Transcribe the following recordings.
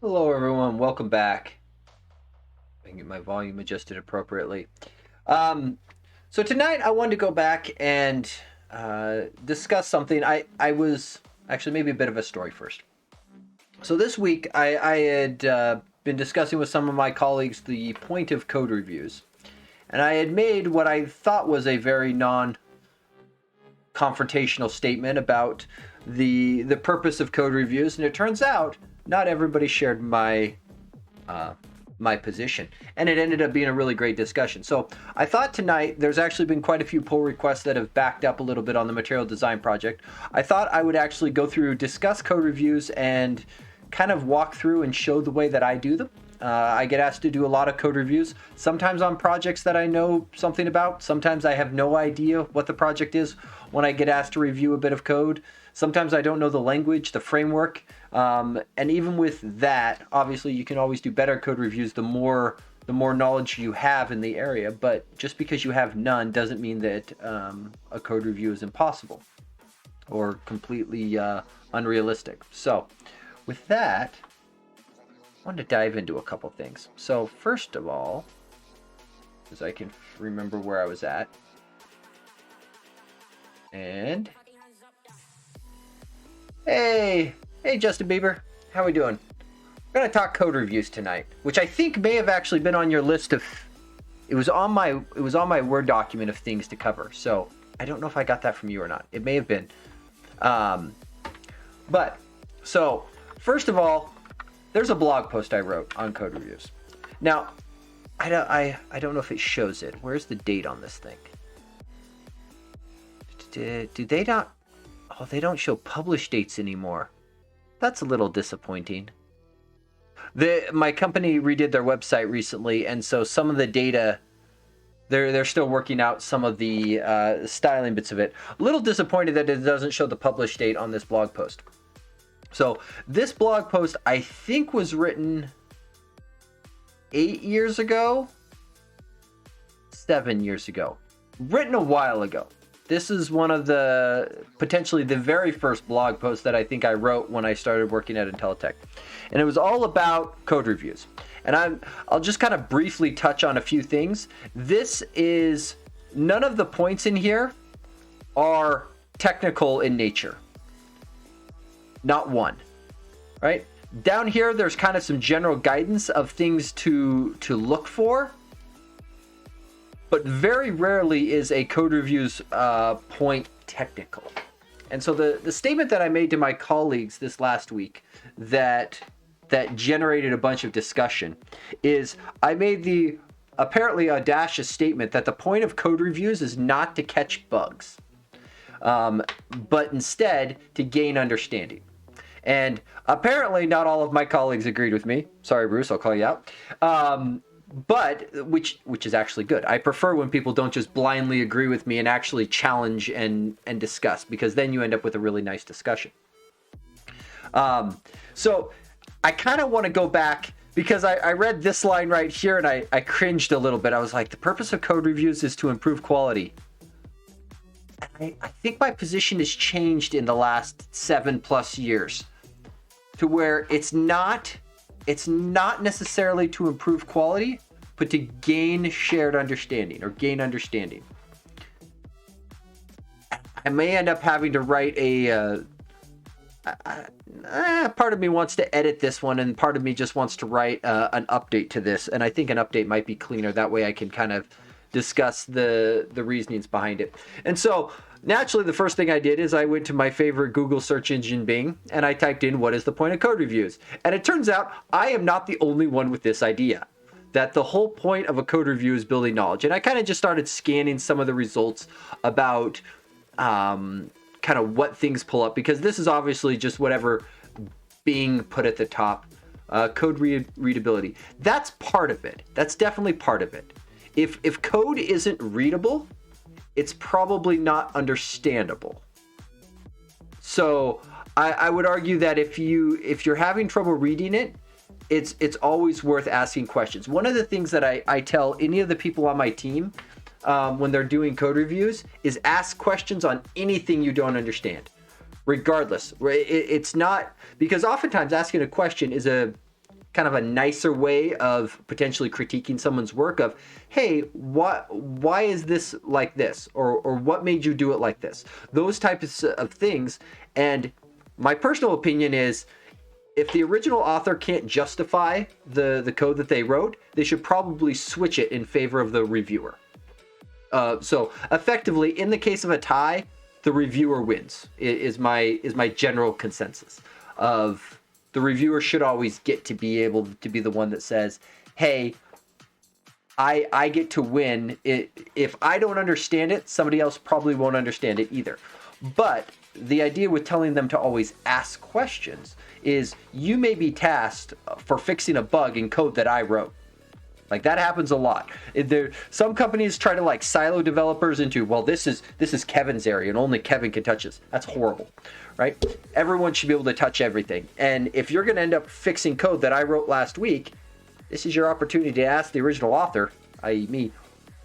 Hello, everyone. Welcome back. I can get my volume adjusted appropriately. Um, so tonight I wanted to go back and discuss something. I was actually maybe a bit of a story first. So this week I had been discussing with some of my colleagues the point of code reviews, and I had made what I thought was a very non-confrontational statement about the purpose of code reviews, and it turns out not everybody shared my position, and it ended up being a really great discussion. So I thought tonight, there's actually been quite a few pull requests that have backed up a little bit on the material design project. I thought I would actually go through, discuss code reviews, and kind of walk through and show the way that I do them. I get asked to do a lot of code reviews, sometimes on projects that I know something about. Sometimes I have no idea what the project is when I get asked to review a bit of code. Sometimes I don't know the language, the framework. And even with that, obviously you can always do better code reviews the more knowledge you have in the area. But just because you have none doesn't mean that a code review is impossible or completely unrealistic. So with that, I wanted to dive into a couple things. So first of all, as I can remember where I was at, and hey Justin Bieber, how we doing? We're gonna talk code reviews tonight, which I think may have actually been on your list of. It was on my Word document of things to cover. So I don't know if I got that from you or not. It may have been. But so first of all, there's a blog post I wrote on code reviews. Now, I don't know if it shows it. Where's the date on this thing? Do they not? Oh, they don't show publish dates anymore. That's a little disappointing. My company redid their website recently, and so some of the data, they're still working out some of the styling bits of it. A little disappointed that it doesn't show the publish date on this blog post. So this blog post, I think, was written 8 years ago, 7 years ago, written a while ago. This is one of potentially the very first blog posts that I think I wrote when I started working at Intelitech. And it was all about code reviews. And I'll just kind of briefly touch on a few things. None of the points in here are technical in nature. Not one, right? Down here, there's kind of some general guidance of things to look for. But very rarely is a code review's point technical. And so the statement that I made to my colleagues this last week that generated a bunch of discussion is I made the apparently audacious statement that the point of code reviews is not to catch bugs, but instead to gain understanding. And apparently not all of my colleagues agreed with me. Sorry, Bruce, I'll call you out. But which is actually good. I prefer when people don't just blindly agree with me and actually challenge and discuss, because then you end up with a really nice discussion. So I kind of want to go back because I read this line right here and I cringed a little bit. I was like, the purpose of code reviews is to improve quality. I think my position has changed in the last 7+ years to where it's not necessarily to improve quality, but to gain shared understanding or gain understanding. I may end up having to write part of me wants to edit this one, and part of me just wants to write an update to this. And I think an update might be cleaner. That way I can kind of discuss the reasonings behind it. And so naturally, the first thing I did is I went to my favorite Google search engine, Bing, and I typed in, what is the point of code reviews? And it turns out I am not the only one with this idea, that the whole point of a code review is building knowledge. And I kind of just started scanning some of the results about kind of what things pull up, because this is obviously just whatever Bing put at the top. Code readability. That's part of it. That's definitely part of it. If code isn't readable, it's probably not understandable. So I would argue that if you're having trouble reading it, it's always worth asking questions. One of the things that I tell any of the people on my team when they're doing code reviews is ask questions on anything you don't understand, regardless. It's not, because oftentimes asking a question is kind of a nicer way of potentially critiquing someone's work of, hey, why is this like this? Or what made you do it like this? Those types of things. And my personal opinion is, if the original author can't justify the code that they wrote, they should probably switch it in favor of the reviewer. So effectively, in the case of a tie, the reviewer wins, is my general consensus of the reviewer should always get to be able to be the one that says, hey, I get to win. If I don't understand it, somebody else probably won't understand it either. But the idea with telling them to always ask questions is you may be tasked for fixing a bug in code that I wrote. Like, that happens a lot. Some companies try to like silo developers into, well, this is Kevin's area and only Kevin can touch this. That's horrible, right? Everyone should be able to touch everything. And if you're going to end up fixing code that I wrote last week, this is your opportunity to ask the original author, i.e. me,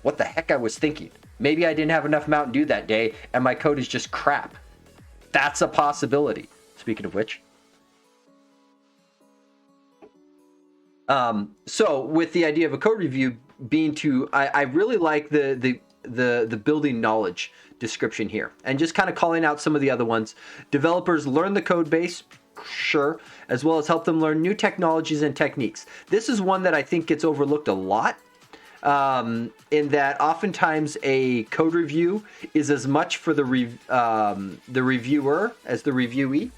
what the heck I was thinking. Maybe I didn't have enough Mountain Dew that day and my code is just crap. That's a possibility. Speaking of which. So with the idea of a code review being I really like the building knowledge description here, and just kind of calling out some of the other ones. Developers learn the code base, sure, as well as help them learn new technologies and techniques. This is one that I think gets overlooked a lot, in that oftentimes a code review is as much for the reviewer as the reviewee,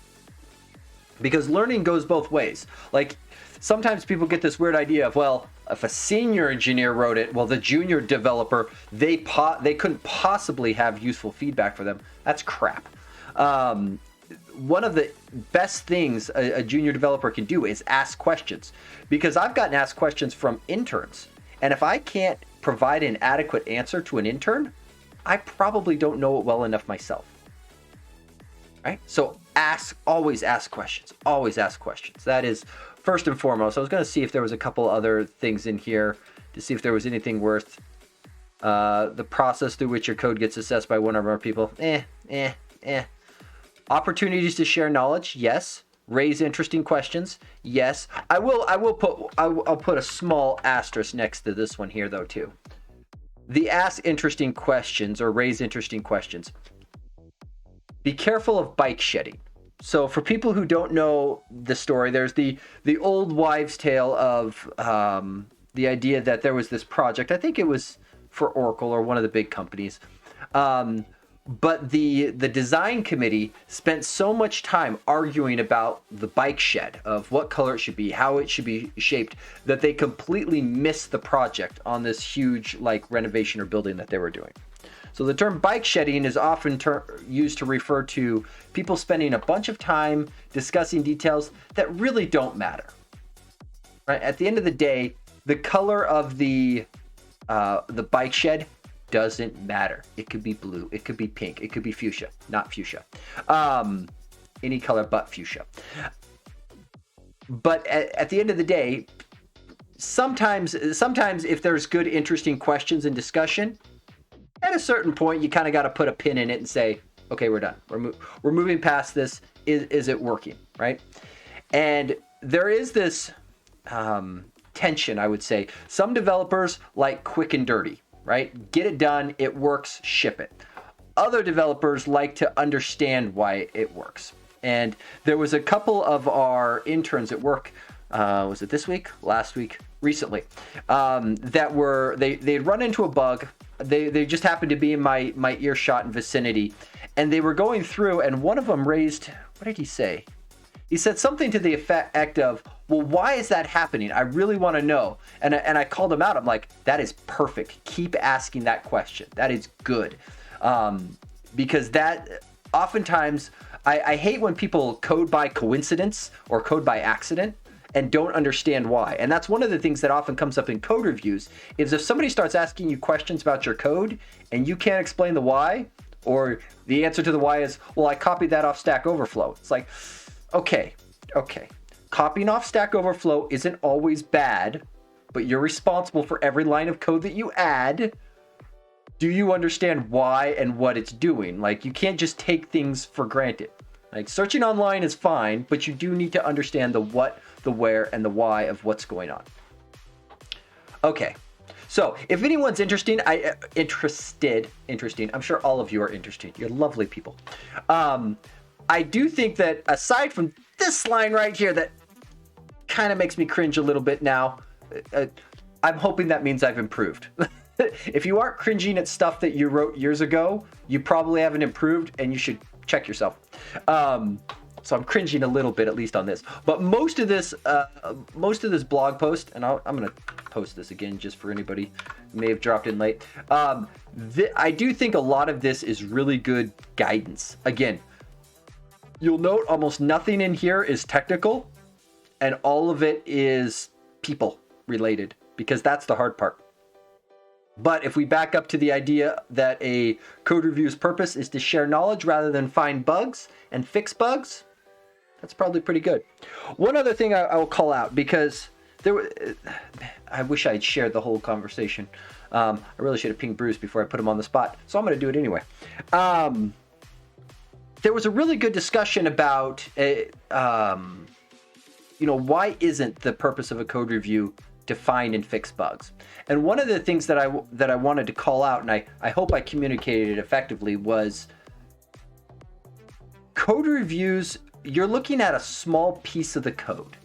because learning goes both ways. Like, sometimes people get this weird idea of, well, if a senior engineer wrote it, well, the junior developer, they couldn't possibly have useful feedback for them. That's crap. One of the best things a junior developer can do is ask questions, because I've gotten asked questions from interns. And if I can't provide an adequate answer to an intern, I probably don't know it well enough myself. Right? So always ask questions. Always ask questions. That is first and foremost. I was going to see if there was a couple other things in here to see if there was anything worth the process through which your code gets assessed by one or more people. Opportunities to share knowledge, yes. Raise interesting questions, yes. I'll put a small asterisk next to this one here though too. The ask interesting questions or raise interesting questions. Be careful of bike shedding. So for people who don't know the story, there's the old wives' tale of the idea that there was this project. I think it was for Oracle or one of the big companies. But the design committee spent so much time arguing about the bike shed, of what color it should be, how it should be shaped, that they completely missed the project on this huge like renovation or building that they were doing. So the term bike shedding is often used to refer to people spending a bunch of time discussing details that really don't matter. Right? At the end of the day, the color of the bike shed doesn't matter. It could be blue, it could be pink, it could be fuchsia, not fuchsia. Any color but fuchsia. But at the end of the day, sometimes if there's good, interesting questions and discussion, at a certain point, you kind of got to put a pin in it and say, okay, we're done. We're moving past this. Is it working, right? And there is this tension, I would say. Some developers like quick and dirty, right? Get it done. It works. Ship it. Other developers like to understand why it works. And there was a couple of our interns at work. Was it this week? Last week? Recently? That were they'd run into a bug. They just happened to be in my earshot and vicinity, and they were going through, and one of them raised, what did he say? He said something to the effect of, well, why is that happening? I really want to know. And I called him out. I'm like, that is perfect. Keep asking that question. That is good. Because that oftentimes, I hate when people code by coincidence or code by accident and don't understand why. And that's one of the things that often comes up in code reviews, is if somebody starts asking you questions about your code and you can't explain the why, or the answer to the why is, well, I copied that off Stack Overflow. It's like, okay. Copying off Stack Overflow isn't always bad, but you're responsible for every line of code that you add. Do you understand why and what it's doing? Like, you can't just take things for granted. Like searching online is fine, but you do need to understand the what, the where, and the why of what's going on. Okay, so if anyone's interested, I'm sure all of you are interested. You're lovely people. I do think that aside from this line right here that kind of makes me cringe a little bit now, I'm hoping that means I've improved. If you aren't cringing at stuff that you wrote years ago, you probably haven't improved, and you should check yourself. So I'm cringing a little bit, at least on this. But most of this blog post, and I'm going to post this again just for anybody who may have dropped in late. I do think a lot of this is really good guidance. Again, you'll note almost nothing in here is technical, and all of it is people related, because that's the hard part. But if we back up to the idea that a code review's purpose is to share knowledge rather than find bugs and fix bugs, that's probably pretty good. One other thing I will call out, because I wish I had shared the whole conversation. I really should have pinged Bruce before I put him on the spot, so I'm going to do it anyway. There was a really good discussion about, why isn't the purpose of a code review to find and fix bugs? And one of the things that I wanted to call out, and I hope I communicated it effectively, was code reviews, you're looking at a small piece of the code.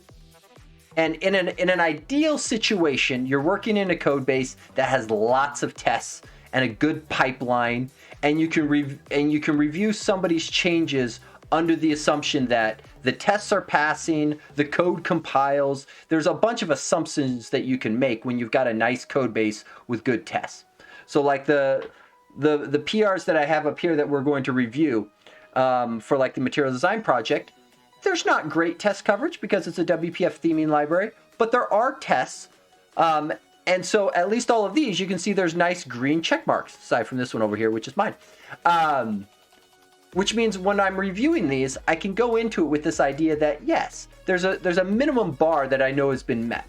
And in an ideal situation, you're working in a code base that has lots of tests and a good pipeline, and you can review somebody's changes under the assumption that the tests are passing, the code compiles. There's a bunch of assumptions that you can make when you've got a nice code base with good tests. So like the PRs that I have up here that we're going to review for like the material design project, there's not great test coverage because it's a WPF theming library, but there are tests. And so at least all of these, you can see there's nice green check marks, aside from this one over here, which is mine. Which means when I'm reviewing these, I can go into it with this idea that, yes, there's a minimum bar that I know has been met.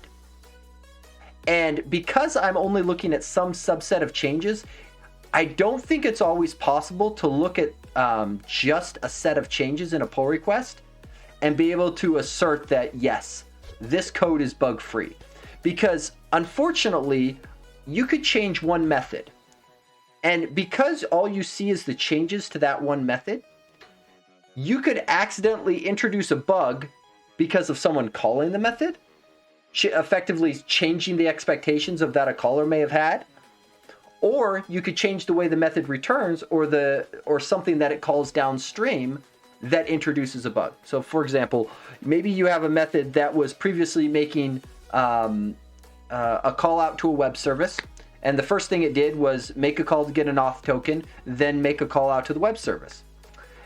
And because I'm only looking at some subset of changes, I don't think it's always possible to look at just a set of changes in a pull request and be able to assert that, yes, this code is bug-free. Because unfortunately, you could change one method. And because all you see is the changes to that one method, you could accidentally introduce a bug because of someone calling the method, effectively changing the expectations of that a caller may have had. Or you could change the way the method returns or something that it calls downstream that introduces a bug. So for example, maybe you have a method that was previously making a call out to a web service, and the first thing it did was make a call to get an auth token, then make a call out to the web service.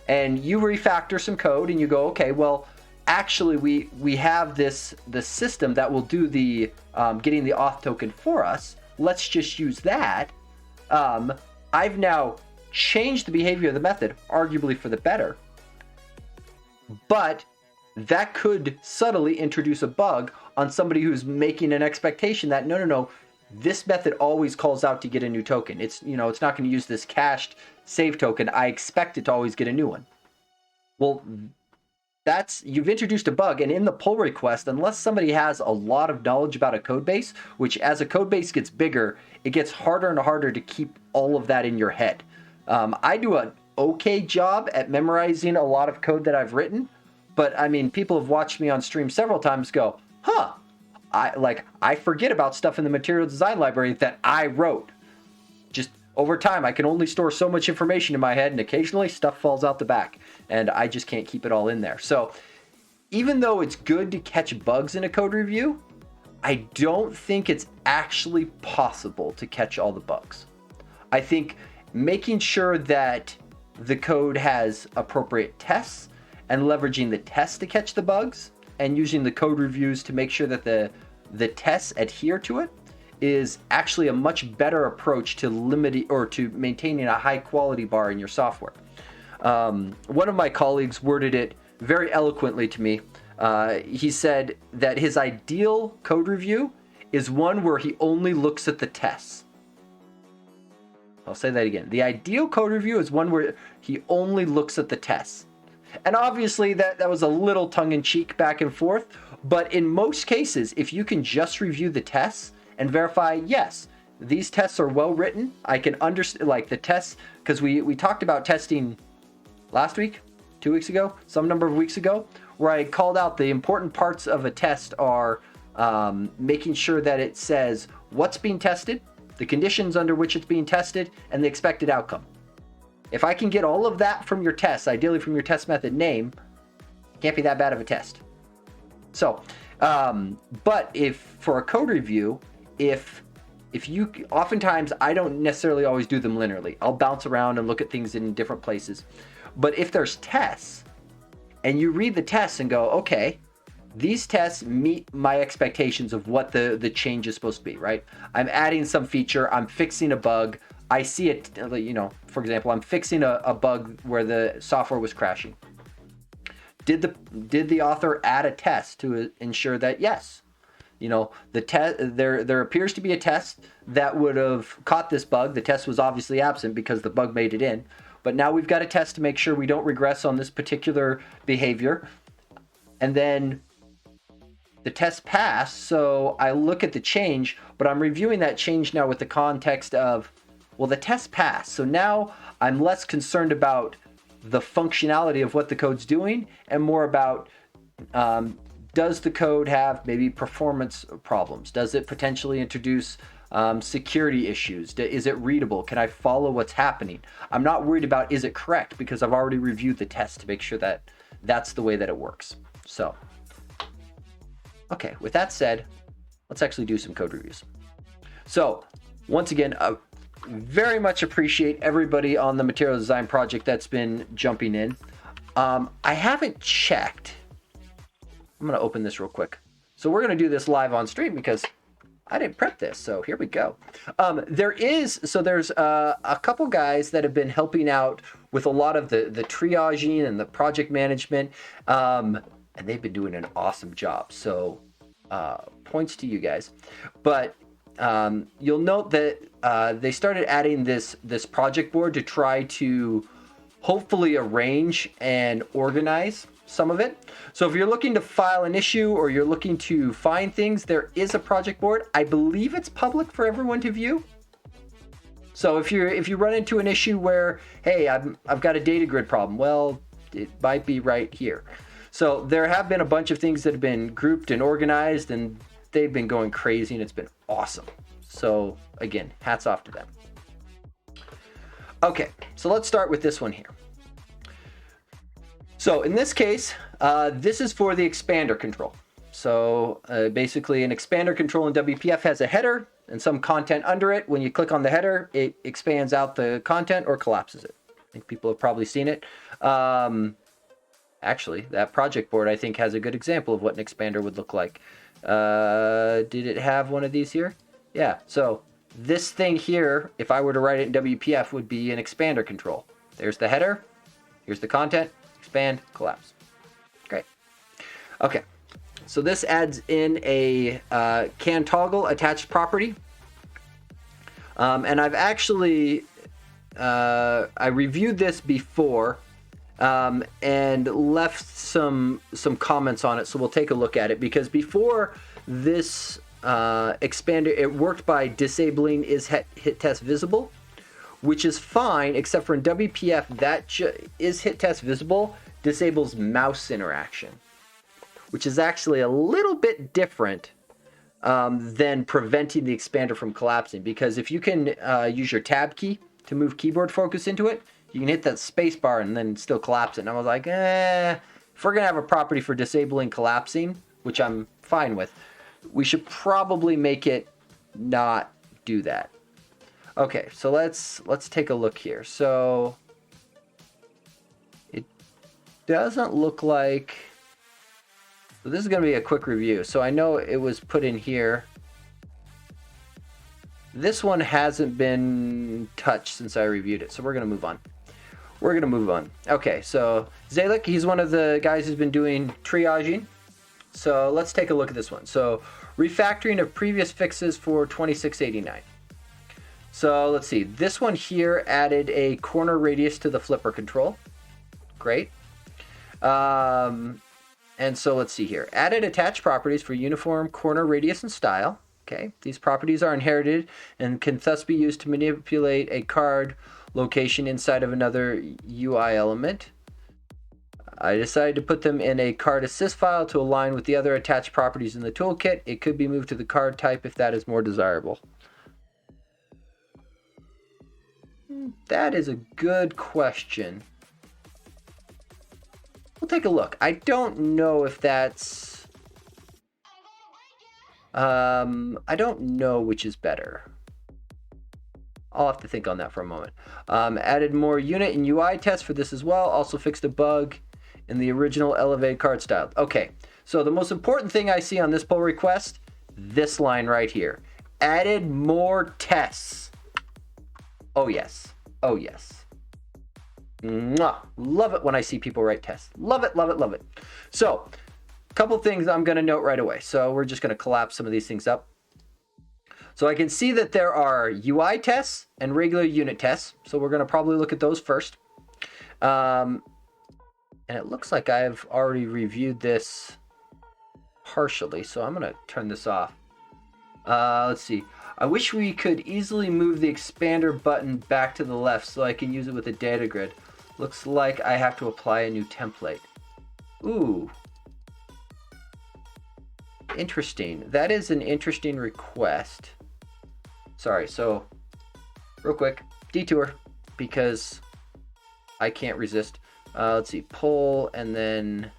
And you refactor some code and you go, okay, well, actually we have this system that will do the getting the auth token for us. Let's just use that. I've now changed the behavior of the method, arguably for the better. But that could subtly introduce a bug on somebody who's making an expectation that no, this method always calls out to get a new token. It's not going to use this cached save token. I expect it to always get a new one. Well, you've introduced a bug, and in the pull request, unless somebody has a lot of knowledge about a code base, which as a code base gets bigger, it gets harder and harder to keep all of that in your head. I do an okay job at memorizing a lot of code that I've written, but I mean, people have watched me on stream several times go, I forget about stuff in the material design library that I wrote. Just over time, I can only store so much information in my head, and occasionally stuff falls out the back, and I just can't keep it all in there. So even though it's good to catch bugs in a code review, I don't think it's actually possible to catch all the bugs. I think making sure that the code has appropriate tests and leveraging the tests to catch the bugs and using the code reviews to make sure that the tests adhere to it is actually a much better approach to limiting or to maintaining a high quality bar in your software. One of my colleagues worded it very eloquently to me. He said that his ideal code review is one where he only looks at the tests. I'll say that again. The ideal code review is one where he only looks at the tests. And obviously that was a little tongue-in-cheek back and forth, but in most cases, if you can just review the tests and verify, yes, these tests are well written, I can understand, like the tests, because we talked about testing last week, 2 weeks ago, some number of weeks ago, where I called out the important parts of a test are making sure that it says what's being tested, the conditions under which it's being tested, and the expected outcome. If I can get all of that from your test, ideally from your test method name, it can't be that bad of a test. So, but if for a code review, if you, oftentimes I don't necessarily always do them linearly. I'll bounce around and look at things in different places. But if there's tests and you read the tests and go, okay, these tests meet my expectations of what the change is supposed to be, right? I'm adding some feature, I'm fixing a bug, I see it, you know, for example, I'm fixing a bug where the software was crashing. Did the author add a test to ensure that, yes, you know, the test, there appears to be a test that would have caught this bug. The test was obviously absent because the bug made it in. But now we've got a test to make sure we don't regress on this particular behavior. And then the test passed, so I look at the change, but I'm reviewing that change now with the context of, well, the test passed. So now I'm less concerned about the functionality of what the code's doing and more about, does the code have maybe performance problems? Does it potentially introduce security issues? Is it readable? Can I follow what's happening? I'm not worried about is it correct because I've already reviewed the test to make sure that that's the way that it works. So, okay, with that said, let's actually do some code reviews. So, once again, very much appreciate everybody on the material design project that's been jumping in. I haven't checked. I'm going to open this real quick. So we're going to do this live on stream because I didn't prep this. So here we go. There's a couple guys that have been helping out with a lot of the triaging and the project management. And they've been doing an awesome job. So points to you guys. But you'll note that they started adding this project board to try to hopefully arrange and organize some of it. So if you're looking to file an issue or you're looking to find things, there is a project board. I believe it's public for everyone to view. So if you run into an issue where, hey, I've got a data grid problem, well, it might be right here. So there have been a bunch of things that have been grouped and organized, and they've been going crazy, and it's been awesome. So again, hats off to them. Okay, so let's start with this one here. So in this case, this is for the expander control. So basically an expander control in WPF has a header and some content under it. When you click on the header, it expands out the content or collapses it. I think people have probably seen it. Actually, that project board I think has a good example of what an expander would look like. Did it have one of these here? Yeah, so this thing here, if I were to write it in WPF, would be an expander control. There's the header, here's the content, expand, collapse. Great. Okay, so this adds in a can toggle attached property. And I've actually, I reviewed this before and left some comments on it, so we'll take a look at it, because before this expander, it worked by disabling is hit test visible, which is fine, except for in WPF, that is hit test visible disables mouse interaction, which is actually a little bit different than preventing the expander from collapsing, because if you can use your tab key to move keyboard focus into it, you can hit that space bar and then still collapse it. And I was like, if we're going to have a property for disabling collapsing, which I'm fine with, we should probably make it not do that. Okay, so let's take a look here. So it doesn't look like, so this is going to be a quick review. So I know it was put in here. This one hasn't been touched since I reviewed it, so we're going to move on. Okay, so Zalik, he's one of the guys who's been doing triaging. So let's take a look at this one. So refactoring of previous fixes for 2689. So let's see. This one here added a corner radius to the flipper control. Great. And so let's see here. Added attached properties for uniform, corner, radius, and style. Okay, these properties are inherited and can thus be used to manipulate a card location inside of another UI element. I decided to put them in a card assist file to align with the other attached properties in the toolkit. It could be moved to the card type if that is more desirable. That is a good question. We'll take a look. I don't know if that's... I don't know which is better. I'll have to think on that for a moment. Added more unit and UI tests for this as well. Also fixed a bug in the original elevated card style. Okay, so the most important thing I see on this pull request, this line right here. Added more tests. Oh yes. Oh yes. Mwah. Love it when I see people write tests. Love it, love it, love it. So, a couple things I'm going to note right away. So we're just going to collapse some of these things up. So I can see that there are UI tests and regular unit tests. So we're going to probably look at those first. And it looks like I've already reviewed this partially. So I'm going to turn this off. Let's see. I wish we could easily move the expander button back to the left so I can use it with a data grid. Looks like I have to apply a new template. Ooh. Interesting. That is an interesting request. Sorry, so real quick, detour, because I can't resist. Let's see, pull, and then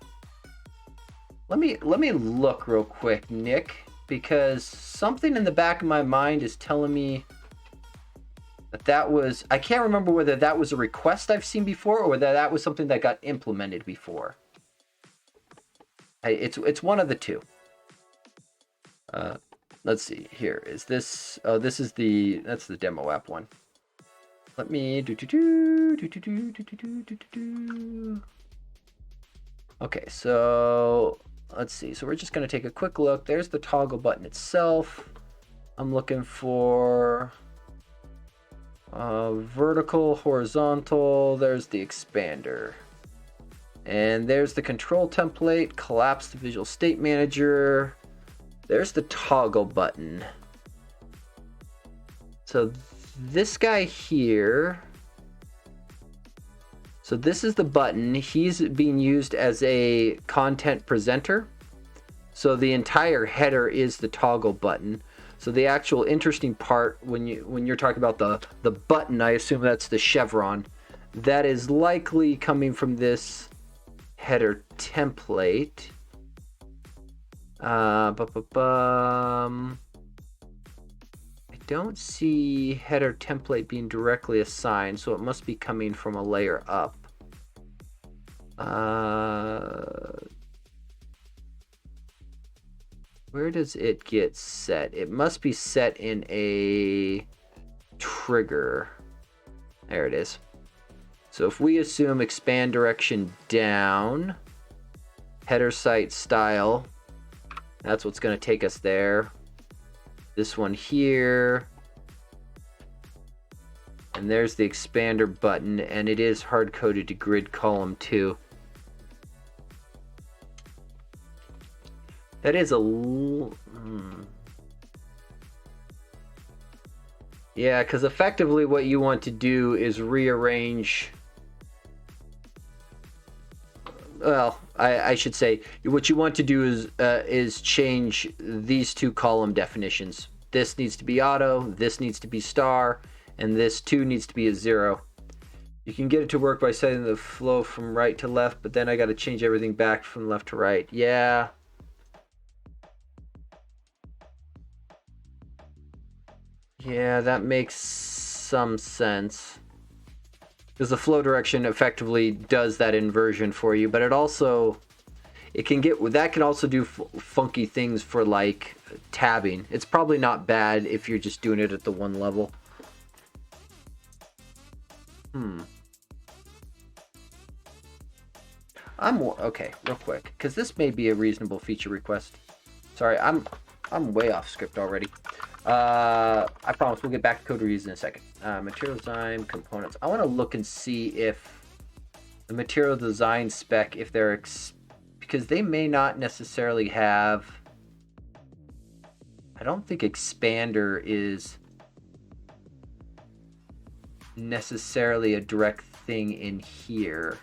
let me look real quick, Nick, because something in the back of my mind is telling me that was, I can't remember whether that was a request I've seen before or whether that was something that got implemented before. It's one of the two. Let's see here. Is this? Oh, that's the demo app one. Let me Okay, so let's see. So we're just going to take a quick look. There's the toggle button itself. I'm looking for vertical, horizontal. There's the expander. And there's the control template, collapse the visual state manager. There's the toggle button. So this guy here, so this is the button. He's being used as a content presenter. So the entire header is the toggle button. So the actual interesting part when you're talking about the button, I assume that's the chevron. That is likely coming from this header template. I don't see header template being directly assigned, so it must be coming from a layer up. Where does it get set? It must be set in a trigger. There it is. So if we assume expand direction down, header site style, that's what's going to take us there. This one here. And there's the expander button, and it is hard-coded to grid column 2. That is a... Yeah, because effectively what you want to do is rearrange... Well, I should say what you want to do is change these two column definitions. This needs to be auto, this needs to be star, and this 2 needs to be a 0. You can get it to work by setting the flow from right to left, but then I got to change everything back from left to right. Yeah. Yeah, that makes some sense. Because the flow direction effectively does that inversion for you, but it can also do funky things for like tabbing. It's probably not bad if you're just doing it at the one level. Okay, real quick, because this may be a reasonable feature request. Sorry, I'm way off script already. I promise we'll get back to code reviews in a second. Material design, components. I want to look and see if the material design spec if they're because they may not necessarily have. I don't think expander is necessarily a direct thing in here.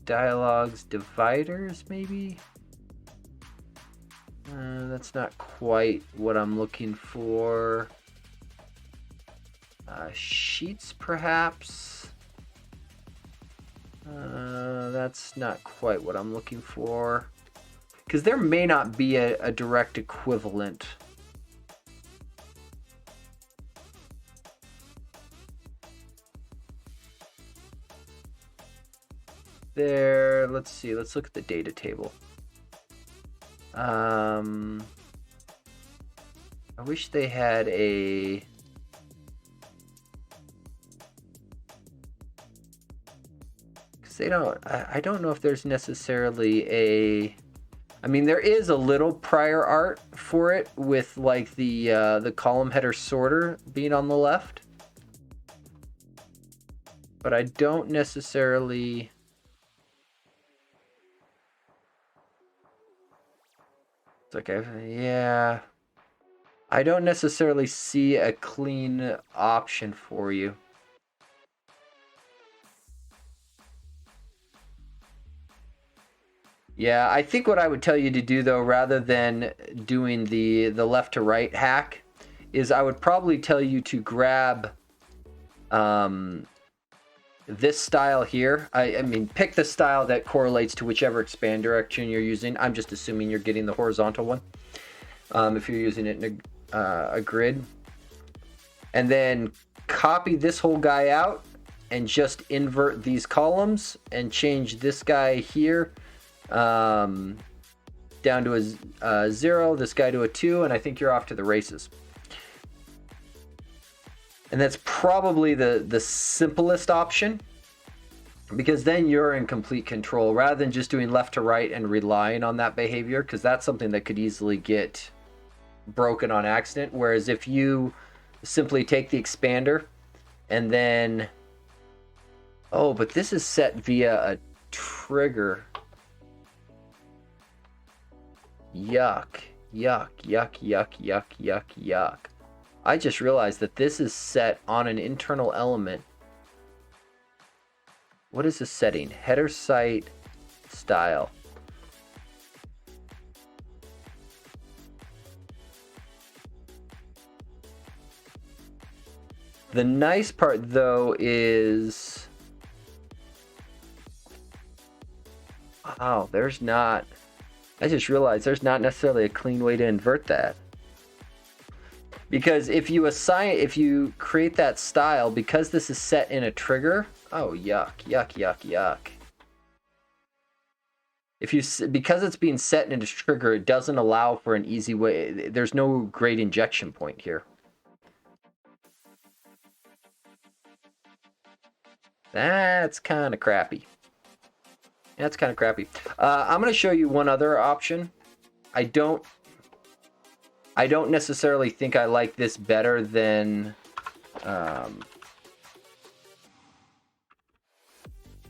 Dialogues, dividers, maybe? That's not quite what I'm looking for. Sheets, perhaps? That's not quite what I'm looking for. Because there may not be a direct equivalent. There, let's see, let's look at the data table. I wish they had a... Because they don't, I don't know if there's necessarily a... I mean, there is a little prior art for it with like the column header sorter being on the left. But I don't necessarily... Okay, yeah. I don't necessarily see a clean option for you. Yeah, I think what I would tell you to do though, rather than doing the left to right hack, is I would probably tell you to grab this style here. I mean, pick the style that correlates to whichever expand direction you're using. I'm just assuming you're getting the horizontal one. If you're using it in a grid. And then copy this whole guy out and just invert these columns and change this guy here down to a 0, this guy to a 2, and I think you're off to the races. And that's probably the simplest option, because then you're in complete control rather than just doing left to right and relying on that behavior, because that's something that could easily get broken on accident. Whereas if you simply take the expander and then... Oh, but this is set via a trigger. Yuck, yuck, yuck, yuck, yuck, yuck, yuck. I just realized that this is set on an internal element. What is the setting? Header site style. The nice part though is, wow, there's not, I just realized there's not necessarily a clean way to invert that. Because if you create that style, because this is set in a trigger, oh, yuck, yuck, yuck, yuck. Because it's being set in a trigger, it doesn't allow for an easy way. There's no great injection point here. That's kind of crappy. That's kind of crappy. I'm going to show you one other option. I don't necessarily think I like this better than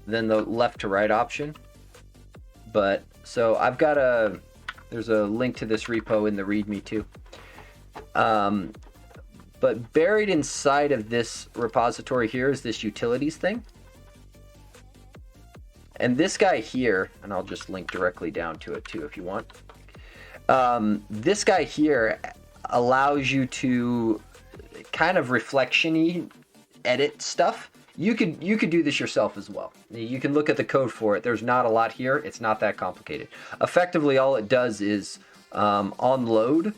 the left to right option. But so I've got there's a link to this repo in the README too. But buried inside of this repository here is this utilities thing. And this guy here, and I'll just link directly down to it too if you want. This guy here allows you to kind of reflection-y edit stuff. You could do this yourself as well. You can look at the code for it. There's not a lot here. It's not that complicated. Effectively, all it does is on load,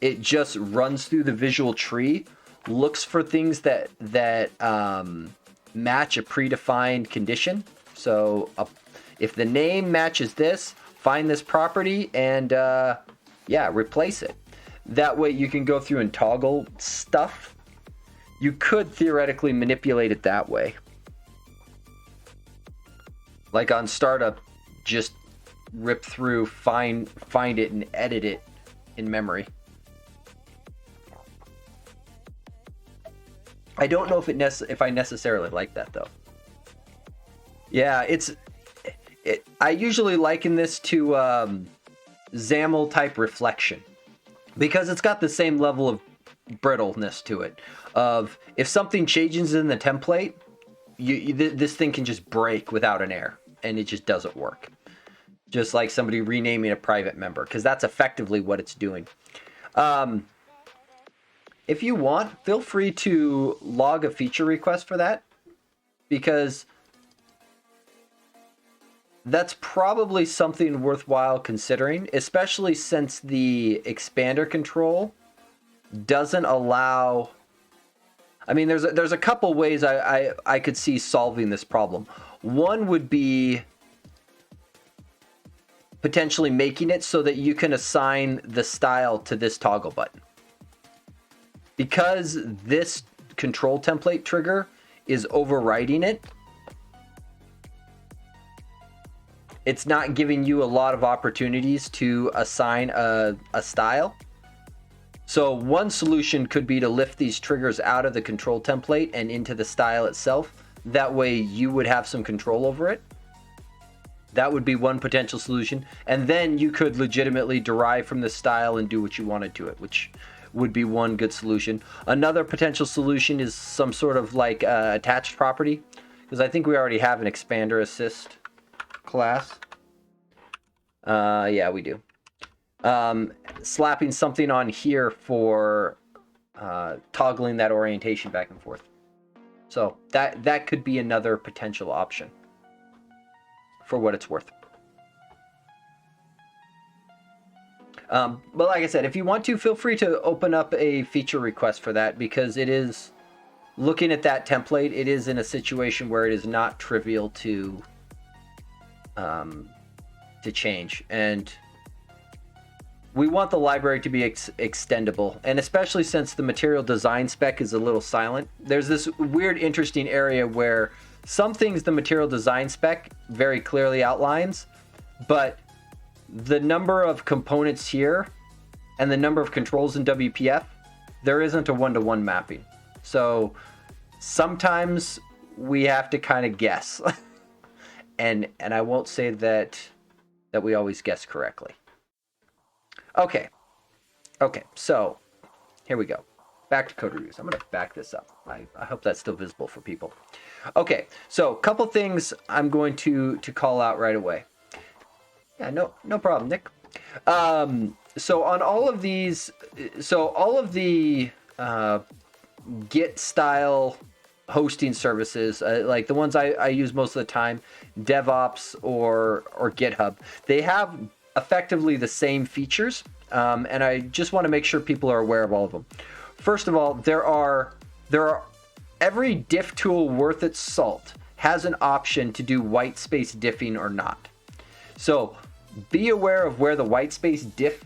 it just runs through the visual tree, looks for things that match a predefined condition. So if the name matches this, find this property and replace it. That way you can go through and toggle stuff. You could theoretically manipulate it that way. Like on startup, just rip through, find it and edit it in memory. I don't know if I necessarily like that though. Yeah, I usually liken this to XAML type reflection because it's got the same level of brittleness to it. Of if something changes in the template, this thing can just break without an error, and it just doesn't work. Just like somebody renaming a private member, because that's effectively what it's doing. If you want, feel free to log a feature request for that, because that's probably something worthwhile considering, especially since the expander control doesn't allow... I mean, there's a couple ways I could see solving this problem. One would be potentially making it so that you can assign the style to this toggle button. Because this control template trigger is overriding it, it's not giving you a lot of opportunities to assign a style. So one solution could be to lift these triggers out of the control template and into the style itself. That way you would have some control over it. That would be one potential solution. And then you could legitimately derive from the style and do what you wanted to it, which would be one good solution. Another potential solution is some sort of like attached property, because I think we already have an expander assist class. Yeah, we do. Slapping something on here for toggling that orientation back and forth. So that could be another potential option for what it's worth. But like I said, if you want to, feel free to open up a feature request for that, because it is, looking at that template, it is in a situation where it is not trivial to change. And we want the library to be extendable, and especially since the material design spec is a little silent, there's this weird, interesting area where some things the material design spec very clearly outlines, but the number of components here and the number of controls in WPF, there isn't a one-to-one mapping. So sometimes we have to kind of guess. and I won't say that we always guess correctly. Okay, so here we go. Back to code reviews. I'm going to back this up. I hope that's still visible for people. Okay, so a couple things I'm going to call out right away. Yeah, no problem, Nick. So on all of these, all of the Git style hosting services, like the ones I use most of the time, DevOps or GitHub, they have effectively the same features, and I just want to make sure people are aware of all of them. First of all, there are every diff tool worth its salt has an option to do white space diffing or not. So be aware of where the white space diff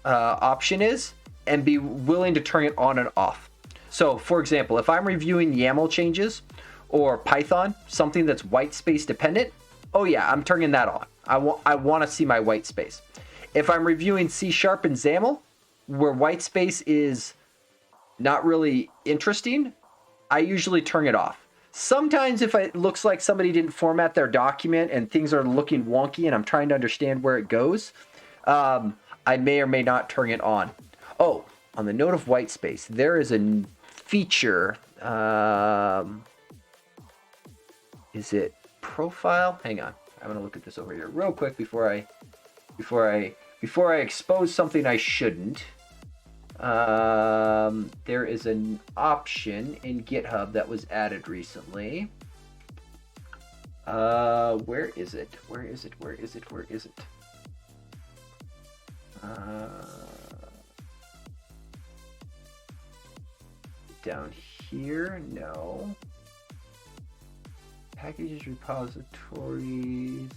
option is, and be willing to turn it on and off. So for example, if I'm reviewing YAML changes or Python, something that's white space dependent, oh yeah, I'm turning that on. I want to see my white space. If I'm reviewing C# and XAML, where white space is not really interesting, I usually turn it off. Sometimes if it looks like somebody didn't format their document and things are looking wonky and I'm trying to understand where it goes, I may or may not turn it on. Oh, on the note of white space, there is a feature. Is it profile? Hang on. I'm gonna look at this over here real quick before I expose something I shouldn't. There is an option in GitHub that was added recently. Where is it? Down here? No. Packages, repositories.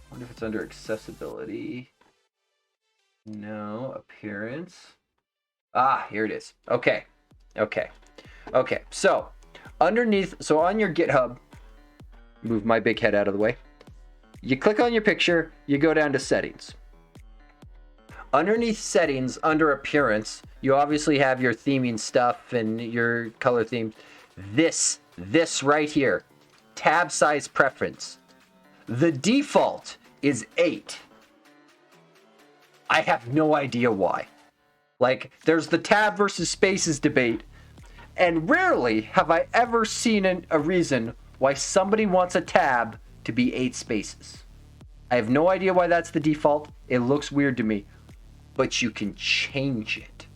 I wonder if it's under accessibility. No. Appearance. Ah, here it is. Okay. So underneath, so on your GitHub, move my big head out of the way. You click on your picture, you go down to settings. Underneath settings, under appearance, you obviously have your theming stuff and your color themes. This right here, tab size preference. The default is 8. I have no idea why. Like, there's the tab versus spaces debate, and rarely have I ever seen a reason why somebody wants a tab to be 8 spaces. I have no idea why that's the default. It looks weird to me, but you can change it.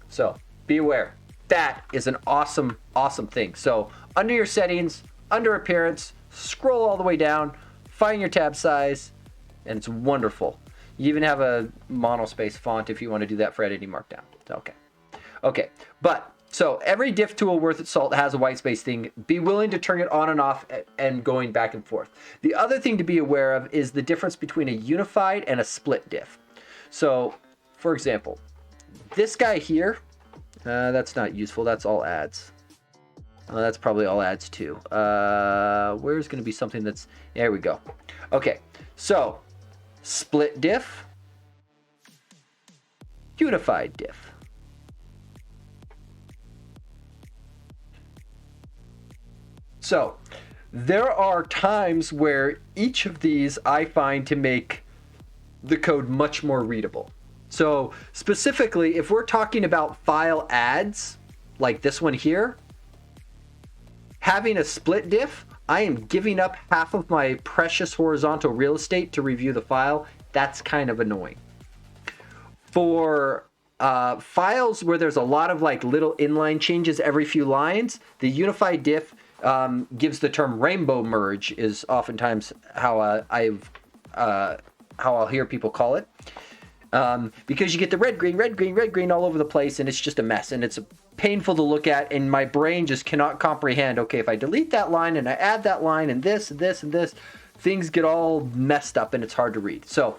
So be aware. That is an awesome, awesome thing. So under your settings, under appearance, scroll all the way down, find your tab size, and it's wonderful. You even have a monospace font if you want to do that for editing markdown. Okay. But so every diff tool worth its salt has a white space thing. Be willing to turn it on and off and going back and forth. The other thing to be aware of is the difference between a unified and a split diff. So, for example, this guy here, that's not useful. That's all ads. That's probably all ads too. Where's going to be something that's... There we go. Okay, so split diff, unified diff. So there are times where each of these I find to make the code much more readable. So specifically, if we're talking about file ads, like this one here, having a split diff, I am giving up half of my precious horizontal real estate to review the file. That's kind of annoying. For files where there's a lot of like little inline changes every few lines, the unified diff gives the term rainbow merge is oftentimes how I'll hear people call it. Because you get the red, green all over the place, and it's just a mess, and it's painful to look at, and my brain just cannot comprehend, okay, if I delete that line and I add that line and this, things get all messed up and it's hard to read. So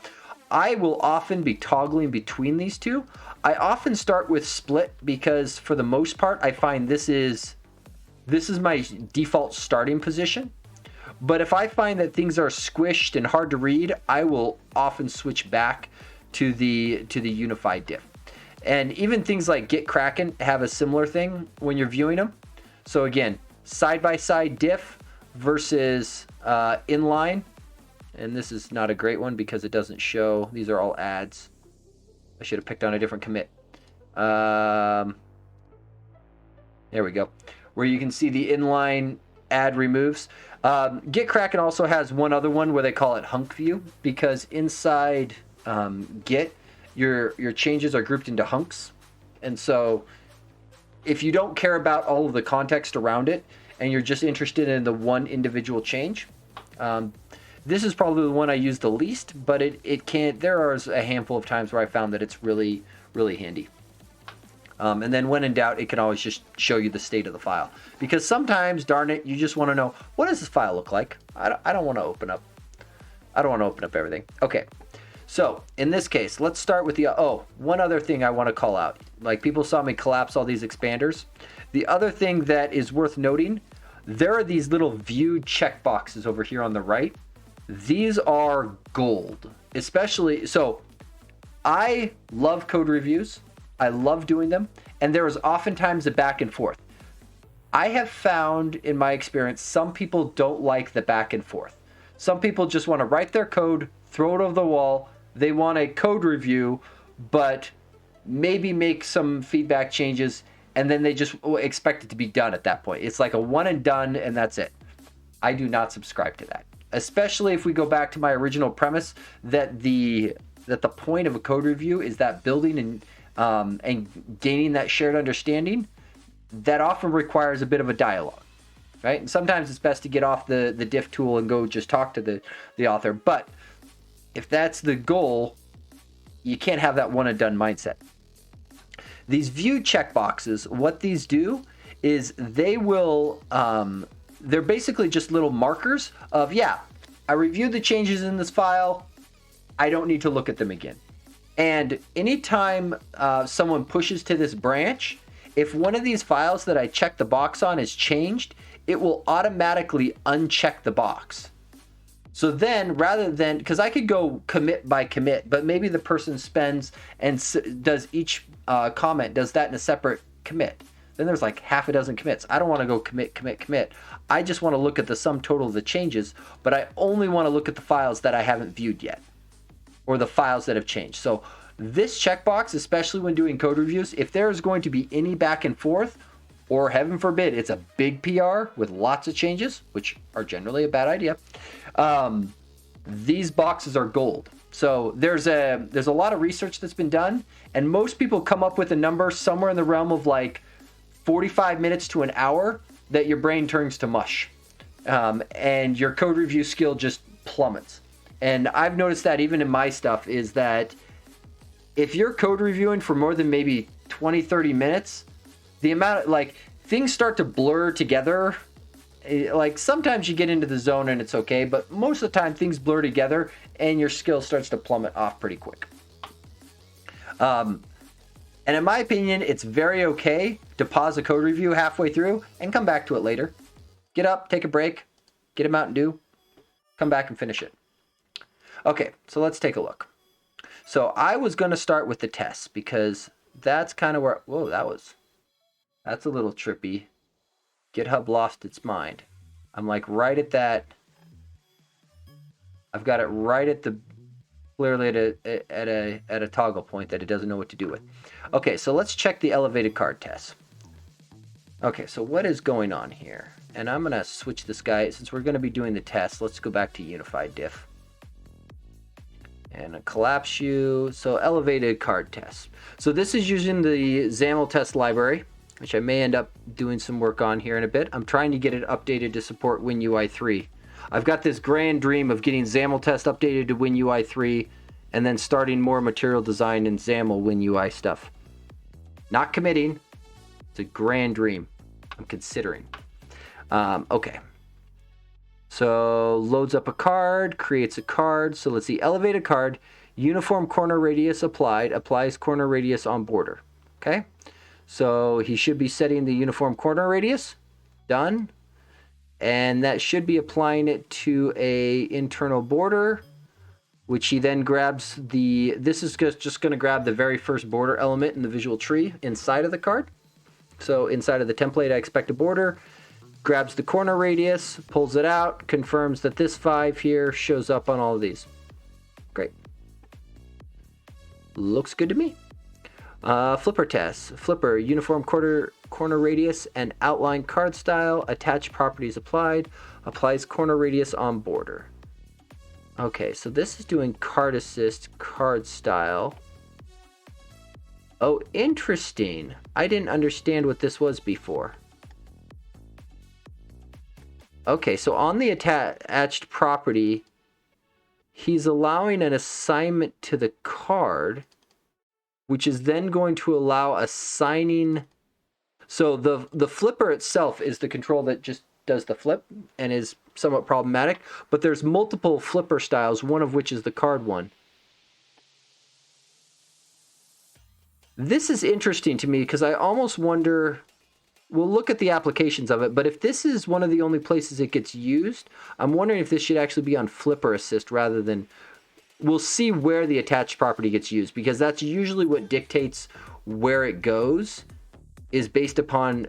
I will often be toggling between these two. I often start with split because for the most part, I find this is my default starting position. But if I find that things are squished and hard to read, I will often switch back to the unified diff. And even things like Get Kraken have a similar thing when you're viewing them. So again, side-by-side diff versus inline. And this is not a great one because it doesn't show. These are all ads. I should have picked on a different commit. There we go. Where you can see the inline ad removes. Get Kraken also has one other one where they call it hunk view, because inside Git, your changes are grouped into hunks. And so if you don't care about all of the context around it and you're just interested in the one individual change, this is probably the one I use the least, but there are a handful of times where I found that it's really, really handy. And then when in doubt, it can always just show you the state of the file. Because sometimes, darn it, you just want to know, what does this file look like? I don't want to open up everything. Okay. So in this case, let's start with one other thing I want to call out. Like, people saw me collapse all these expanders. The other thing that is worth noting, there are these little view checkboxes over here on the right. These are gold, especially. So I love code reviews. I love doing them. And there is oftentimes a back and forth. I have found in my experience, some people don't like the back and forth. Some people just want to write their code, throw it over the wall. They want a code review, but maybe make some feedback changes, and then they just expect it to be done at that point. It's like a one and done, and that's it. I do not subscribe to that, especially if we go back to my original premise that the point of a code review is that building and gaining that shared understanding. That often requires a bit of a dialogue, right? And sometimes it's best to get off the diff tool and go just talk to the author. But if that's the goal, you can't have that one and done mindset. These view checkboxes, what these do is they will, they're basically just little markers of, yeah, I reviewed the changes in this file. I don't need to look at them again. And anytime someone pushes to this branch, if one of these files that I checked the box on is changed, it will automatically uncheck the box. So then, rather than, because I could go commit by commit, but maybe the person spends and does each comment, does that in a separate commit. Then there's like half a dozen commits. I don't want to go commit, commit, commit. I just want to look at the sum total of the changes, but I only want to look at the files that I haven't viewed yet, or the files that have changed. So this checkbox, especially when doing code reviews, if there is going to be any back and forth, or heaven forbid, it's a big PR with lots of changes, which are generally a bad idea, these boxes are gold. So there's a lot of research that's been done, and most people come up with a number somewhere in the realm of like 45 minutes to an hour that your brain turns to mush, and your code review skill just plummets. And I've noticed that even in my stuff, is that if you're code reviewing for more than maybe 20-30 minutes, the amount of, like, things start to blur together. Like, sometimes you get into the zone and it's okay, but most of the time things blur together and your skill starts to plummet off pretty quick. And in my opinion, it's very okay to pause a code review halfway through and come back to it later. Get up, take a break, get a Mountain Dew, come back and finish it. Okay, so let's take a look. So I was going to start with the tests because that's kind of where, whoa, that's a little trippy. GitHub lost its mind. I'm like right at that. I've got it right at the, clearly at a toggle point that it doesn't know what to do with. Okay, so let's check the elevated card test. Okay, so what is going on here? And I'm going to switch this guy. Since we're going to be doing the test, let's go back to unified diff. And a collapse you. So elevated card test. So this is using the XAML test library, which I may end up doing some work on here in a bit. I'm trying to get it updated to support WinUI 3. I've got this grand dream of getting XAML test updated to WinUI 3 and then starting more material design in XAML WinUI stuff. Not committing. It's a grand dream. I'm considering. Okay. So loads up a card, creates a card. So let's see, elevated card, uniform corner radius applied, applies corner radius on border. Okay. So he should be setting the uniform corner radius. Done. And that should be applying it to a internal border, which he then grabs the, this is just going to grab the very first border element in the visual tree inside of the card. So inside of the template, I expect a border, grabs the corner radius, pulls it out, confirms that this 5 here shows up on all of these. Great. Looks good to me. Flipper test. Flipper, uniform corner radius and outline card style, attached properties applied, applies corner radius on border. Okay, so this is doing card assist, card style. Oh, interesting. I didn't understand what this was before. Okay, so on the attached property, he's allowing an assignment to the card, which is then going to allow assigning. So the flipper itself is the control that just does the flip and is somewhat problematic, but there's multiple flipper styles, one of which is the card one. This is interesting to me because I almost wonder, we'll look at the applications of it, but if this is one of the only places it gets used, I'm wondering if this should actually be on flipper assist rather than, we'll see where the attached property gets used, because that's usually what dictates where it goes, is based upon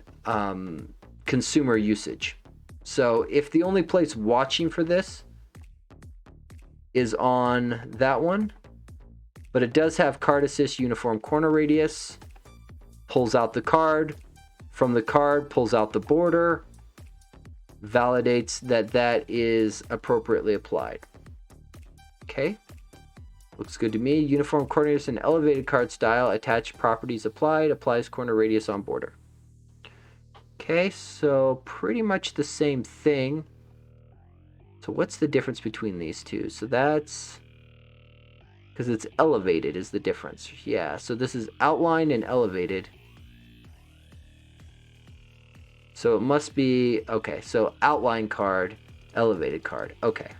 consumer usage. So if the only place watching for this is on that one, but it does have card assist uniform corner radius, pulls out the card, from the card pulls out the border, validates that that is appropriately applied. Okay, looks good to me. Uniform corner radius and elevated card style, attached properties applied, applies corner radius on border. Okay, so pretty much the same thing. So what's the difference between these two? So that's, because it's elevated is the difference. Yeah, so this is outlined and elevated. So it must be, okay, so outline card, elevated card. Okay.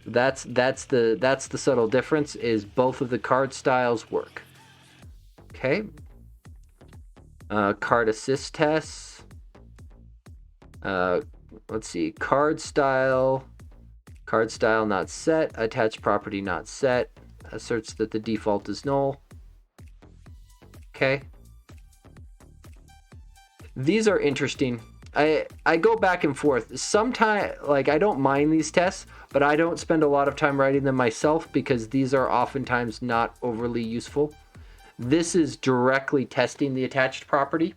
That's the subtle difference, is both of the card styles work. Okay. Card assist tests. Let's see, card style. Card style not set. Attached property not set. Asserts that the default is null. Okay. These are interesting. I go back and forth. Sometimes, like, I don't mind these tests, but I don't spend a lot of time writing them myself because these are oftentimes not overly useful. This is directly testing the attached property.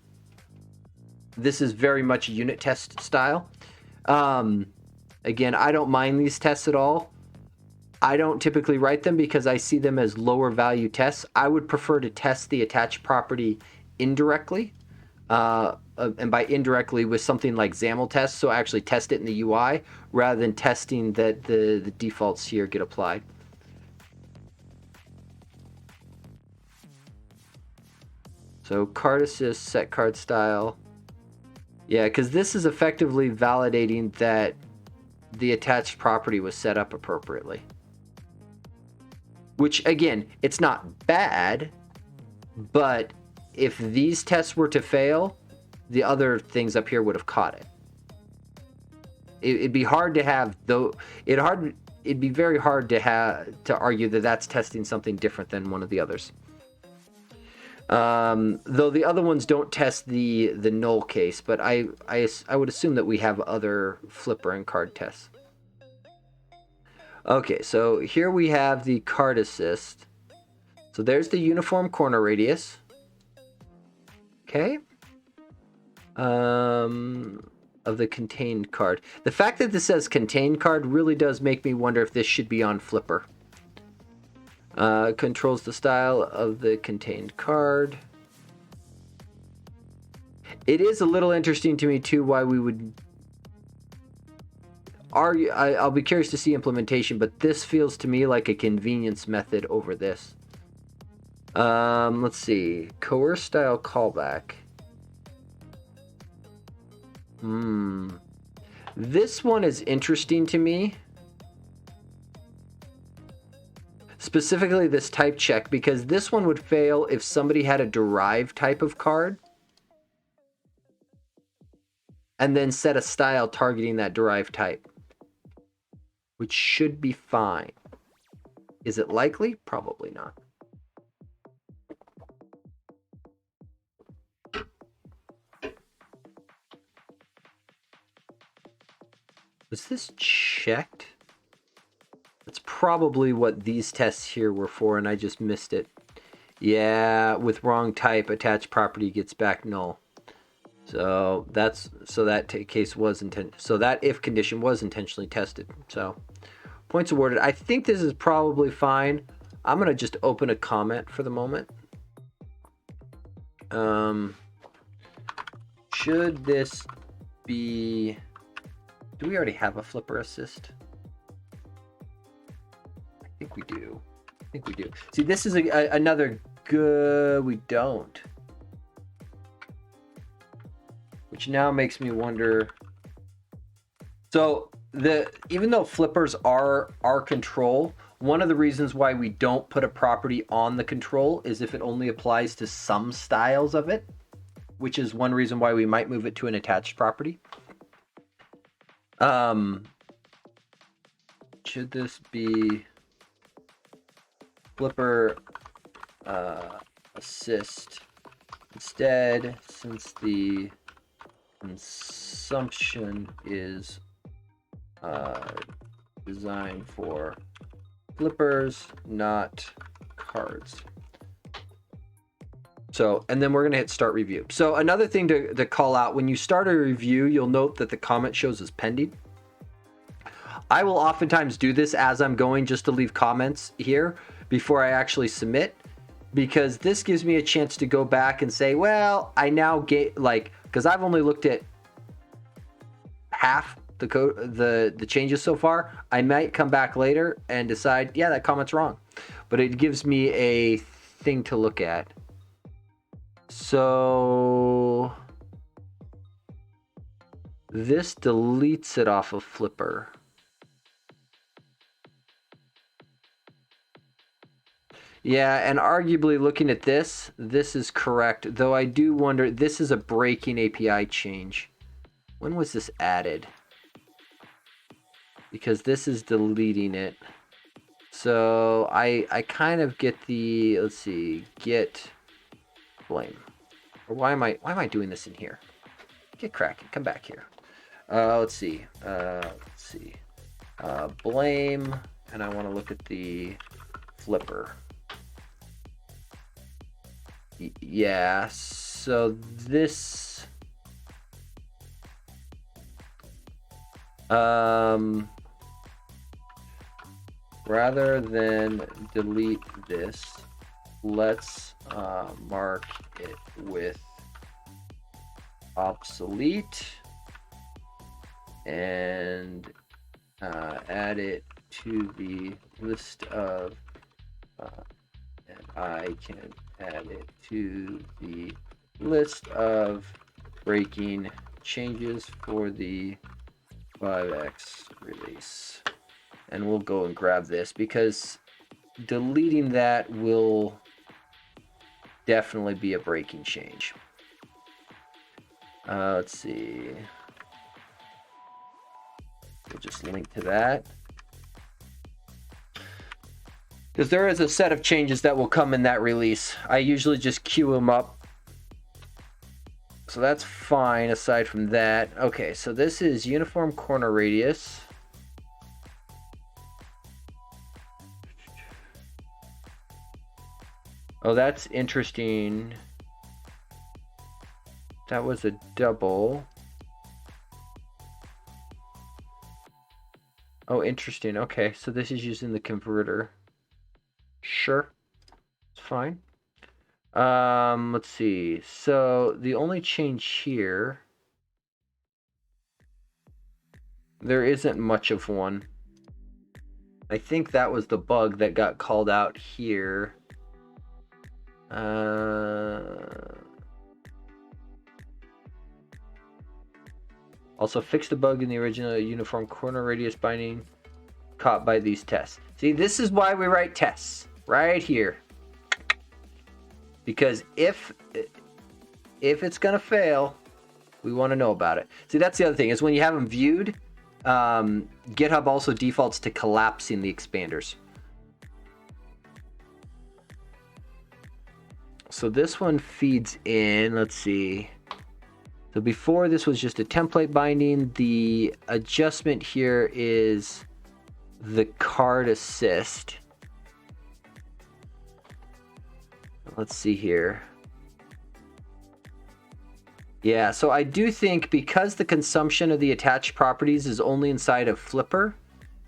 This is very much unit test style. Again, I don't mind these tests at all. I don't typically write them because I see them as lower value tests. I would prefer to test the attached property indirectly. And by indirectly with something like XAML test, so actually test it in the UI rather than testing that the defaults here get applied. So card assist, set card style. Yeah, because this is effectively validating that the attached property was set up appropriately. Which, again, it's not bad, but if these tests were to fail, the other things up here would have caught it. It'd be hard to have, though. It'd be very hard to argue that that's testing something different than one of the others. Though the other ones don't test the null case, but I would assume that we have other flipper and card tests. Okay, so here we have the card assist. So there's the uniform corner radius. Okay. Of the contained card. The fact that this says contained card really does make me wonder if this should be on flipper. Controls the style of the contained card. It is a little interesting to me too why we would argue. I'll be curious to see implementation, but this feels to me like a convenience method over this. Let's see. Coerce style callback. This one is interesting to me. Specifically this type check, because this one would fail if somebody had a derived type of card and then set a style targeting that derived type, which should be fine. Is it likely? Probably not. Was this checked? That's probably what these tests here were for, and I just missed it. Yeah, with wrong type, attached property gets back null. So that case was so that if condition was intentionally tested. So points awarded. I think this is probably fine. I'm gonna just open a comment for the moment. Should this be? Do we already have a flipper assist? I think we do. See, this is another good. We don't. Which now makes me wonder. So even though flippers are our control, one of the reasons why we don't put a property on the control is if it only applies to some styles of it, which is one reason why we might move it to an attached property. Should this be flipper assist instead, since the consumption is designed for flippers, not cards? So, and then we're going to hit start review. So another thing to call out, when you start a review, you'll note that the comment shows as pending. I will oftentimes do this as I'm going, just to leave comments here before I actually submit, because this gives me a chance to go back and say, well, I now get, like, because I've only looked at half the code, the changes so far. I might come back later and decide, yeah, that comment's wrong, but it gives me a thing to look at. So this deletes it off of flipper. Yeah, and arguably looking at this is correct, though I do wonder, this is a breaking API change. When was this added? because this is deleting it. So I kind of get the, let's see, get blame. Or why am I doing this in here? Get cracking, come back here. Let's see. Blame, and I want to look at the flipper. Yeah, so this rather than delete this, let's mark it with obsolete and add it to the list of and I can add it to the list of breaking changes for the 5x release. And we'll go and grab this because deleting that will definitely be a breaking change. Let's see. We'll just link to that. Because there is a set of changes that will come in that release. I usually just queue them up. So that's fine aside from that. Okay, so this is uniform corner radius. Oh, that's interesting. That was a double. Oh, interesting. Okay, so this is using the converter. Sure, it's fine. Let's see. So the only change here, there isn't much of one. I think that was the bug that got called out here. Also fix the bug in the original uniform corner radius binding caught by these tests. See, this is why we write tests right here. Because if it's gonna fail, we want to know about it. See, that's the other thing is when you have them viewed, GitHub also defaults to collapsing the expanders. So this one feeds in, let's see. So before this was just a template binding. The adjustment here is the card assist. Let's see here. Yeah, so I do think because the consumption of the attached properties is only inside of Flipper,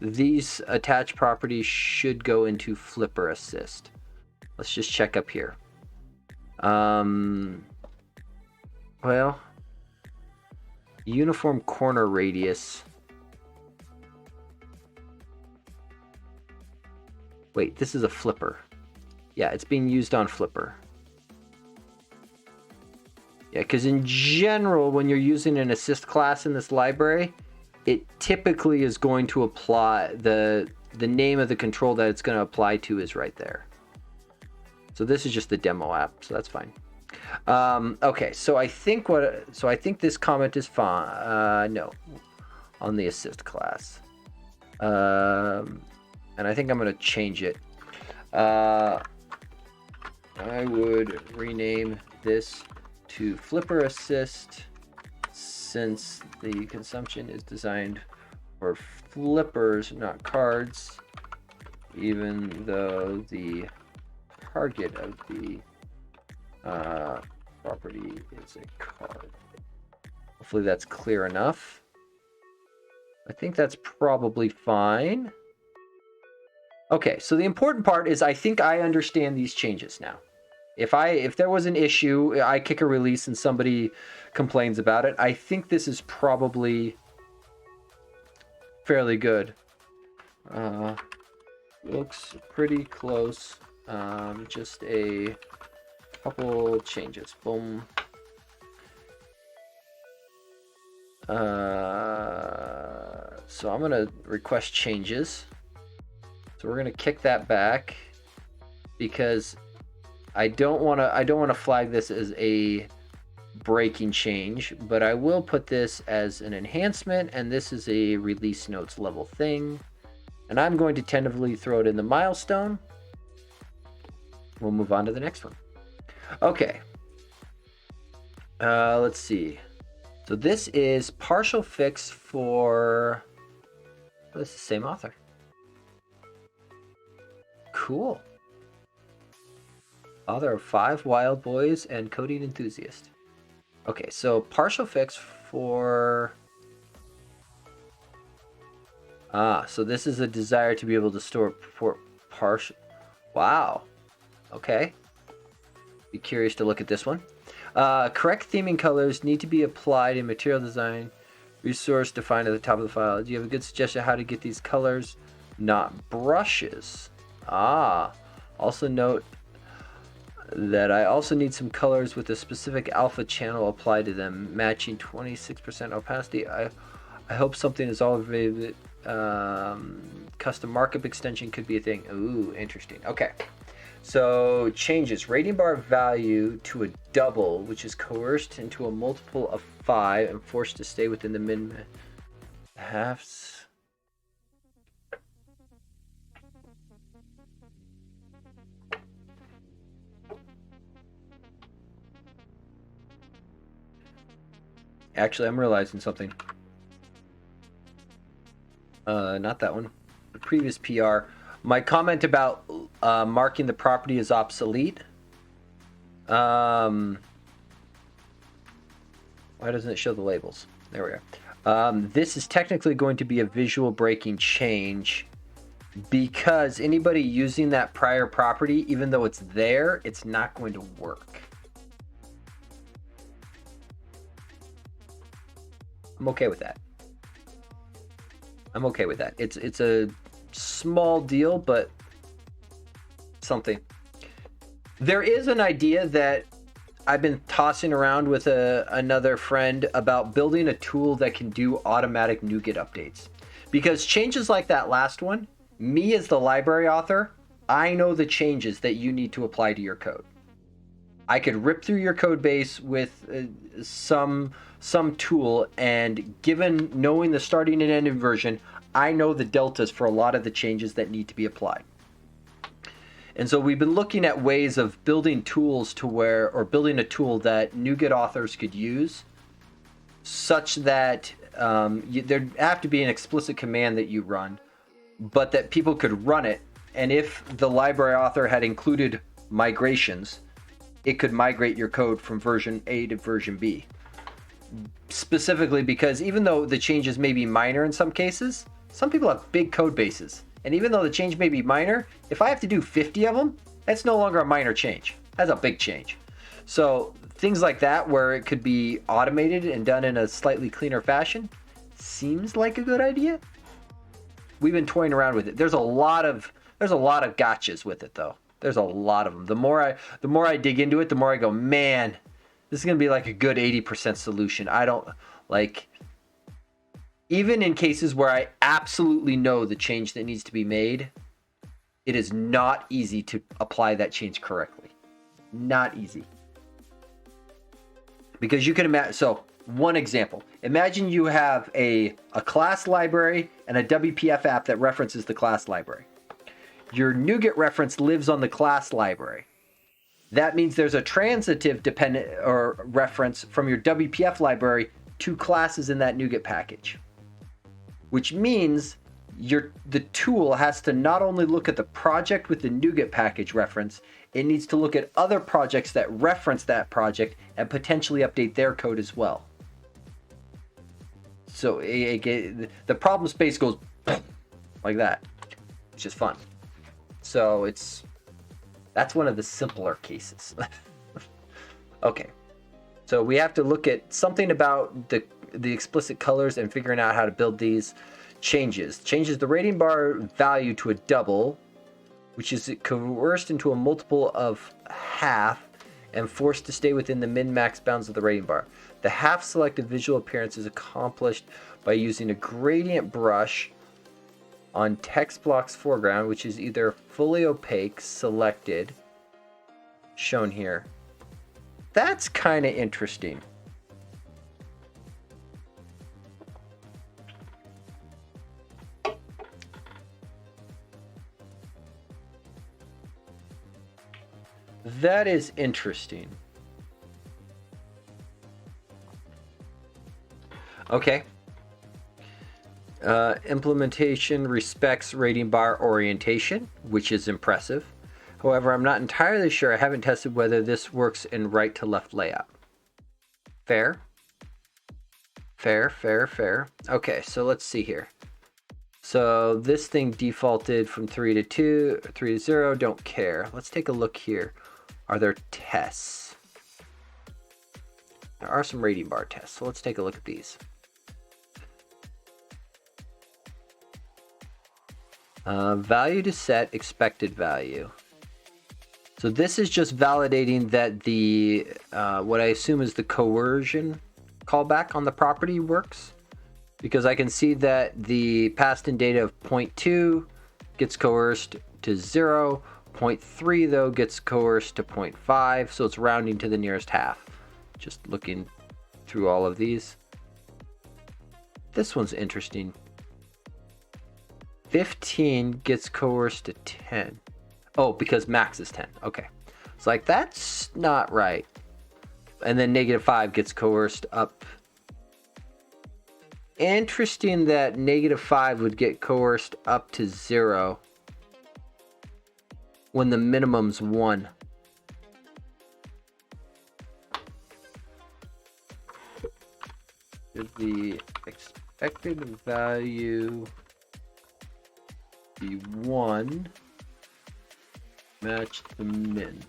these attached properties should go into Flipper assist. Let's just check up here. Well, uniform corner radius. Wait, this is a Flipper. Yeah, it's being used on Flipper. Yeah, because in general, when you're using an assist class in this library, it typically is going to apply, the name of the control that it's going to apply to is right there. So this is just the demo app, so that's fine. Okay, so I think this comment is fine. No, on the assist class. And I think I'm going to change it. I would rename this to Flipper Assist since the consumption is designed for flippers, not cards, even though the target of the property is a card. Hopefully that's clear enough. I think that's probably fine. Okay, so the important part is I think I understand these changes now. If there was an issue, I kick a release and somebody complains about it, I think this is probably fairly good. Looks pretty close. Just a couple changes. Boom. So I'm gonna request changes. So we're gonna kick that back because I don't want to flag this as a breaking change, but I will put this as an enhancement, and this is a release notes level thing. And I'm going to tentatively throw it in the milestone. We'll move on to the next one. Okay. Let's see. So this is partial fix for... Oh, this is the same author. Cool. Author of 5 Wild Boys and Coding Enthusiast. Okay, so partial fix for... so this is a desire to be able to store for partial... Wow. Okay. Be curious to look at this one. Correct theming colors need to be applied in material design. Resource defined at the top of the file. Do you have a good suggestion how to get these colors, not brushes? Also note that I also need some colors with a specific alpha channel applied to them, matching 26% opacity. I hope something is already custom markup extension could be a thing. Ooh, interesting. Okay. So changes rating bar value to a double, which is coerced into a multiple of 5 and forced to stay within the min halves. Actually, I'm realizing something. Not that one. The previous PR. My comment about marking the property as obsolete. Why doesn't it show the labels? There we are. This is technically going to be a visual breaking change because anybody using that prior property, even though it's there, it's not going to work. I'm okay with that. I'm okay with that. It's a small deal, but something. There is an idea that I've been tossing around with another friend about building a tool that can do automatic NuGet updates. Because changes like that last one, me as the library author, I know the changes that you need to apply to your code. I could rip through your code base with some tool, and given knowing the starting and ending version, I know the deltas for a lot of the changes that need to be applied. And so we've been looking at ways of building tools or building a tool that NuGet authors could use, such that there'd have to be an explicit command that you run, but that people could run it. And if the library author had included migrations, it could migrate your code from version A to version B. Specifically because even though the changes may be minor in some cases, some people have big code bases. And even though the change may be minor, if I have to do 50 of them, that's no longer a minor change. That's a big change. So things like that where it could be automated and done in a slightly cleaner fashion seems like a good idea. We've been toying around with it. There's a lot of gotchas with it though. There's a lot of them. The more I dig into it, the more I go, man, this is going to be like a good 80% solution. I don't like, even in cases where I absolutely know the change that needs to be made, it is not easy to apply that change correctly. Not easy. Because you can imagine, so one example, imagine you have a class library and a WPF app that references the class library. Your NuGet reference lives on the class library. That means there's a transitive dependent or reference from your WPF library to classes in that NuGet package, which means the tool has to not only look at the project with the NuGet package reference, it needs to look at other projects that reference that project and potentially update their code as well. So the problem space goes like that, which is fun. So that's one of the simpler cases. Okay, so we have to look at something about the explicit colors and figuring out how to build these. Changes the rating bar value to a double, which is coerced into a multiple of half and forced to stay within the min-max bounds of the rating bar. The half selected visual appearance is accomplished by using a gradient brush on text block's foreground, which is either fully opaque, selected, shown here. That's kind of interesting. That is interesting. Okay. Implementation respects rating bar orientation, which is impressive. However, I'm not entirely sure. I haven't tested whether this works in right to left layout. Fair. Fair, fair, fair. Okay, so let's see here. So this thing defaulted from 3 to 2, 3 to 0, don't care. Let's take a look here. Are there tests? There are some rating bar tests, so let's take a look at these. Value to set, expected value. So this is just validating that the, what I assume is the coercion callback on the property works. Because I can see that the passed in data of 0.2 gets coerced to 0. 0.3 though gets coerced to 0.5, so it's rounding to the nearest half. Just looking through all of these. This one's interesting. 15 gets coerced to 10. Oh, because max is 10. Okay. It's like, that's not right. And then -5 gets coerced up. Interesting that -5 would get coerced up to 0 when the minimum's 1. Should the expected value be 1 match the min?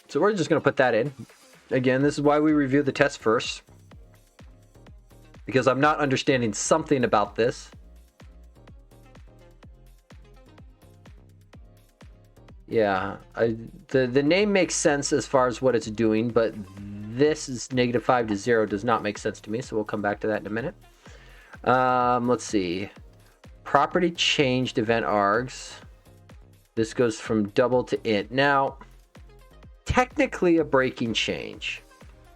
So we're just going to put that in. Again, this is why we review the test first. Because I'm not understanding something about this. Yeah, the name makes sense as far as what it's doing, but this is -5 to 0 does not make sense to me, so we'll come back to that in a minute. Let's see. Property changed event args. This goes from double to int. Now, technically a breaking change.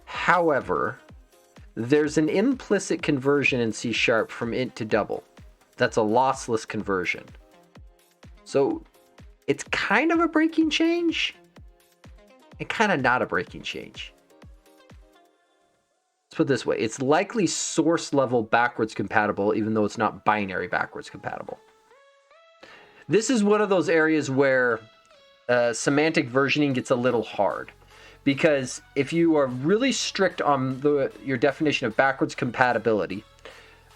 However, there's an implicit conversion in C# from int to double. That's a lossless conversion. So it's kind of a breaking change and kind of not a breaking change. Let's put it this way. It's likely source level backwards compatible, even though it's not binary backwards compatible. This is one of those areas where semantic versioning gets a little hard. Because if you are really strict on your definition of backwards compatibility,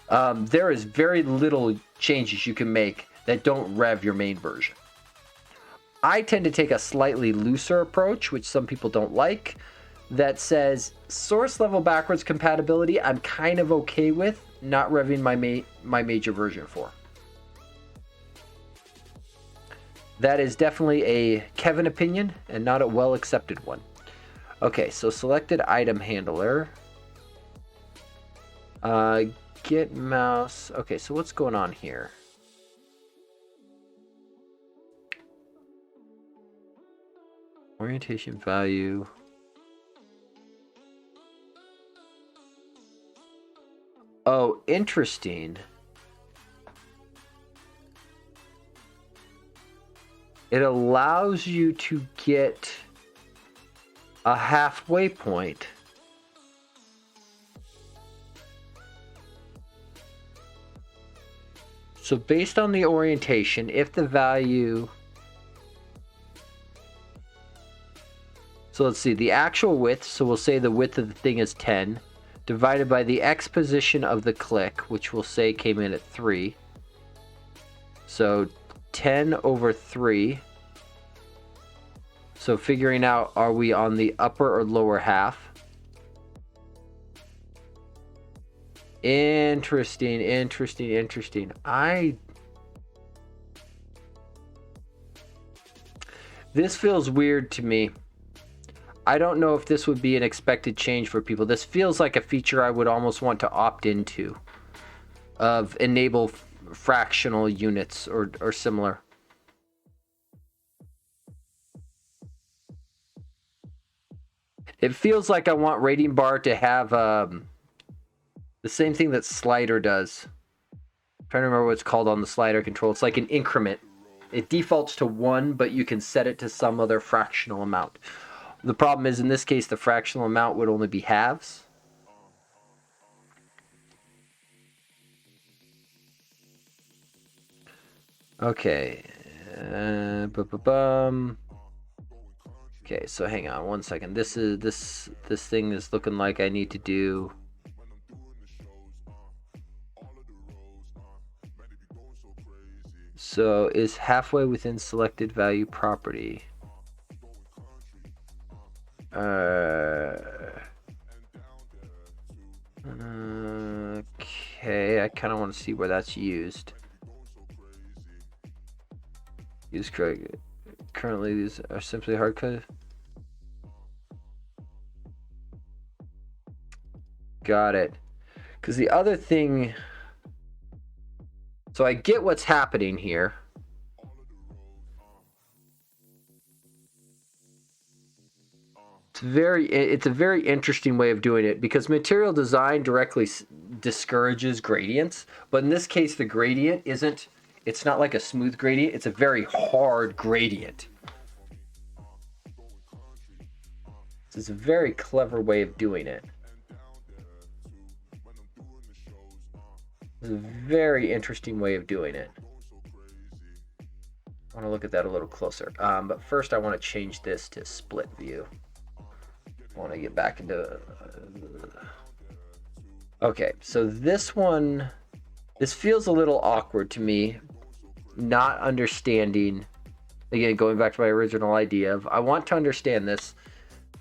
there is very little changes you can make that don't rev your main version. I tend to take a slightly looser approach, which some people don't like, that says source level backwards compatibility I'm kind of okay with not revving my major version for. That is definitely a Kevin opinion and not a well accepted one. Okay, so selected item handler. Get mouse. Okay, so what's going on here? Orientation value. Oh, interesting. It allows you to get a halfway point. So based on the orientation, if the value... So let's see, the actual width, so we'll say the width of the thing is 10, divided by the x position of the click, which we'll say came in at 3. So 10 over 3. So figuring out, are we on the upper or lower half? Interesting, interesting, interesting. This feels weird to me. I don't know if this would be an expected change for people. This feels like a feature I would almost want to opt into, of enable fractional units or similar. It feels like I want rating bar to have the same thing that slider does. I'm trying to remember what it's called on the slider control. It's like an increment. It defaults to 1, but you can set it to some other fractional amount. The problem is, in this case, the fractional amount would only be halves. Okay. Okay, so hang on one second. This thing is looking like I need to do. So is halfway within selected value property. Okay, I kind of want to see where that's used. Use correct. Currently, these are simply hard-coded. Got it. Because the other thing... So I get what's happening here. It's a very interesting way of doing it, because material design directly discourages gradients. But in this case, the gradient isn't... It's not like a smooth gradient. It's a very hard gradient. This is a very clever way of doing it. This is a very interesting way of doing it. I want to look at that a little closer. But first I want to change this to split view. I want to get back into... Okay, so this one... This feels a little awkward to me. Not understanding... Again, going back to my original idea of... I want to understand this.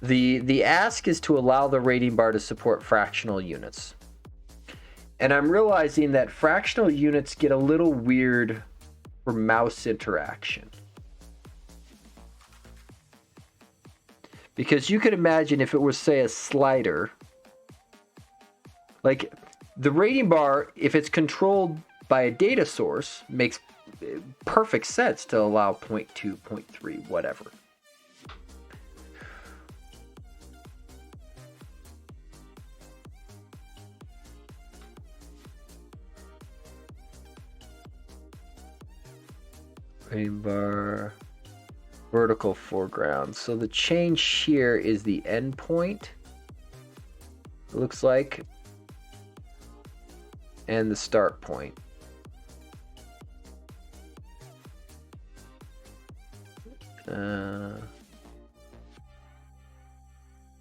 The ask is to allow the rating bar to support fractional units. And I'm realizing that fractional units get a little weird for mouse interaction. Because you could imagine if it was, say, a slider. Like, the rating bar, if it's controlled by a data source, makes perfect sense to allow 0.2, 0.3, whatever. Rating bar, vertical foreground. So the change here is the endpoint, it looks like, and the start point.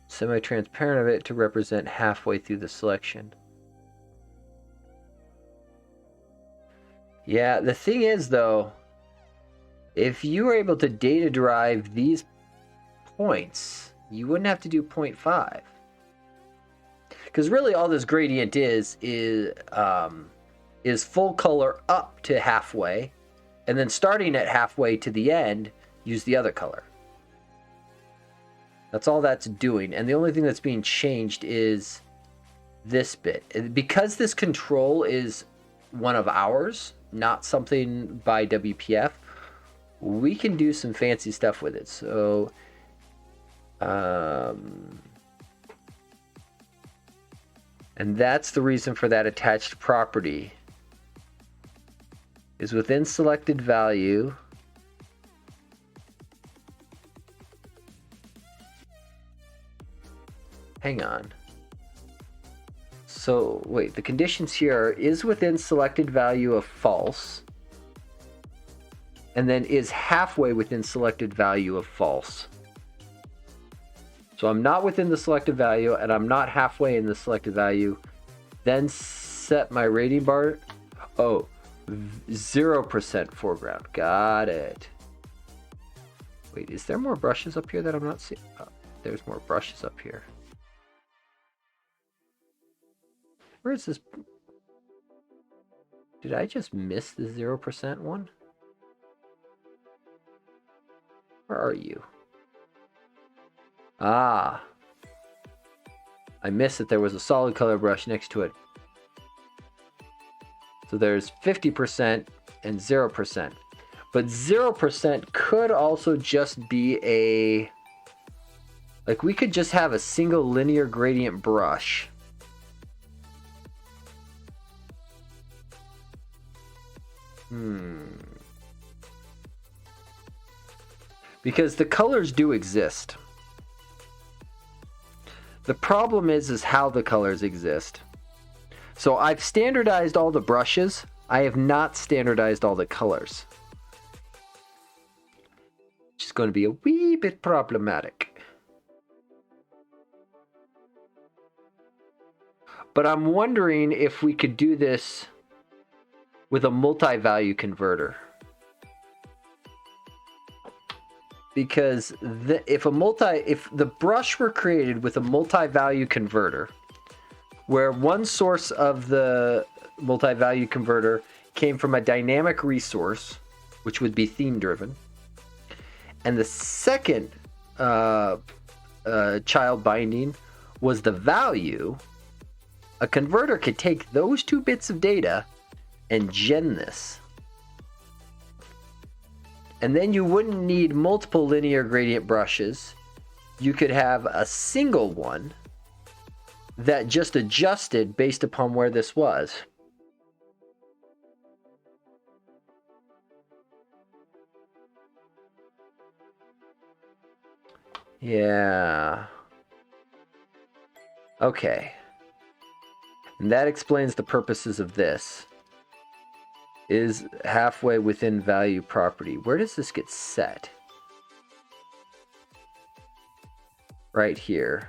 Semi-transparent of it to represent halfway through the selection. Yeah, the thing is, though, if you were able to data derive these points, you wouldn't have to do 0.5. Because really all this gradient is full color up to halfway, and then starting at halfway to the end, use the other color. That's all that's doing. And the only thing that's being changed is this bit. Because this control is one of ours, not something by WPF, we can do some fancy stuff with it. So, and that's the reason for that attached property. Is within selected value. Hang on. So, wait, the conditions here are, is within selected value of false, and then is halfway within selected value of false. So I'm not within the selected value, and I'm not halfway in the selected value. Then set my rating bar. Oh, 0% foreground. Got it. Wait, is there more brushes up here that I'm not seeing? Oh, there's more brushes up here. Where is this? Did I just miss the 0% one? Where are you? Ah. I missed that there was a solid color brush next to it. So there's 50% and 0%. But 0% could also just be a... Like, we could just have a single linear gradient brush. because the colors do exist. The problem is how the colors exist. So I've standardized all the brushes. I have not standardized all the colors. Which is going to be a wee bit problematic. But I'm wondering if we could do this with a multi-value converter. Because if the brush were created with a multi-value converter, where one source of the multi-value converter came from a dynamic resource, which would be theme-driven, and the second child binding was the value, a converter could take those two bits of data and gen this. And then you wouldn't need multiple linear gradient brushes. You could have a single one that just adjusted based upon where this was. Yeah. Okay. And that explains the purposes of this. Is halfway within value property. Where does this get set? Right here.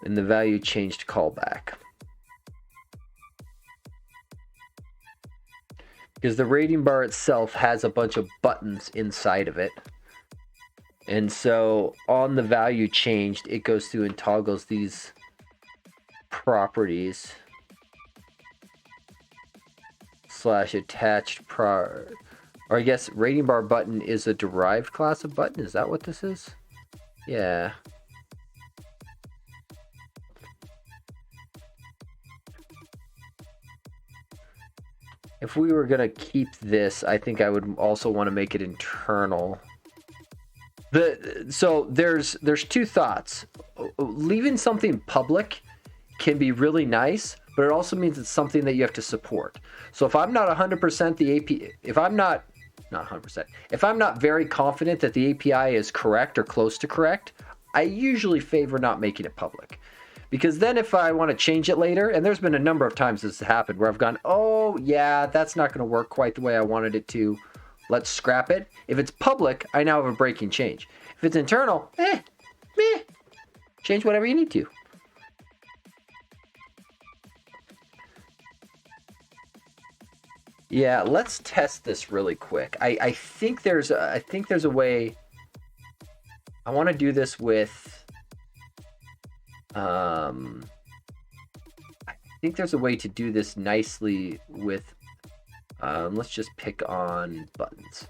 In the value changed callback. Because the rating bar itself has a bunch of buttons inside of it. And so on the value changed, it goes through and toggles these properties. / attached or I guess rating bar button is a derived class of button. Is that what this is? Yeah. If we were gonna keep this, I think I would also want to make it internal. So there's two thoughts. Leaving something public can be really nice, but it also means it's something that you have to support. So if I'm not 100% the API, if I'm not 100%, if I'm not very confident that the API is correct or close to correct, I usually favor not making it public. Because then if I want to change it later, and there's been a number of times this has happened where I've gone, oh yeah, that's not going to work quite the way I wanted it to. Let's scrap it. If it's public, I now have a breaking change. If it's internal, change whatever you need to. Yeah, let's test this really quick. I think there's a way. I want to do this with. I think there's a way to do this nicely with. Let's just pick on buttons.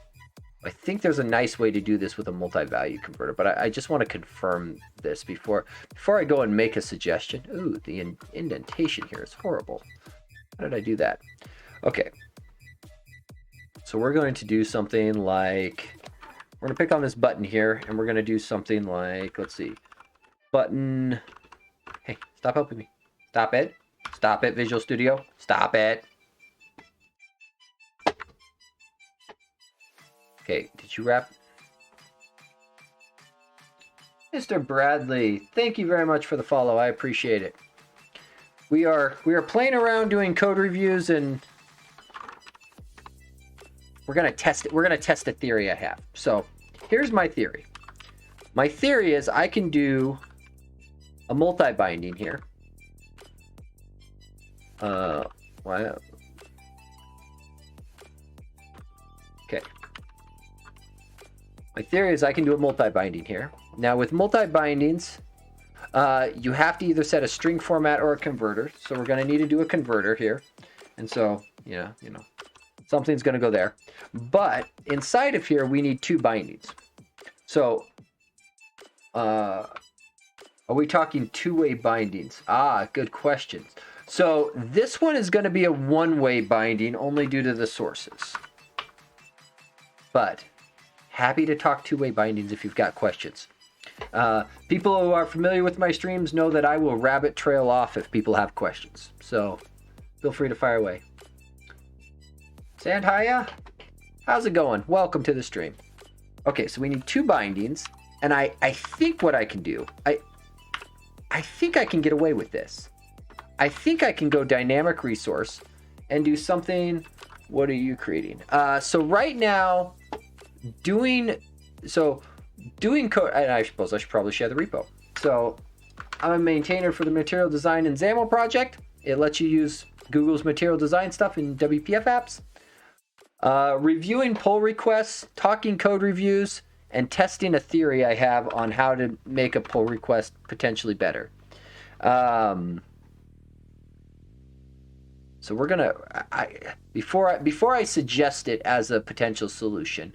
I think there's a nice way to do this with a multi-value converter, but I just want to confirm this before I go and make a suggestion. Ooh, the indentation here is horrible. How did I do that? Okay. So we're going to do something like, we're going to pick on this button here, and we're going to do something like, let's see, button, hey, stop helping me. Stop it, Visual Studio, stop it. Okay, did you wrap? Mr. Bradley, thank you very much for the follow, I appreciate it. We are playing around doing code reviews, and we're going to test it. We're going to test a theory I have. So here's my theory. My theory is I can do a multi-binding here. Why? Okay. My theory is I can do a multi-binding here. Now with multi-bindings, you have to either set a string format or a converter. So we're going to need to do a converter here. And so, yeah, you know, something's going to go there. But inside of here, we need two bindings. So, are we talking two-way bindings? Ah, good questions. So this one is going to be a one-way binding only due to the sources. But happy to talk two-way bindings if you've got questions. People who are familiar with my streams know that I will rabbit trail off if people have questions. So feel free to fire away. Sandhaya, how's it going? Welcome to the stream. Okay, so we need 2 bindings, and I think what I can do, I think I can get away with this. I think I can go dynamic resource and do something. What are you creating? So right now, doing code, and I suppose I should probably share the repo. So I'm a maintainer for the material design and XAML project. It lets you use Google's material design stuff in WPF apps. Reviewing pull requests, talking code reviews, and testing a theory I have on how to make a pull request potentially better. So we're gonna, before I suggest it as a potential solution,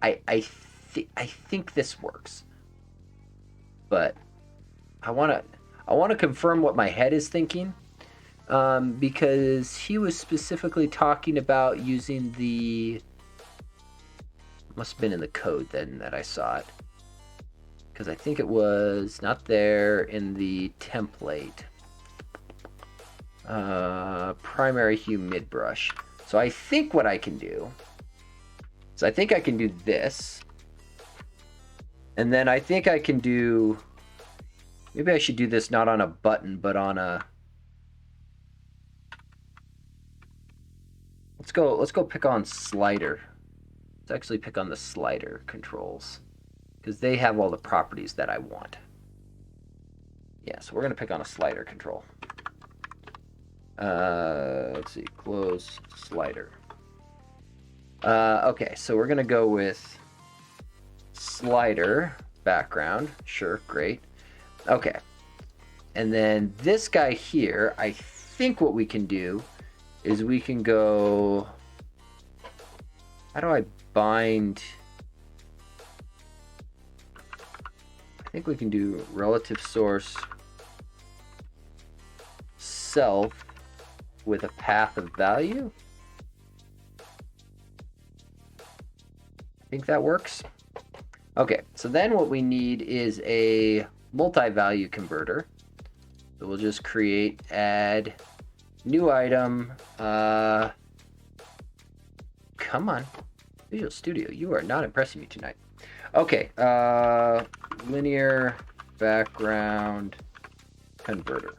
I think this works, but I wanna confirm what my head is thinking, because he was specifically talking about using the, must have been in the code then that I saw it, because I think it was not there in the template. Primary hue mid brush. So I think what I can do is I think I can do this, and then I think I can do, maybe I should do this not on a button but on a, let's go pick on slider. Let's actually pick on the slider controls, because they have all the properties that I want. Yeah, so we're gonna pick on a slider control. Let's see, close slider. Okay, so we're gonna go with slider background. Sure, great. Okay, and then this guy here, I think what we can do is we can go, how do I bind? I think we can do relative source self with a path of value. I think that works. Okay, so then what we need is a multi-value converter. So we'll just create, add, new item. Come on, Visual Studio, you are not impressing me tonight. Okay, linear background converter.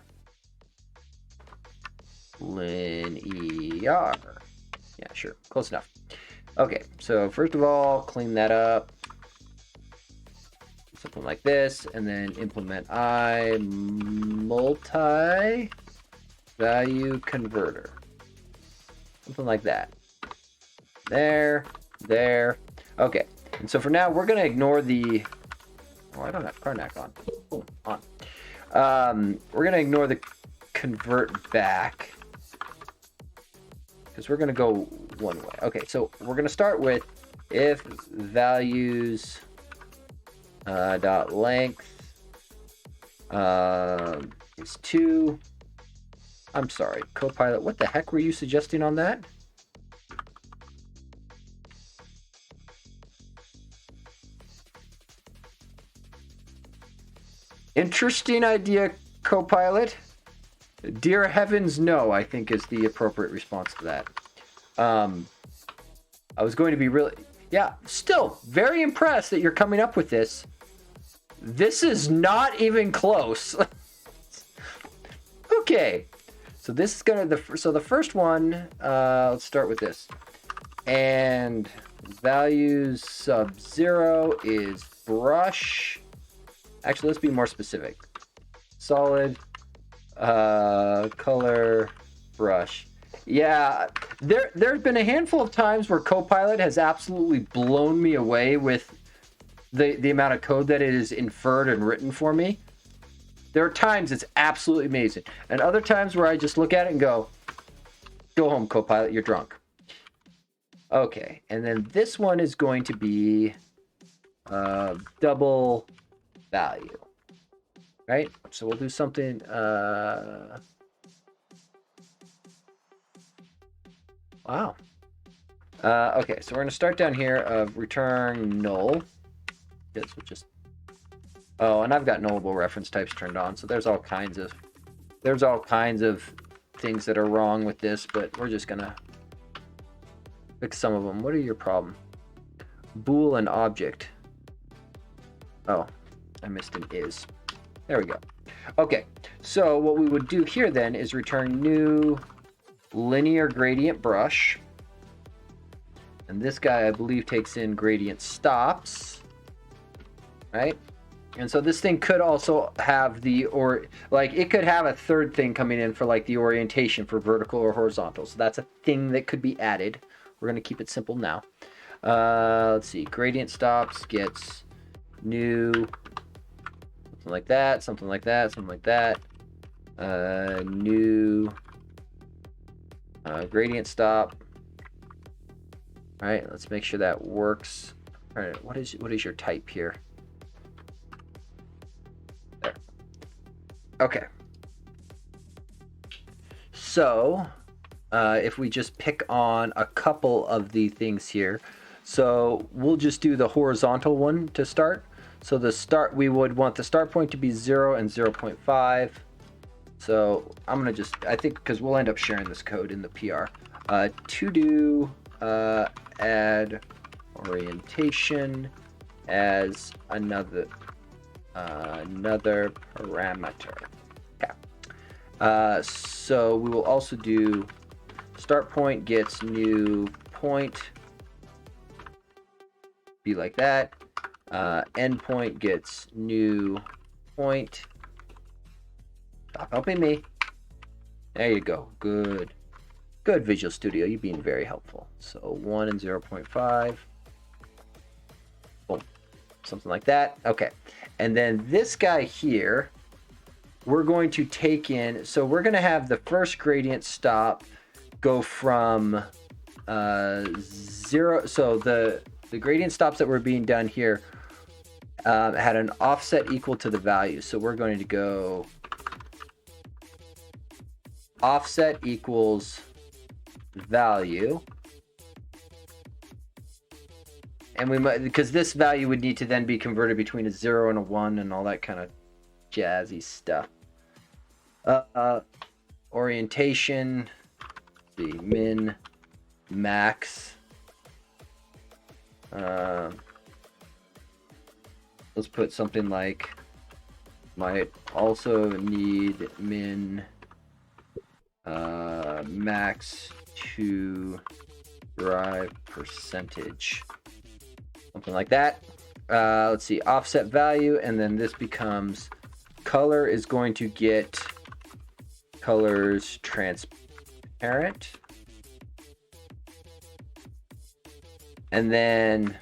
Linear. Yeah, sure. Close enough. Okay, so first of all, clean that up. Something like this, and then implement I multi-value converter. Something like that. There. Okay, and so for now, we're going to ignore the... Oh, I don't have Karnak on. Oh, on. We're going to ignore the convert back, because we're going to go one way. Okay, so we're going to start with if values dot length is 2. I'm sorry, Copilot, what the heck were you suggesting on that? Interesting idea, Copilot. Dear heavens, no, I think is the appropriate response to that. I was going to be really... Yeah, still very impressed that you're coming up with this. This is not even close. Okay, so this is gonna... So the first one, let's start with this. And values sub 0 is brush. Actually, let's be more specific. Solid color brush. Yeah, there's been a handful of times where Copilot has absolutely blown me away with the amount of code that it has inferred and written for me. There are times it's absolutely amazing, and other times where I just look at it and go home, Copilot, you're drunk. Okay, and then this one is going to be double value, right? So we'll do something wow. Okay, so we're going to start down here of return null. This will just... Oh, and I've got nullable reference types turned on, so there's all kinds of things that are wrong with this, but we're just going to fix some of them. What are your problem? bool and object. Oh, I missed an is. There we go. Okay, so what we would do here then is return new linear gradient brush. And this guy, I believe, takes in gradient stops, right? And so this thing could also have it could have a third thing coming in for like the orientation for vertical or horizontal. So that's a thing that could be added. We're going to keep it simple now. Let's see, gradient stops gets new, something like that, something like that, something like that. New gradient stop. All right, let's make sure that works. All right, what is your type here? There. Okay. So if we just pick on a couple of the things here, so we'll just do the horizontal one to start. So we would want the start point to be 0 and 0.5. So I'm gonna I think because we'll end up sharing this code in the PR. To do add orientation as another parameter. Okay. So we will also do start point gets new point, be like that. End point gets new point. Stop helping me. There you go. Good. Good, Visual Studio. You're being very helpful. So 1 and 0.5. Boom. Something like that. Okay. And then this guy here, we're going to take in, so we're going to have the first gradient stop go from 0. So the gradient stops that were being done here had an offset equal to the value. So we're going to go offset equals value, and we might, because this value would need to then be converted between a 0 and a 1 and all that kind of jazzy stuff. Orientation, the min max, let's put something like might also need min max to drive percentage, something like that. Let's see, offset value, and then this becomes color is going to get colors transparent, and then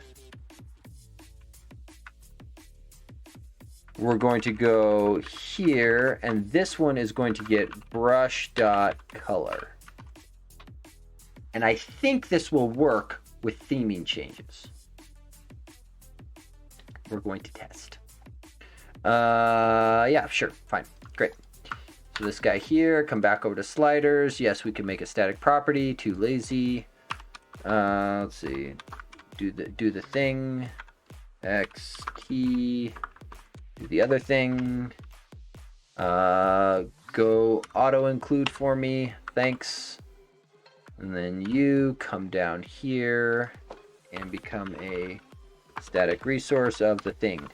we're going to go here, and this one is going to get brush.color. And I think this will work with theming changes. We're going to test. Yeah, sure, fine, great. So this guy here, come back over to sliders. Yes, we can make a static property. Too lazy. Let's see. Do the thing. X key. Do the other thing. Go auto include for me. Thanks. And then you come down here and become a static resource of the thing.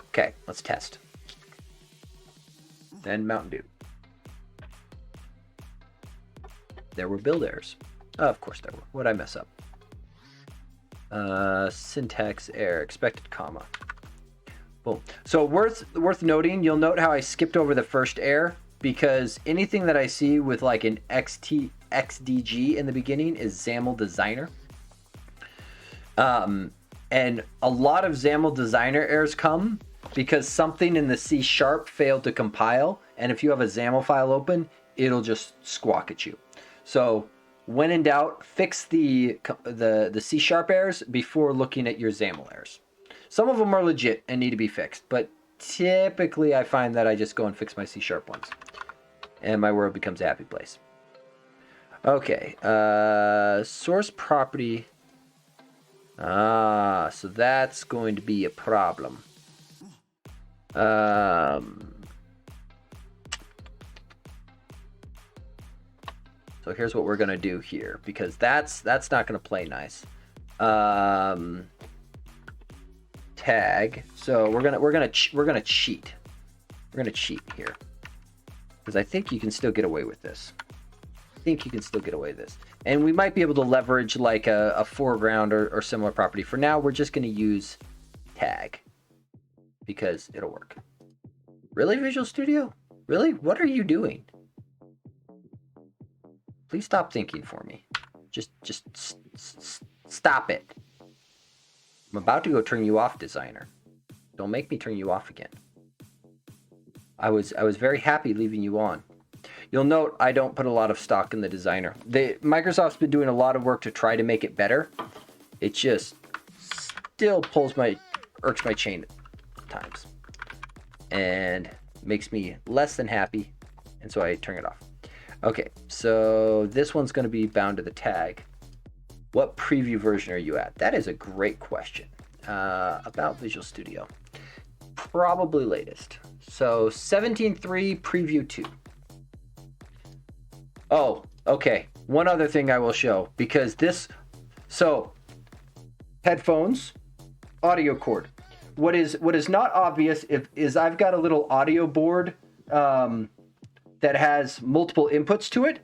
Okay, let's test. Then Mountain Dew. There were build errors. Of course there were. What'd I mess up? Syntax error, expected comma. Boom. So worth noting, you'll note how I skipped over the first error, because anything that I see with like an XDG in the beginning is XAML Designer. And a lot of XAML Designer errors come because something in the C# failed to compile, and if you have a XAML file open, it'll just squawk at you. So when in doubt, fix the C# errors before looking at your XAML errors. Some of them are legit and need to be fixed, but typically I find that I just go and fix my C# ones, and my world becomes a happy place. Okay, source property. So that's going to be a problem. So here's what we're gonna do here, because that's not gonna play nice. tag. So we're gonna cheat. We're gonna cheat here, because I think you can still get away with this. And we might be able to leverage like a foreground or similar property. For now, we're just going to use tag because it'll work. Really, Visual Studio? Really? What are you doing? Please stop thinking for me. Just stop it. I'm about to go turn you off, designer. Don't make me turn you off again. I was very happy leaving you on. You'll note I don't put a lot of stock in the designer. Microsoft's been doing a lot of work to try to make it better. It just still irks my chain at times. And makes me less than happy. And so I turn it off. Okay, so this one's going to be bound to the tag. What preview version are you at? That is a great question. About Visual Studio. Probably latest. So 17.3 preview 2. Oh, okay. One other thing I will show, because headphones, audio cord. What is not obvious is I've got a little audio board that has multiple inputs to it,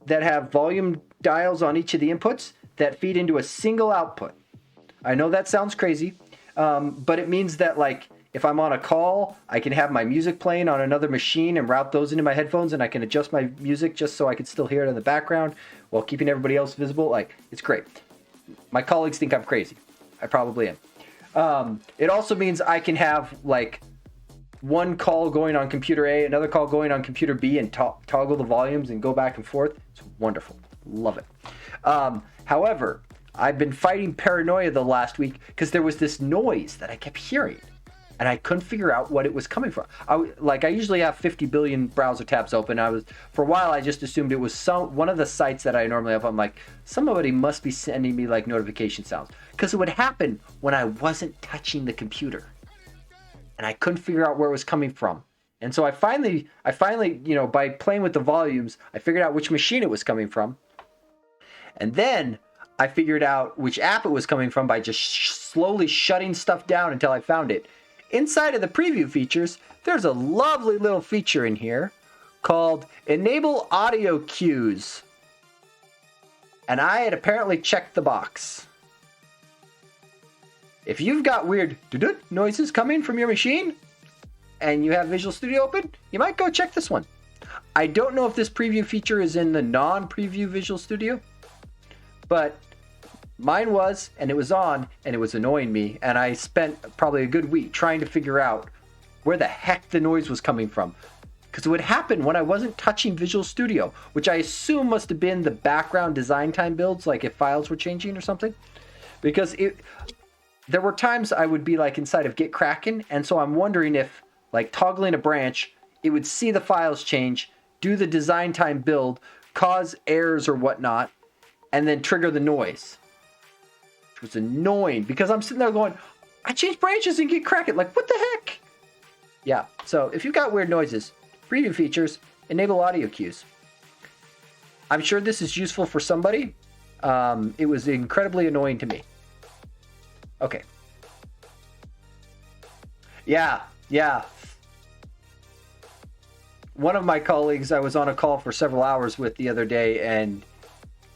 that have volume dials on each of the inputs that feed into a single output. I know that sounds crazy, but it means that, like, if I'm on a call, I can have my music playing on another machine and route those into my headphones, and I can adjust my music just so I can still hear it in the background while keeping everybody else visible. Like, it's great. My colleagues think I'm crazy. I probably am. It also means I can have, like, one call going on computer A, another call going on computer B, and toggle the volumes and go back and forth. It's wonderful. Love it. However, I've been fighting paranoia the last week because there was this noise that I kept hearing, and I couldn't figure out what it was coming from. I usually have 50 billion browser tabs open. For a while, I just assumed it was one of the sites that I normally have. I'm like, somebody must be sending me like notification sounds, because it would happen when I wasn't touching the computer, and I couldn't figure out where it was coming from. And so I finally, by playing with the volumes, I figured out which machine it was coming from, and then I figured out which app it was coming from by just slowly shutting stuff down until I found it. Inside of the preview features, there's a lovely little feature in here called Enable Audio Cues. And I had apparently checked the box. If you've got weird noises coming from your machine and you have Visual Studio open, you might go check this one. I don't know if this preview feature is in the non-preview Visual Studio, but mine was, and it was on, and it was annoying me, and I spent probably a good week trying to figure out where the heck the noise was coming from. Because it would happen when I wasn't touching Visual Studio, which I assume must have been the background design time builds, like if files were changing or something. Because there were times I would be like inside of Git Kraken, and so I'm wondering if, like, toggling a branch, it would see the files change, do the design time build, cause errors or whatnot, and then trigger the noise. Was annoying because I'm sitting there going, I changed branches and Git Kraken. Like, what the heck? Yeah, so if you've got weird noises, preview features, enable audio cues. I'm sure this is useful for somebody. It was incredibly annoying to me. Okay. Yeah. One of my colleagues I was on a call for several hours with the other day, and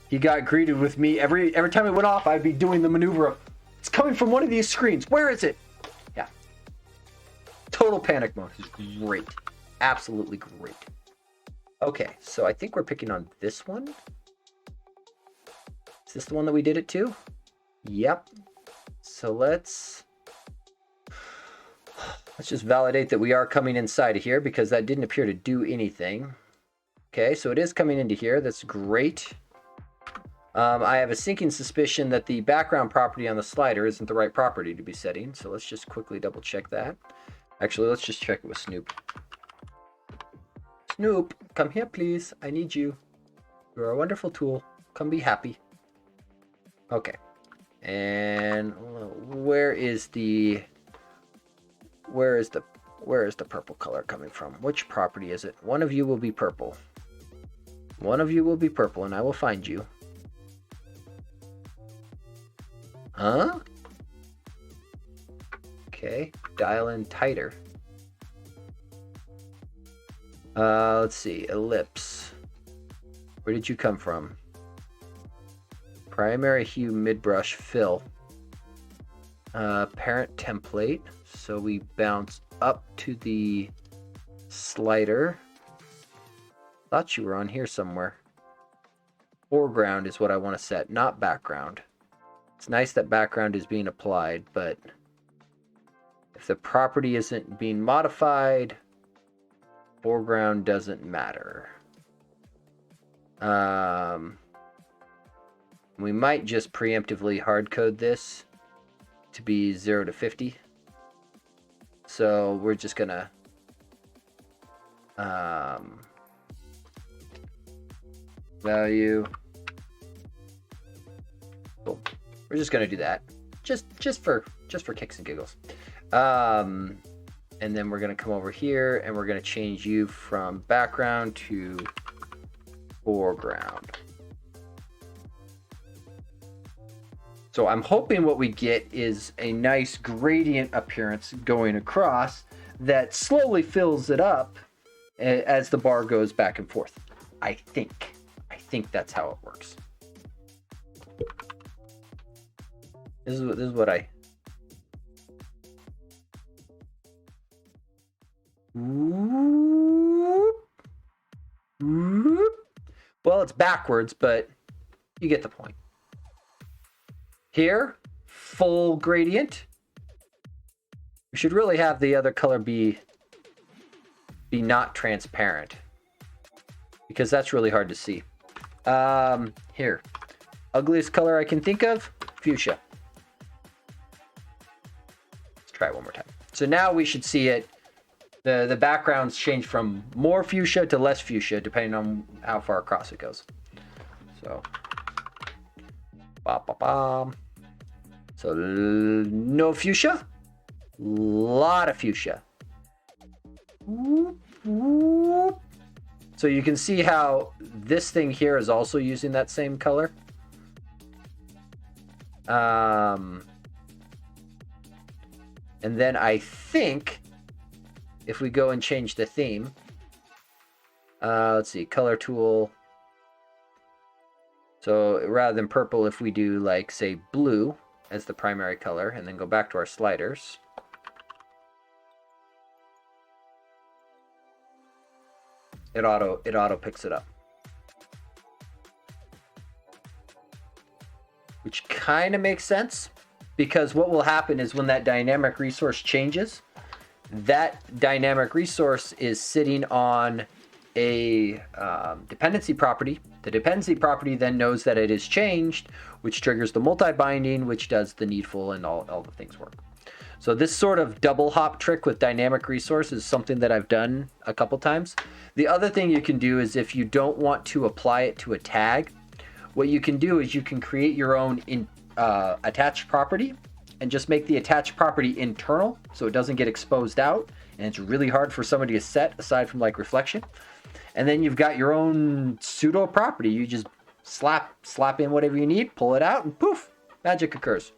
he got greeted with me every time it went off. I'd be doing the maneuver of, it's coming from one of these screens. Where is it? Yeah. Total panic mode. It's great. Absolutely great. Okay, so I think we're picking on this one. Is this the one that we did it to? Yep. So let's just validate that we are coming inside of here, because that didn't appear to do anything. Okay, so it is coming into here. That's great. I have a sinking suspicion that the background property on the slider isn't the right property to be setting, so let's just quickly double check that. Actually, let's just check it with Snoop. Snoop, come here, please. I need you. You're a wonderful tool. Come be happy. Okay. And where is the purple color coming from? Which property is it? One of you will be purple. One of you will be purple, and I will find you. Huh? Okay, dial in tighter. Let's see, ellipse. Where did you come from? Primary hue, mid-brush, fill. Parent template. So we bounce up to the slider. Thought you were on here somewhere. Foreground is what I want to set, not background. It's nice that background is being applied, but if the property isn't being modified, foreground doesn't matter. We might just preemptively hardcode this to be 0 to 50. So we're just gonna value. Cool. We're just gonna do that, just for kicks and giggles. And then we're gonna come over here and we're gonna change you from background to foreground. So I'm hoping what we get is a nice gradient appearance going across that slowly fills it up as the bar goes back and forth. I think that's how it works. This is what I. Well, it's backwards, but you get the point. Here, full gradient. We should really have the other color be not transparent, because that's really hard to see. Here, ugliest color I can think of, fuchsia. Let's try it one more time. So now we should see it. The backgrounds change from more fuchsia to less fuchsia, depending on how far across it goes. So, so no fuchsia, lot of fuchsia. So you can see how this thing here is also using that same color. And then I think if we go and change the theme, let's see, color tool. So rather than purple, if we do like say blue as the primary color and then go back to our sliders. It auto picks it up. Which kind of makes sense, because what will happen is when that dynamic resource changes, that dynamic resource is sitting on a dependency property. The dependency property then knows that it is changed, which triggers the multi-binding, which does the needful and all the things work. So this sort of double hop trick with dynamic resource is something that I've done a couple times. The other thing you can do is if you don't want to apply it to a tag, what you can do is you can create your own attached property and just make the attached property internal so it doesn't get exposed out, and it's really hard for somebody to set aside from like reflection. And then you've got your own pseudo property. You just slap in whatever you need, pull it out, and poof, magic occurs.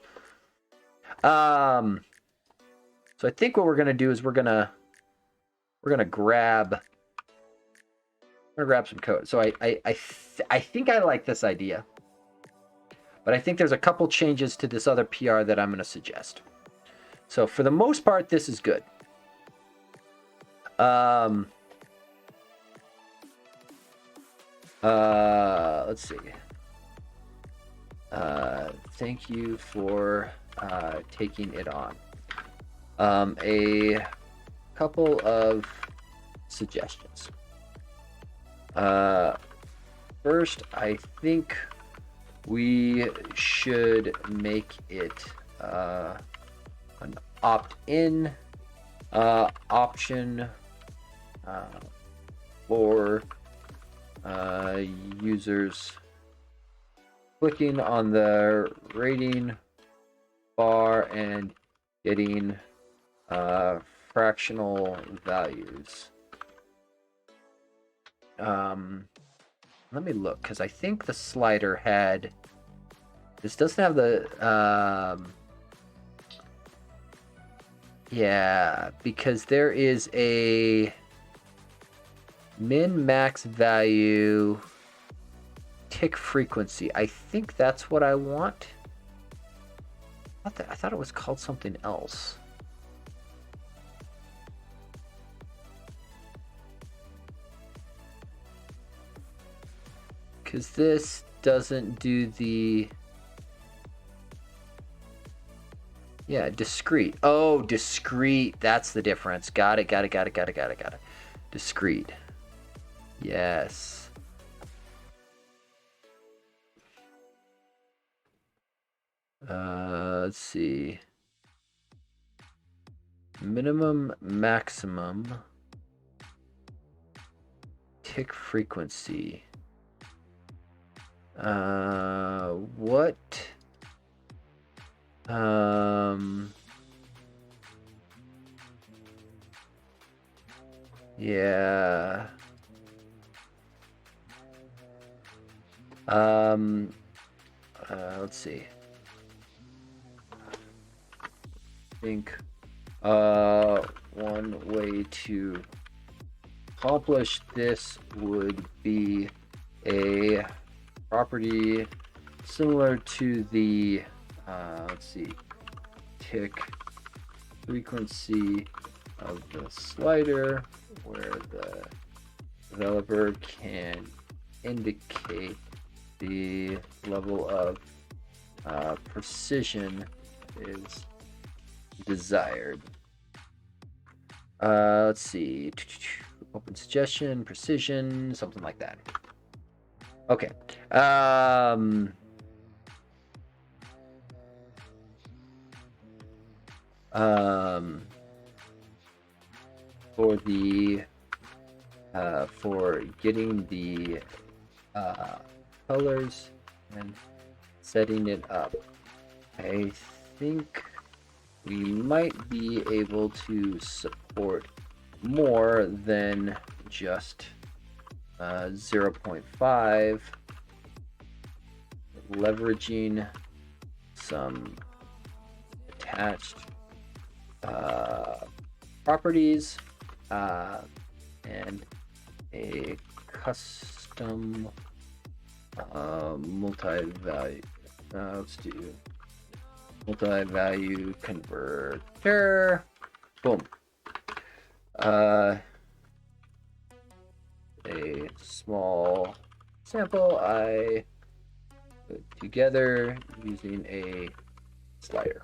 So I think what we're gonna do is we're gonna grab some code. So I think I like this idea, but I think there's a couple changes to this other PR that I'm gonna suggest. So for the most part, this is good. Let's see. Thank you for taking it on. A couple of suggestions. First, I think we should make it an opt-in option for users clicking on the rating bar and getting fractional values. Let me look, because I think the slider had, this doesn't have the Yeah, because there is a min max value tick frequency. I think that's what I want. I thought it was called something else. Because this doesn't do the... Yeah, discrete. Oh, discrete. That's the difference. Got it. Discrete. Yes. Let's see. Minimum, maximum tick frequency. What? Yeah. Let's see. I think one way to accomplish this would be a property similar to the let's see, tick frequency of the slider, where the developer can indicate the level of precision is desired. Let's see, open suggestion, precision, something like that. Okay. For the for getting the colors and setting it up, I think we might be able to support more than just 0.5, leveraging some attached properties and a custom multi-value. Let's do multi-value converter. Boom. A small sample I put together using a slider.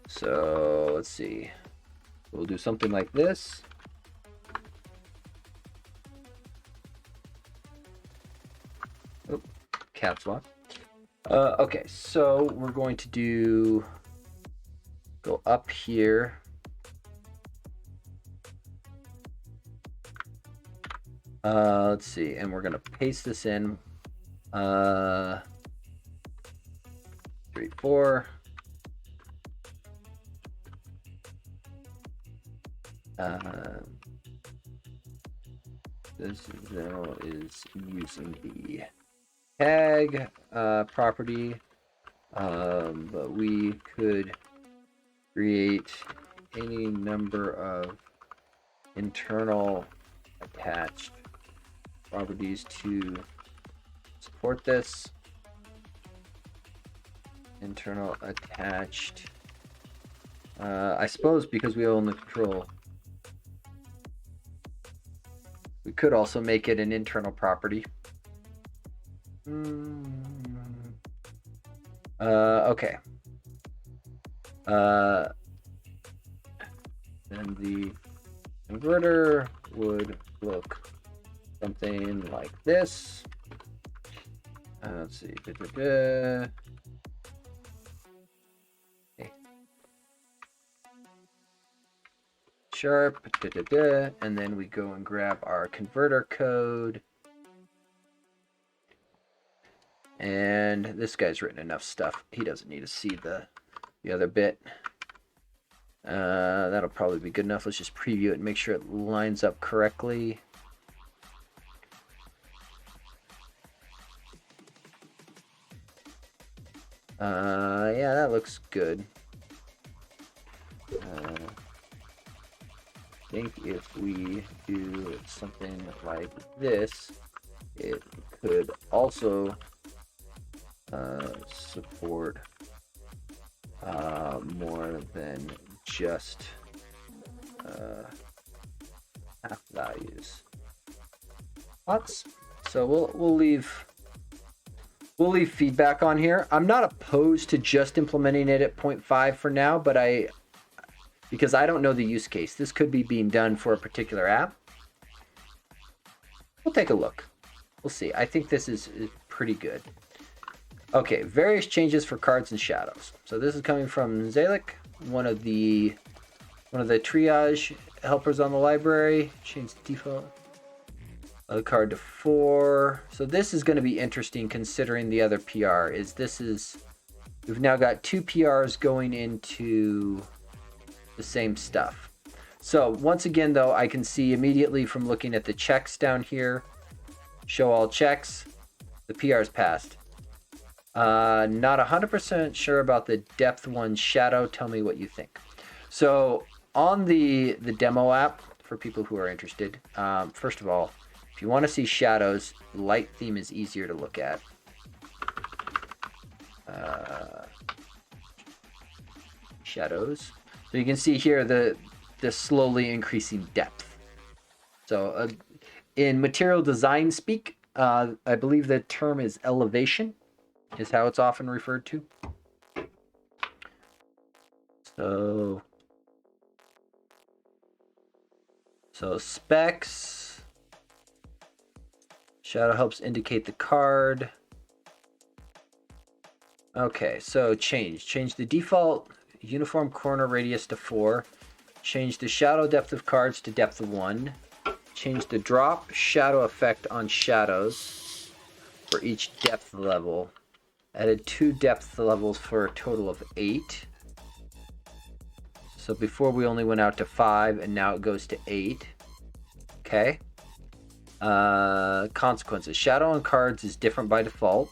So let's see. We'll do something like this. Oh, caps lock. Okay, so we're going to go up here. Let's see, and we're gonna paste this in. 3, 4. This now is using the tag property, but we could create any number of internal attached properties to support this. Internal attached. I suppose because we own the control, we could also make it an internal property. Okay. Then the converter would look something like this. Let's see. Okay. Sharp, and then we go and grab our converter code. And this guy's written enough stuff. He doesn't need to see the other bit. That'll probably be good enough. Let's just preview it and make sure it lines up correctly. Yeah, that looks good. think if we do something like this, it could also support more than just half values. Thoughts? So we'll leave feedback on here. I'm not opposed to just implementing it at 0.5 for now, but because I don't know the use case. This could be being done for a particular app. We'll take a look. We'll see. I think this is pretty good. Okay, various changes for cards and shadows. So this is coming from Zalik, one of the triage helpers on the library. Change the default of the card to 4. So this is going to be interesting considering the other PR. We've now got 2 PRs going into the same stuff. So once again, though, I can see immediately from looking at the checks down here, show all checks, the PR's passed. Not 100% sure about the depth 1 shadow. Tell me what you think. So on the demo app, for people who are interested, first of all, if you want to see shadows, the light theme is easier to look at. Shadows. So you can see here the slowly increasing depth. So in material design speak, I believe the term is elevation, is how it's often referred to. So specs. Shadow helps indicate the card. Okay, so change the default uniform corner radius to 4. Change the shadow depth of cards to depth of 1. Change the drop shadow effect on shadows for each depth level. Added 2 depth levels for a total of 8. So before we only went out to 5, and now it goes to 8. Okay. Consequences. Shadow on cards is different by default.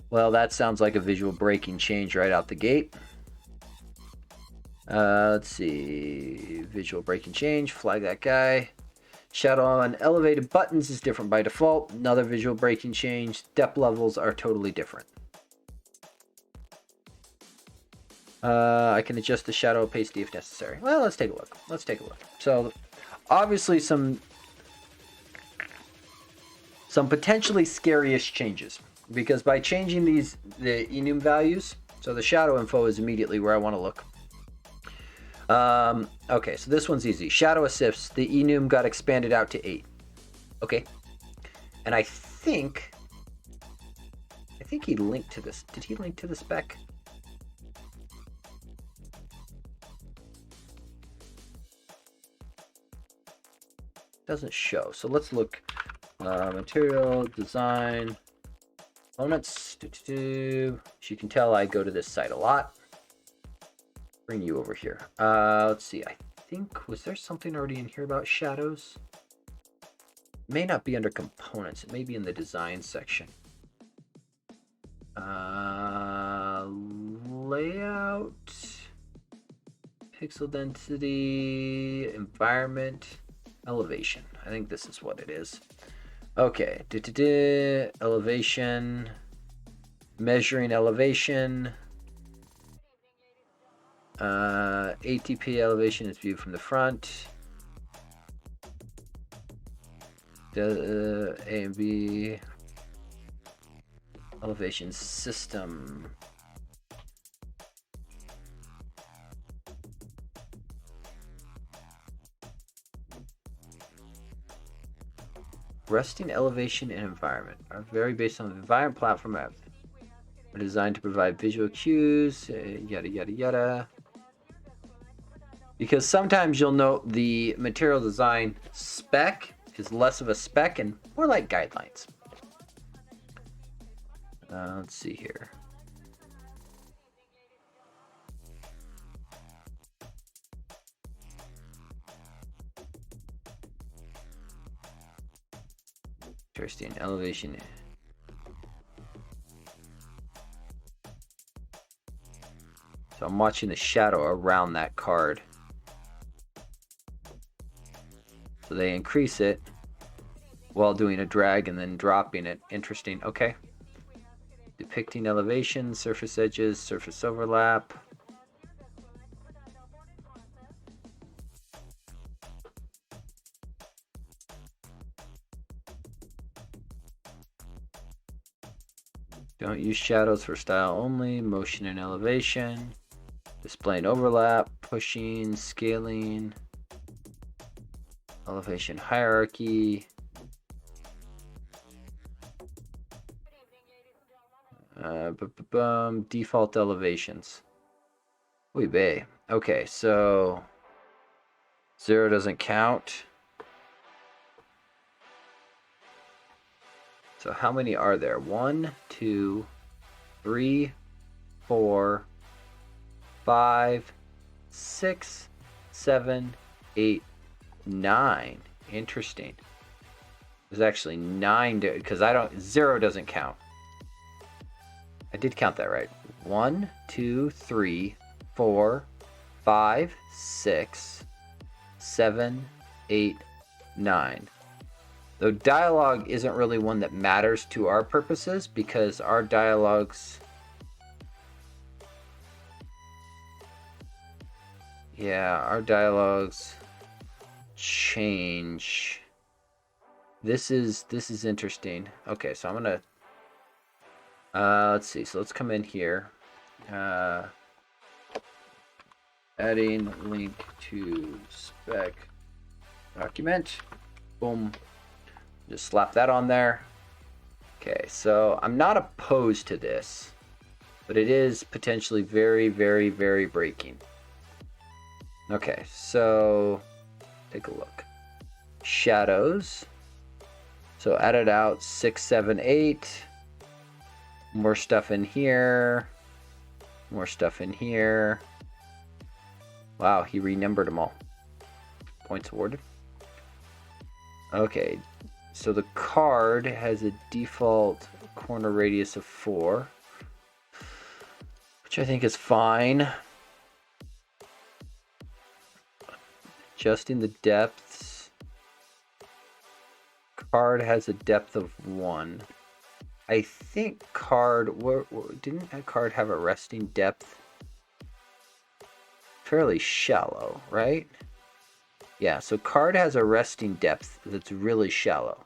Well, that sounds like a visual breaking change right out the gate. Let's see. Visual breaking change. Flag that guy. Shadow on elevated buttons is different by default. Another visual breaking change. Depth levels are totally different. I can adjust the shadow opacity if necessary. Well, let's take a look. So, obviously some potentially scary-ish changes, because by changing the enum values, so the shadow info is immediately where I want to look. Okay, so this one's easy. Shadow assists, the enum got expanded out to 8. Okay. And I think he linked to this. Did he link to the spec? Doesn't show. So let's look. Material, design, components. As you can tell, I go to this site a lot. Bring you over here. Let's see. I think, was there something already in here about shadows? It may not be under components. It may be in the design section. Layout, pixel density, environment, elevation. I think this is what it is. Okay, elevation, measuring elevation. ATP elevation is viewed from the front. A and B elevation system. Resting elevation and environment are very based on the environment platform app. Are designed to provide visual cues, yada yada yada. Because sometimes you'll note the material design spec is less of a spec and more like guidelines. Let's see here. Interesting. Elevation. So I'm watching the shadow around that card. So they increase it while doing a drag and then dropping it. Interesting. Okay. Depicting elevation, surface edges, surface overlap. Don't use shadows for style only. Motion and elevation. Displaying overlap, pushing, scaling. Elevation hierarchy. Default elevations. Oy vey. Okay, so 0 doesn't count. So how many are there? 1, 2, 3, 4, 5, 6, 7, 8, 9. Interesting. There's actually 9 because 0 doesn't count. I did count that right. 1, 2, 3, 4, 5, 6, 7, 8, 9. Though dialogue isn't really one that matters to our purposes because our dialogues... Yeah, our dialogues change. This is interesting. Okay, so I'm gonna... let's see. So let's come in here. Adding link to spec document. Boom. Just slap that on there. Okay, so I'm not opposed to this, but it is potentially very, very, very breaking. Okay, so take a look. Shadows. So added out 6, 7, 8. More stuff in here. More stuff in here. Wow, he renumbered them all. Points awarded. Okay, so the card has a default corner radius of 4, which I think is fine. Adjusting the depths. Card has a depth of 1. I think card... didn't that card have a resting depth? Fairly shallow, right? Yeah, so card has a resting depth that's really shallow,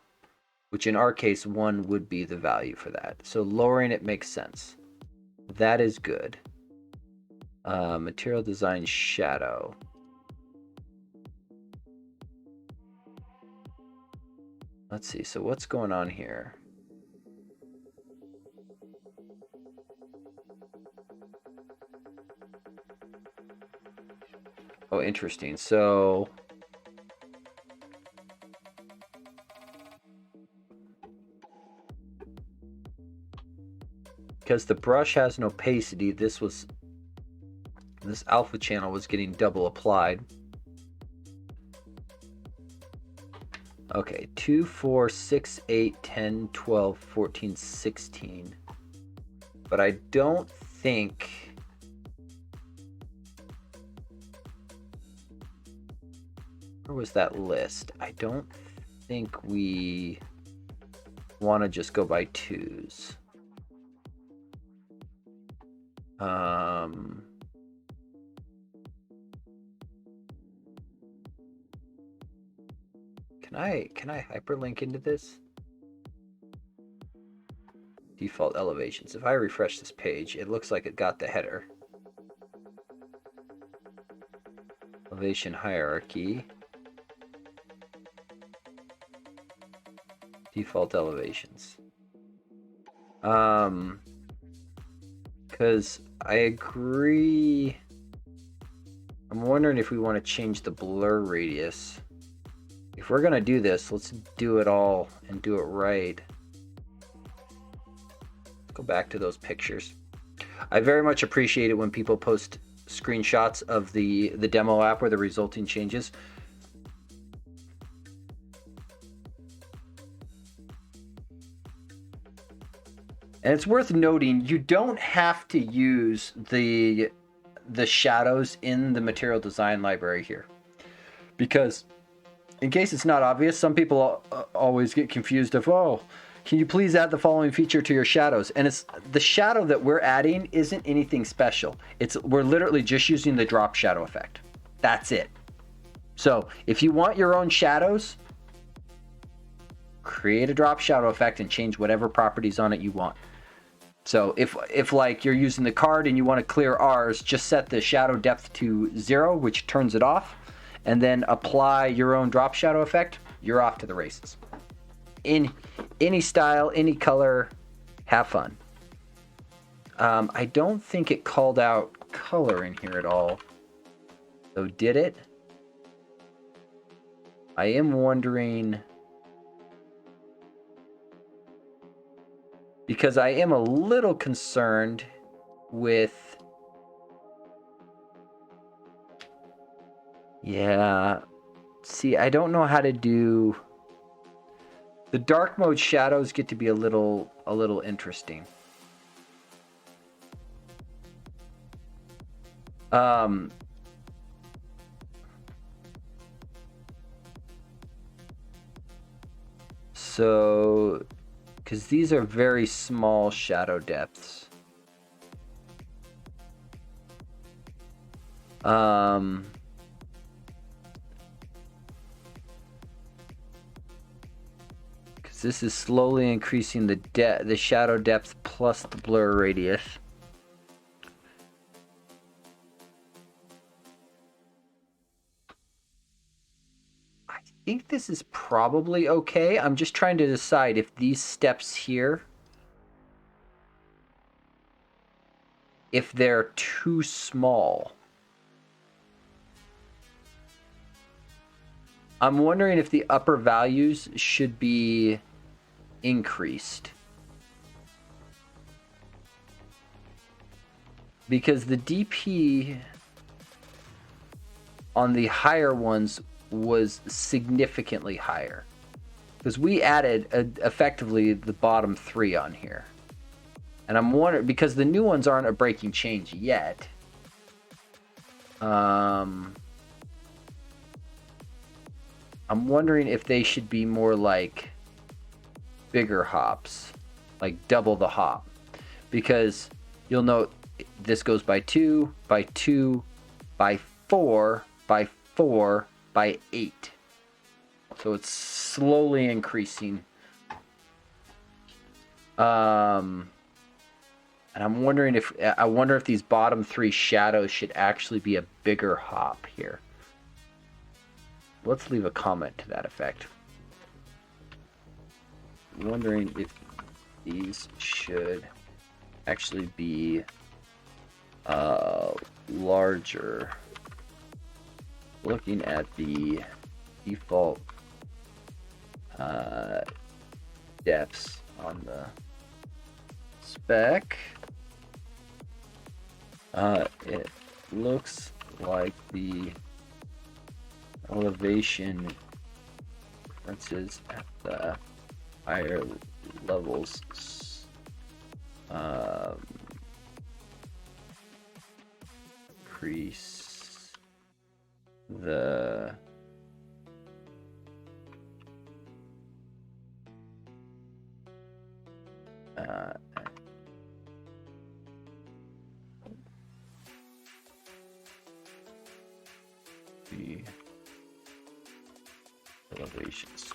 which in our case, 1 would be the value for that. So lowering it makes sense. That is good. Material design shadow. Let's see, so what's going on here? Oh, interesting. So because the brush has an opacity, this alpha channel was getting double applied. Okay, 2, 4, 6, 8, 10, 12, 14, 16. But I don't think... Where was that list? I don't think we want to just go by 2s. Can I hyperlink into this? Default elevations. If I refresh this page, it looks like it got the header. Elevation hierarchy. Default elevations. Because I agree. I'm wondering if we want to change the blur radius. If we're going to do this, let's do it all and do it right. Let's go back to those pictures. I very much appreciate it when people post screenshots of the demo app or the resulting changes. And it's worth noting, you don't have to use the shadows in the material design library here, because in case it's not obvious, some people always get confused of, oh, can you please add the following feature to your shadows? And it's the shadow that we're adding isn't anything special. We're literally just using the drop shadow effect. That's it. So if you want your own shadows, create a drop shadow effect and change whatever properties on it you want. So if like you're using the card and you want to clear R's, just set the shadow depth to 0, which turns it off, and then apply your own drop shadow effect. You're off to the races. In any style, any color, have fun. I don't think it called out color in here at all. So did it? I am wondering, because I am a little concerned with, yeah, see, I don't know how to do, the dark mode shadows get to be a little interesting. So, because these are very small shadow depths. Because this is slowly increasing the shadow depth plus the blur radius. I think this is probably okay. I'm just trying to decide if these steps here, if they're too small. I'm wondering if the upper values should be increased. Because the DP on the higher ones was significantly higher. Because we added effectively the bottom 3 on here. And I'm wondering, because the new ones aren't a breaking change yet. I'm wondering if they should be more like bigger hops, like double the hop. Because you'll note this goes by 2, by 2, by 4, by 4, by 8. So it's slowly increasing. And I'm wondering if these bottom 3 shadows should actually be a bigger hop here. Let's leave a comment to that effect. I'm wondering if these should actually be larger. Looking at the default depths on the spec, it looks like the elevation differences at the higher levels increase the elevations.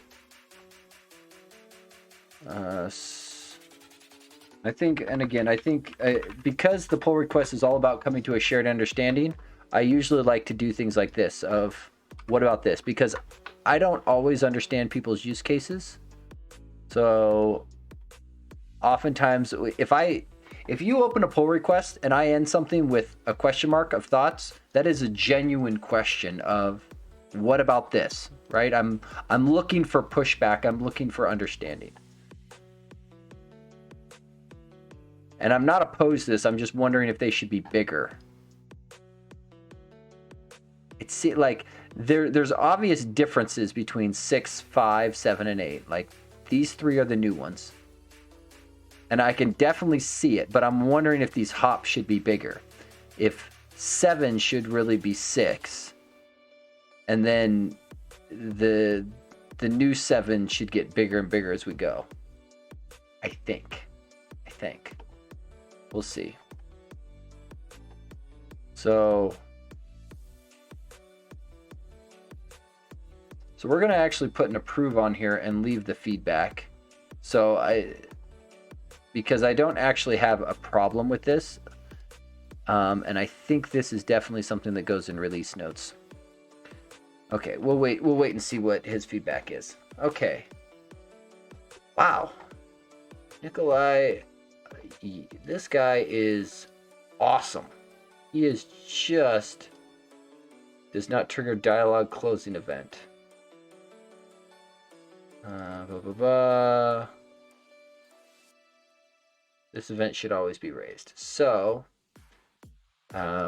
I think, and again, I think because the pull request is all about coming to a shared understanding, I usually like to do things like this of, what about this? Because I don't always understand people's use cases. So oftentimes if you open a pull request and I end something with a question mark of thoughts, that is a genuine question of, what about this, right? I'm looking for pushback. I'm looking for understanding. And I'm not opposed to this. I'm just wondering if they should be bigger. It's like there's obvious differences between 6, 5, 7, and 8. Like these 3 are the new ones. And I can definitely see it, but I'm wondering if these hops should be bigger. If 7 should really be 6. And then the new 7 should get bigger and bigger as we go. I think. We'll see. So we're going to actually put an approve on here and leave the feedback. Because I don't actually have a problem with this. And I think this is definitely something that goes in release notes. Okay, we'll wait and see what his feedback is. Okay. Wow. Nikolai, this guy is awesome. He is just does not trigger dialogue closing event. This event should always be raised. So,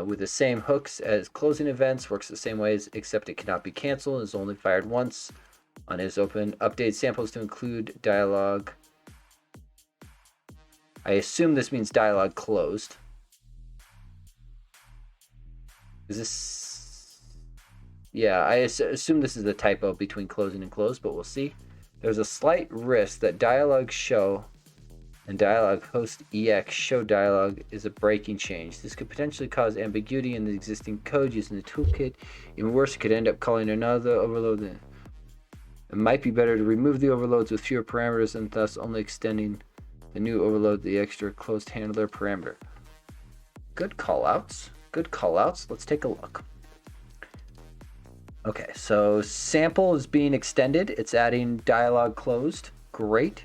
with the same hooks as closing events, works the same ways, except it cannot be canceled. Is only fired once. On is open. Update samples to include dialogue. I assume this means dialogue closed. Is this? Yeah, I assume this is a typo between closing and closed, but we'll see. There's a slight risk that dialogue show and dialogue host EX show dialogue is a breaking change. This could potentially cause ambiguity in the existing code using the toolkit. Even worse, it could end up calling another overload. It might be better to remove the overloads with fewer parameters and thus only extending the new overload the extra closed handler parameter. Good callouts. Let's take a look. Okay, so sample is being extended. It's adding dialogue closed. Great.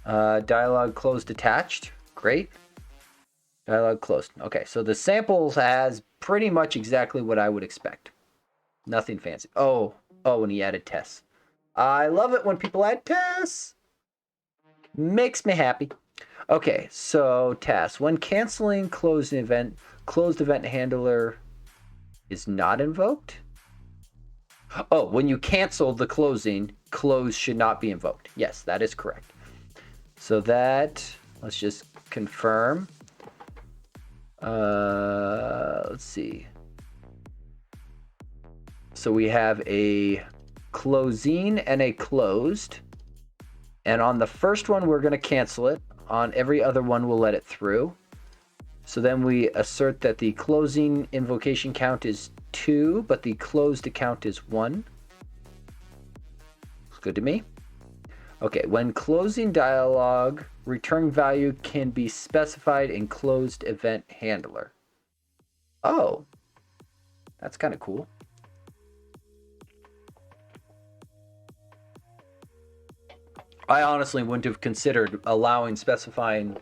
Dialogue closed attached. Great. Dialogue closed. Okay, so the samples has pretty much exactly what I would expect. Nothing fancy. Oh, and he added tests. I love it when people add tests. Makes me happy. Okay, so tests. When canceling closed event handler is not invoked. Oh, when you cancel the closing, close should not be invoked. Yes, that is correct. So that, let's just confirm. Let's see. So we have a closing and a closed. And on the first one, we're going to cancel it. On every other one, we'll let it through. So then we assert that the closing invocation count is 2, but the closed account is 1. It's good to me. Okay, when closing dialogue, return value can be specified in closed event handler. Oh, that's kind of cool. I honestly wouldn't have considered specifying.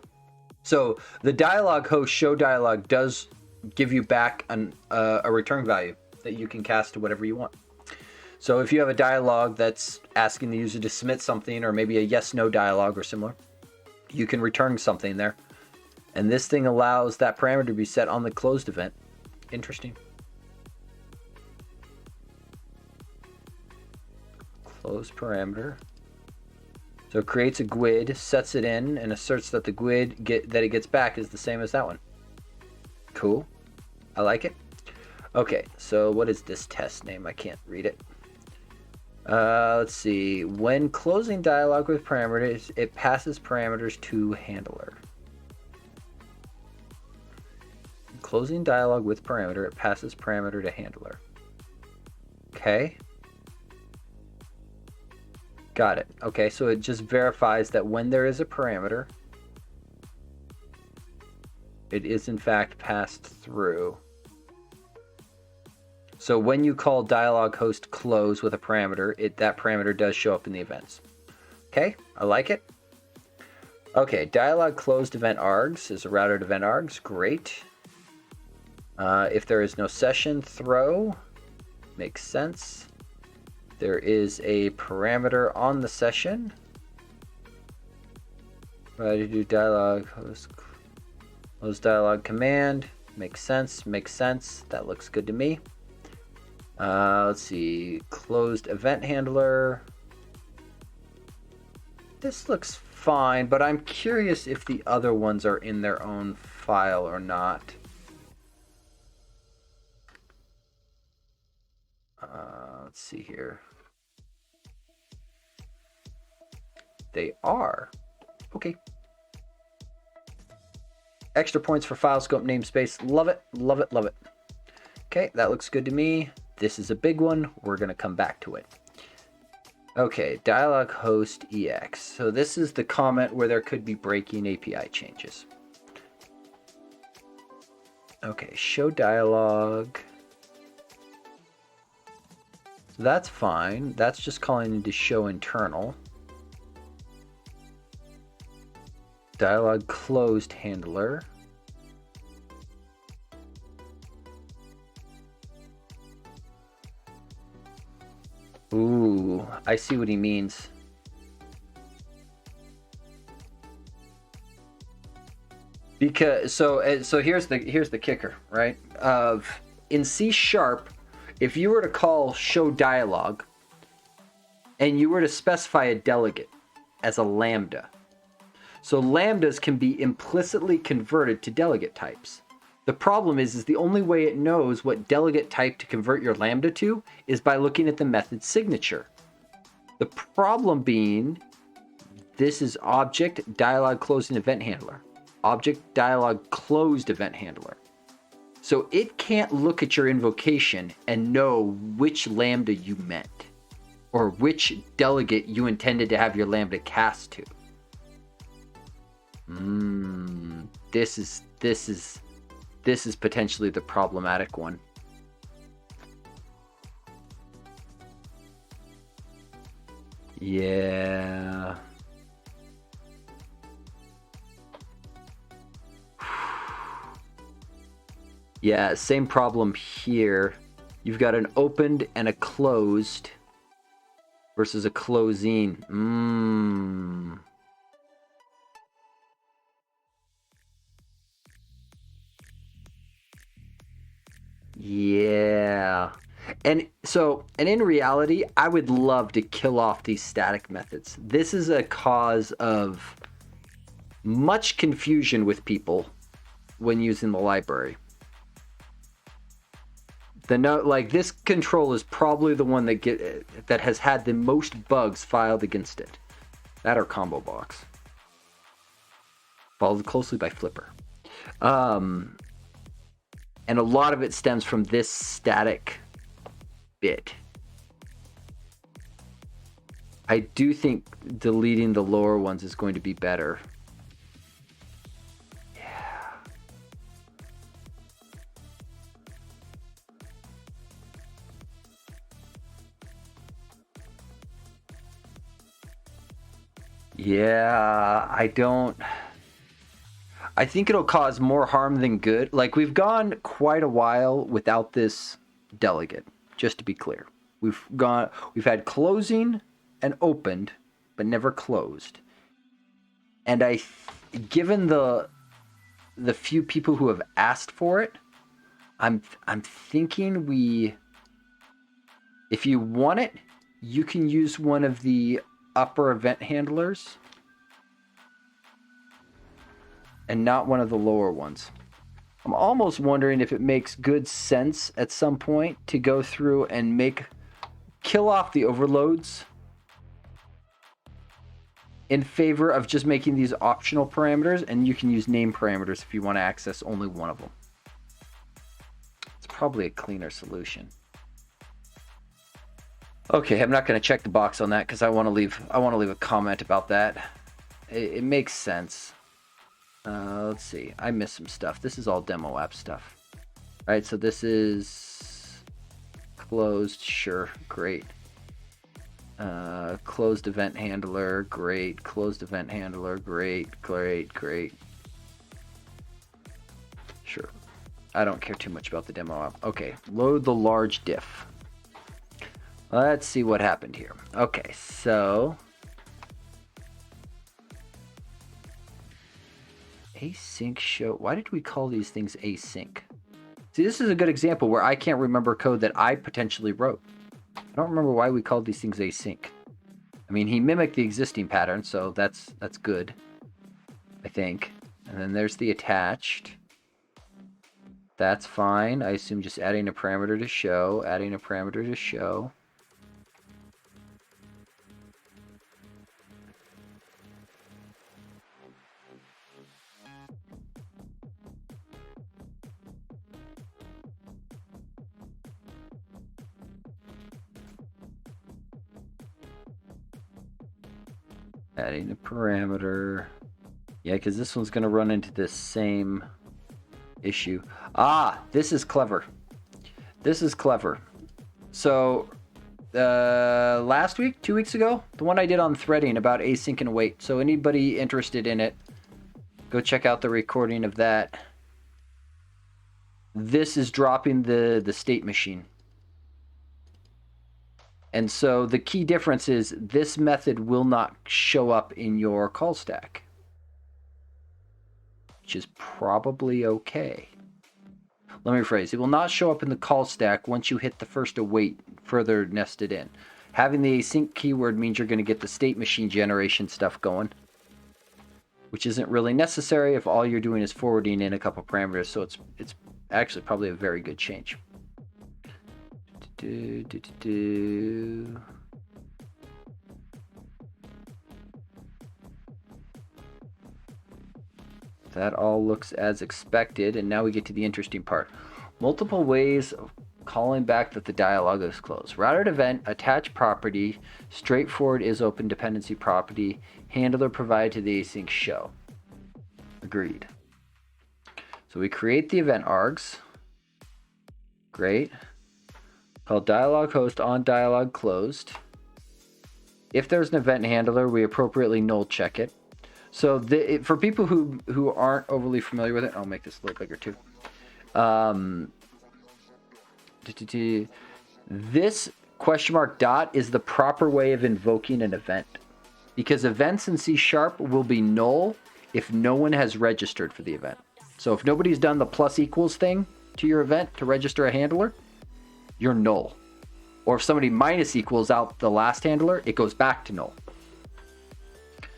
So the dialogue host show dialogue does give you back a return value that you can cast to whatever you want. So if you have a dialogue that's asking the user to submit something, or maybe a yes/no dialogue or similar, you can return something there. And this thing allows that parameter to be set on the closed event. Interesting. Closed parameter. So it creates a GUID, sets it in, and asserts that the GUID that it gets back is the same as that one. Cool. I like it. Okay, so what is this test name? I can't read it. Let's see. When closing dialogue with parameters, it passes parameters to handler. Closing dialogue with parameter, it passes parameter to handler. Okay. Got it. Okay, so it just verifies that when there is a parameter, it is in fact passed through. So when you call dialog host close with a parameter, that parameter does show up in the events. Okay, I like it. Okay, dialog closed event args is a routed event args. Great. If there is no session, throw. Makes sense. There is a parameter on the session. Ready to do dialog host close dialog command. Makes sense. That looks good to me. Let's see. Closed event handler. This looks fine, but I'm curious if the other ones are in their own file or not. Let's see here. They are. Okay. Extra points for file scope namespace. Love it, love it, love it. Okay, that looks good to me. This is a big one. We're going to come back to it. Okay, dialog host EX. So this is the comment where there could be breaking API changes. Okay, show dialog. So that's fine. That's just calling into show internal. Dialog closed handler. Ooh, I see what he means. Because so here's the kicker, right? In C#, if you were to call show dialog and you were to specify a delegate as a lambda, so lambdas can be implicitly converted to delegate types. The problem is the only way it knows what delegate type to convert your lambda to is by looking at the method signature. The problem being, this is object dialog closed event handler. Object dialog closed event handler. So it can't look at your invocation and know which lambda you meant or which delegate you intended to have your lambda cast to. This is potentially the problematic one. Yeah. Yeah, same problem here. You've got an opened and a closed versus a closing. Yeah. And in reality, I would love to kill off these static methods. This is a cause of much confusion with people when using the library. This control is probably the one that has had the most bugs filed against it. That or combo box. Followed closely by Flipper. And a lot of it stems from this static bit. I do think deleting the lower ones is going to be better. Yeah, I think it'll cause more harm than good. Like, we've gone quite a while without this delegate, just to be clear. We've had closing and opened, but never closed. And given the few people who have asked for it, I'm thinking if you want it, you can use one of the upper event handlers and not one of the lower ones. I'm almost wondering if it makes good sense at some point to go through and kill off the overloads in favor of just making these optional parameters, and you can use name parameters if you want to access only one of them. It's probably a cleaner solution. Okay, I'm not going to check the box on that because I want to leave a comment about that. It makes sense. Let's see. I missed some stuff. This is all demo app stuff. All right, so this is closed. Sure, great. Closed event handler, great. Closed event handler, great. Sure. I don't care too much about the demo app. Okay, load the large diff. Let's see what happened here. Okay, so async show. Why did we call these things async? See, this is a good example where I can't remember code that I potentially wrote. I don't remember why we called these things async. I mean, he mimicked the existing pattern, so that's good, I think. And then there's the attached. That's fine. I assume just adding a parameter to show, Adding a parameter. Yeah, because this one's going to run into this same issue. Ah, this is clever. This is clever. So, last week, 2 weeks ago, the one I did on threading about async and await. So anybody interested in it, go check out the recording of that. This is dropping the state machine. And so the key difference is this method will not show up in your call stack, which is probably okay. Let me rephrase. It will not show up in the call stack once you hit the first await further nested in. Having the async keyword means you're going to get the state machine generation stuff going, which isn't really necessary if all you're doing is forwarding in a couple parameters. So it's actually probably a very good change. That all looks as expected, and now we get to the interesting part. Multiple ways of calling back that the dialog is closed. Routed event, attached property, straightforward is open dependency property, handler provided to the async show. Agreed. So we create the event args. Great. Called dialog host on dialog closed. If there's an event handler, we appropriately null check it. So for people who aren't overly familiar with it, I'll make this a little bigger too. This question mark dot is the proper way of invoking an event, because events in C# will be null if no one has registered for the event. So if nobody's done the plus equals thing to your event to register a handler, you're null. Or if somebody minus equals out the last handler, it goes back to null.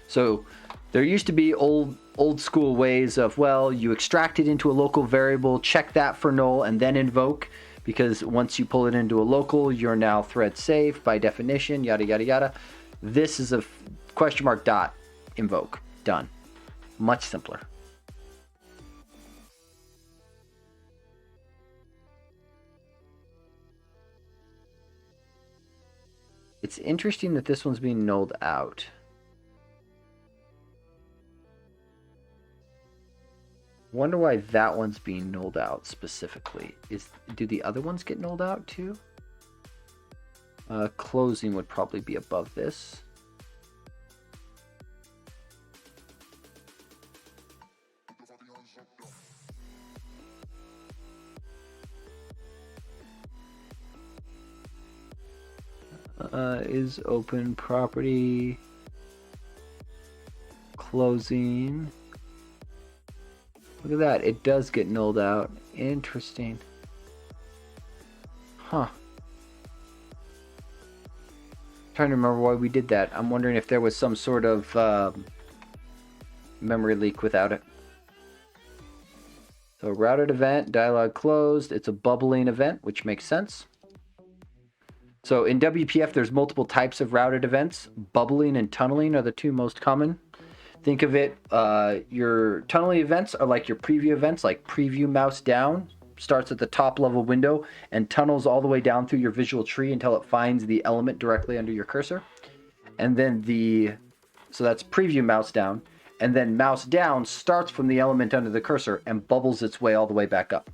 So there used to be old school ways of, well, you extract it into a local variable, check that for null, and then invoke, because once you pull it into a local, you're now thread safe by definition, yada, yada, yada. This is a question mark dot invoke. Done. Much simpler. It's interesting that this one's being nulled out. Wonder why that one's being nulled out specifically. Do the other ones get nulled out too? Closing would probably be above this. Is open property closing. Look at that, it does get nulled out. Interesting. Huh. Trying to remember why we did that. I'm wondering if there was some sort of memory leak without it. So routed event, dialog closed. It's a bubbling event, which makes sense. So in WPF, there's multiple types of routed events. Bubbling and tunneling are the two most common. Think of it, your tunneling events are like your preview events, like preview mouse down, starts at the top level window and tunnels all the way down through your visual tree until it finds the element directly under your cursor. And then so that's preview mouse down. And then mouse down starts from the element under the cursor and bubbles its way all the way back up.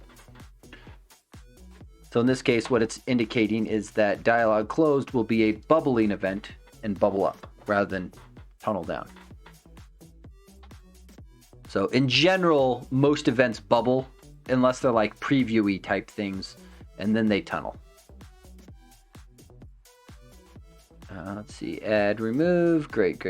So in this case, what it's indicating is that dialog closed will be a bubbling event and bubble up rather than tunnel down. So in general, most events bubble unless they're like preview-y type things, and then they tunnel. Let's see, add, remove, great.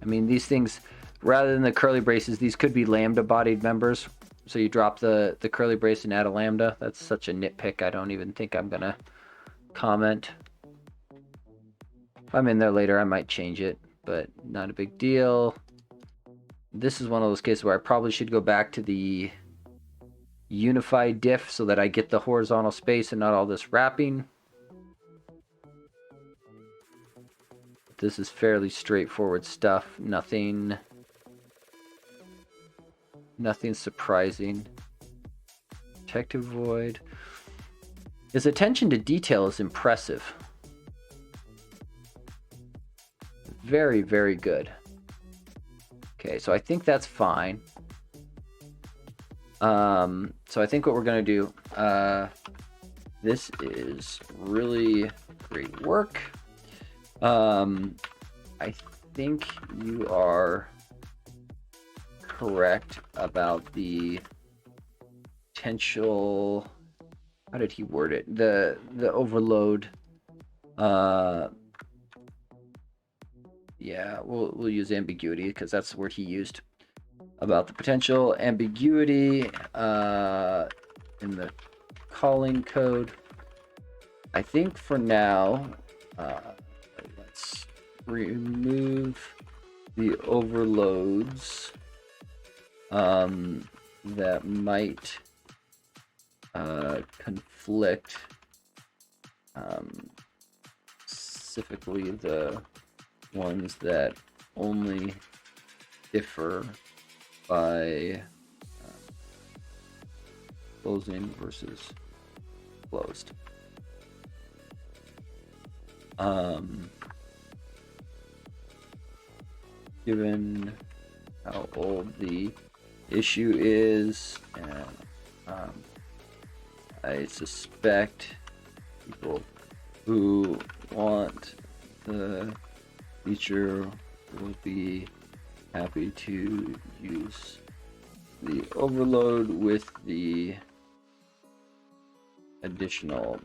I mean, these things, rather than the curly braces, these could be lambda-bodied members. So you drop the curly brace and add a lambda. That's such a nitpick, I don't even think I'm gonna comment. If I'm in there later, I might change it, but not a big deal. This is one of those cases where I probably should go back to the unified diff so that I get the horizontal space and not all this wrapping. This is fairly straightforward stuff. Nothing surprising. Protective void. His attention to detail is impressive. very, very good. Okay, so I think that's fine. So I think what we're going to do, this is really great work. I think you are correct about the potential, how did he word it? The overload. Yeah, we'll use ambiguity because that's the word he used. About the potential ambiguity in the calling code. I think for now, let's remove the overloads that might conflict, specifically the ones that only differ by closing versus closed. Given how old the issue is, and I suspect people who want the feature will be happy to use the overload with the additional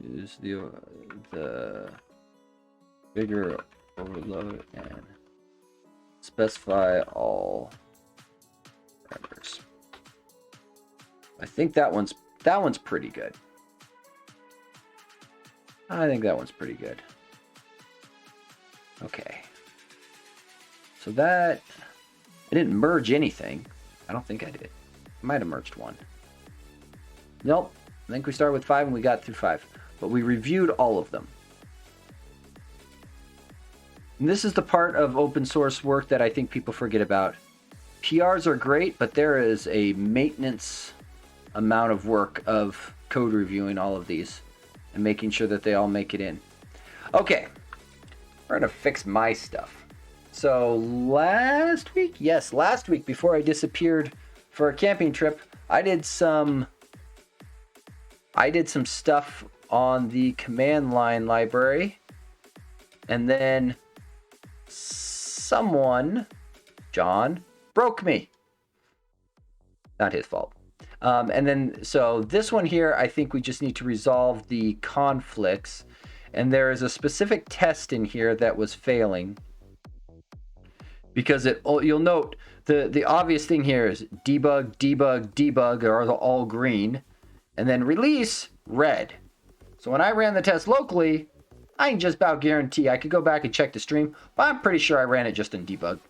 use the bigger overload and specify all parameters. I think that one's pretty good. I think that one's pretty good. Okay. So that, I didn't merge anything. I don't think I did. I might have merged one. Nope. I think we started with 5 and we got through 5. But we reviewed all of them. And this is the part of open source work that I think people forget about. PRs are great, but there is a maintenance amount of work of code reviewing all of these and making sure that they all make it in. Okay. We're going to fix my stuff. So last week, before I disappeared for a camping trip, I did some stuff on the command line library, and then someone, John, broke me. Not his fault. And then, so this one here, I think we just need to resolve the conflicts. And there is a specific test in here that was failing. Because you'll note, the obvious thing here is debug, debug, debug are all green. And then release, red. So when I ran the test locally, I can just about guarantee, I could go back and check the stream, but I'm pretty sure I ran it just in debug.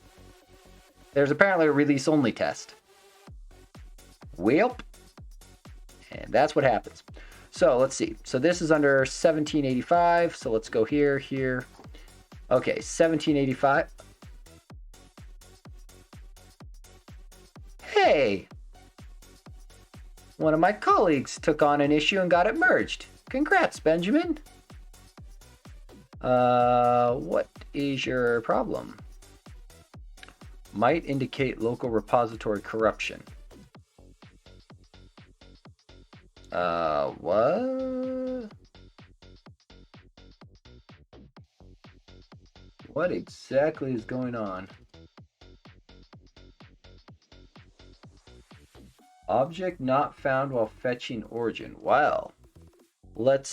There's apparently a release only test. Welp. And that's what happens. So let's see. So this is under 1785. So let's go here, here. Okay, 1785. Hey! One of my colleagues took on an issue and got it merged. Congrats, Benjamin. What is your problem? Might indicate local repository corruption. What? What exactly is going on? Object not found while fetching origin. Wow. Let's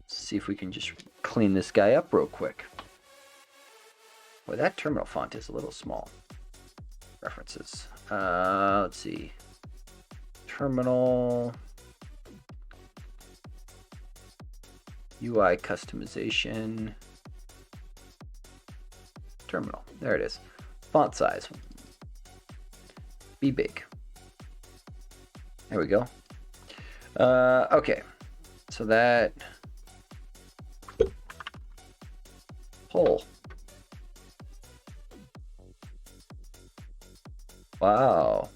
see if we can just clean this guy up real quick. Boy, that terminal font is a little small. References. Let's see. Terminal. UI customization. Terminal. There it is. Font size. Be big. There we go. Okay. So that whole. Wow.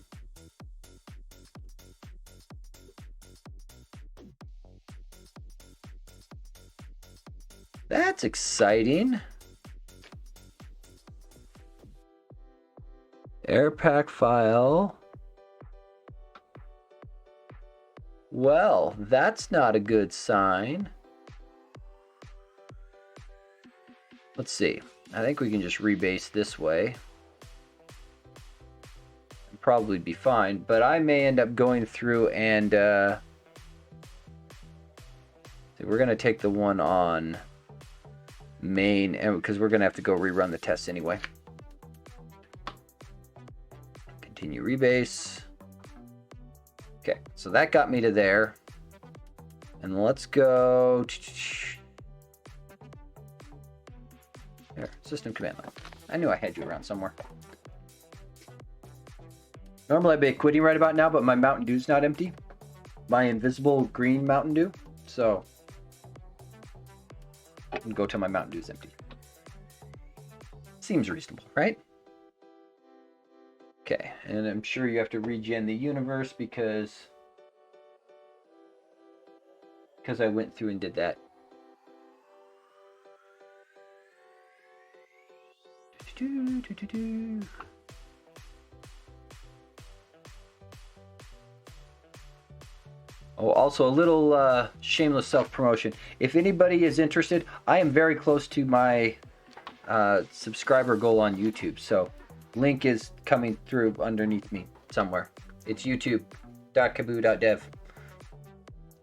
That's exciting. Airpack file. Well, that's not a good sign. Let's see. I think we can just rebase this way. Probably be fine, but I may end up going through and we're going to take the one on main, and because we're going to have to go rerun the test anyway. Continue rebase. Okay, so that got me to there. And let's go there, system command line. I knew I had you around somewhere. Normally I'd be quitting right about now, but my Mountain Dew's not empty. My invisible green Mountain Dew. So I can go till my Mountain Dew's empty. Seems reasonable, right? Okay, and I'm sure you have to regen the universe because I went through and did that. Oh, also a little shameless self-promotion. If anybody is interested, I am very close to my subscriber goal on YouTube. So link is coming through underneath me somewhere. It's youtube.kaboo.dev.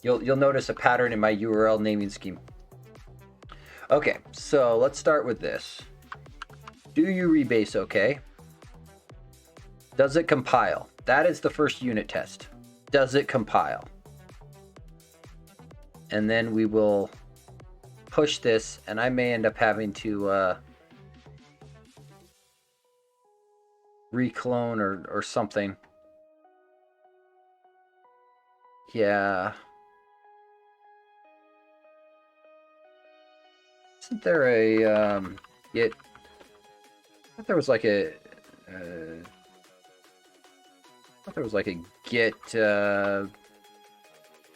You'll notice a pattern in my URL naming scheme. Okay, so let's start with this. Do you rebase okay? Does it compile? That is the first unit test. Does it compile? And then we will push this, and I may end up having to reclone or something. Yeah. Isn't there a git? I thought there was like a git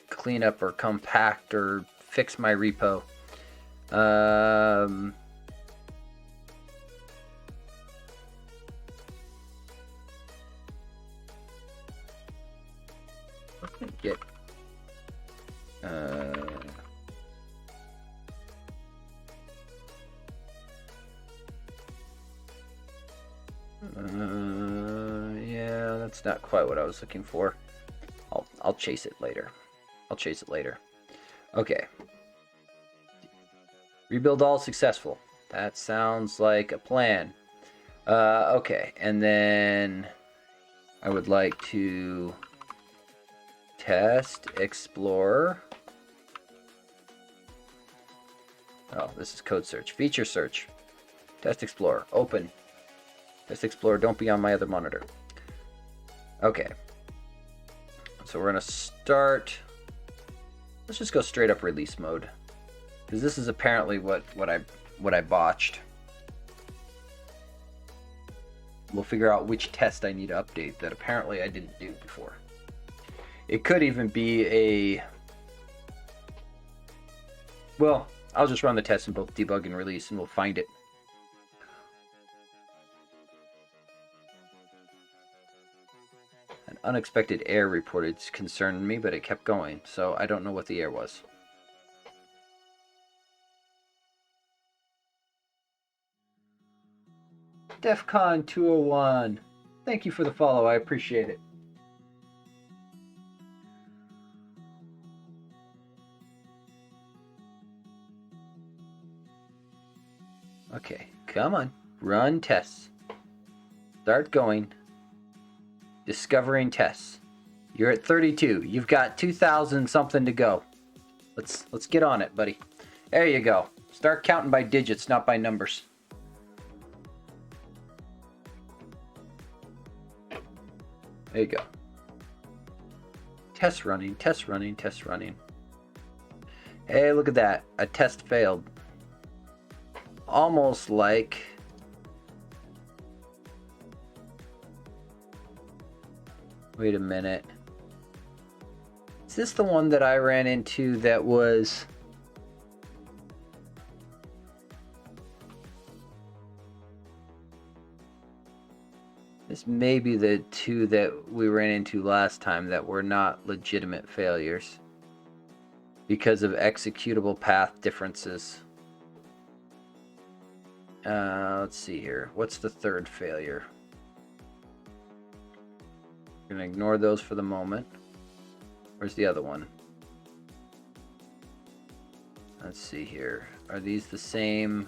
cleanup or compact or fix my repo. Git yeah, that's not quite what I was looking for. I'll chase it later. Okay. Rebuild all successful. That sounds like a plan. Okay, and then I would like to test Explorer. Oh, this is code search. Feature search. Test Explorer. Open. Test Explorer. Don't be on my other monitor. Okay. So we're going to start. Let's just go straight up release mode, because this is apparently what I botched. We'll figure out which test I need to update that apparently I didn't do before. It could even be a... Well, I'll just run the test in both debug and release and we'll find it. An unexpected error reported concerned me, but it kept going, so I don't know what the error was. DEFCON 201. Thank you for the follow. I appreciate it. Okay, come on. Run tests. Start going. Discovering tests. You're at 32. You've got 2,000 something to go. Let's get on it, buddy. There you go. Start counting by digits, not by numbers. There you go. Test running, test running, test running. Hey, look at that. A test failed. Almost like... Wait a minute. Is this the one that I ran into that was... This may be the two that we ran into last time that were not legitimate failures because of executable path differences. Let's see here. What's the third failure? We're going to ignore those for the moment. Where's the other one? Let's see here. Are these the same?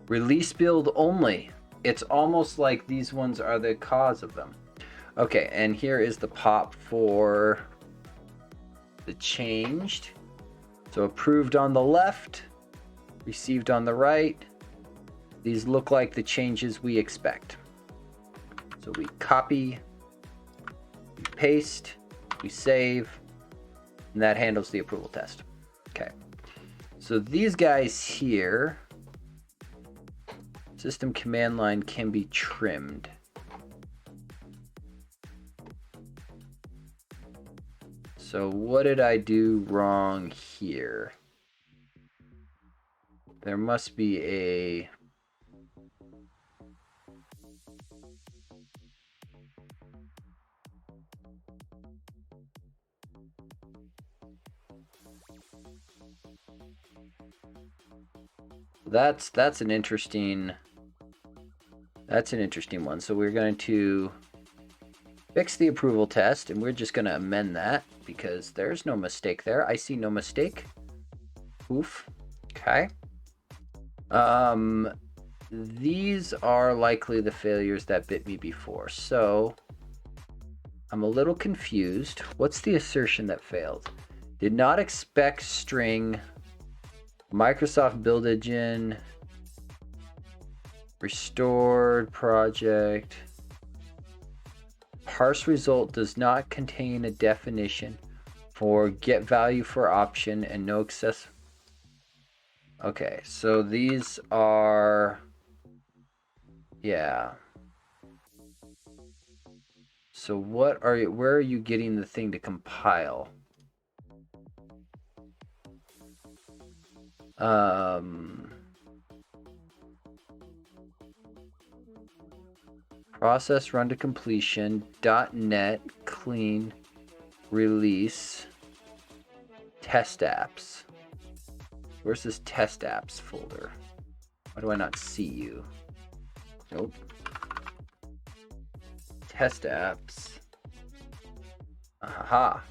Release build only. It's almost like these ones are the cause of them. Okay, and here is the pop for the changed. So approved on the left, received on the right. These look like the changes we expect. So we copy, we paste, we save, and that handles the approval test. Okay. So these guys here, system command line can be trimmed. So what did I do wrong here? There must be a... That's an interesting one. So we're going to fix the approval test, and we're just going to amend that because there's no mistake there. I see no mistake. Oof. Okay. These are likely the failures that bit me before. So I'm a little confused. What's the assertion that failed? Did not expect string Microsoft Build Engine restored project. Parse result does not contain a definition for get value for option and no access. Okay, so these are, yeah. So where are you getting the thing to compile? Process run to completion, .NET, clean, release, test apps. Where's this test apps folder? Why do I not see you? Nope. Test apps. Aha.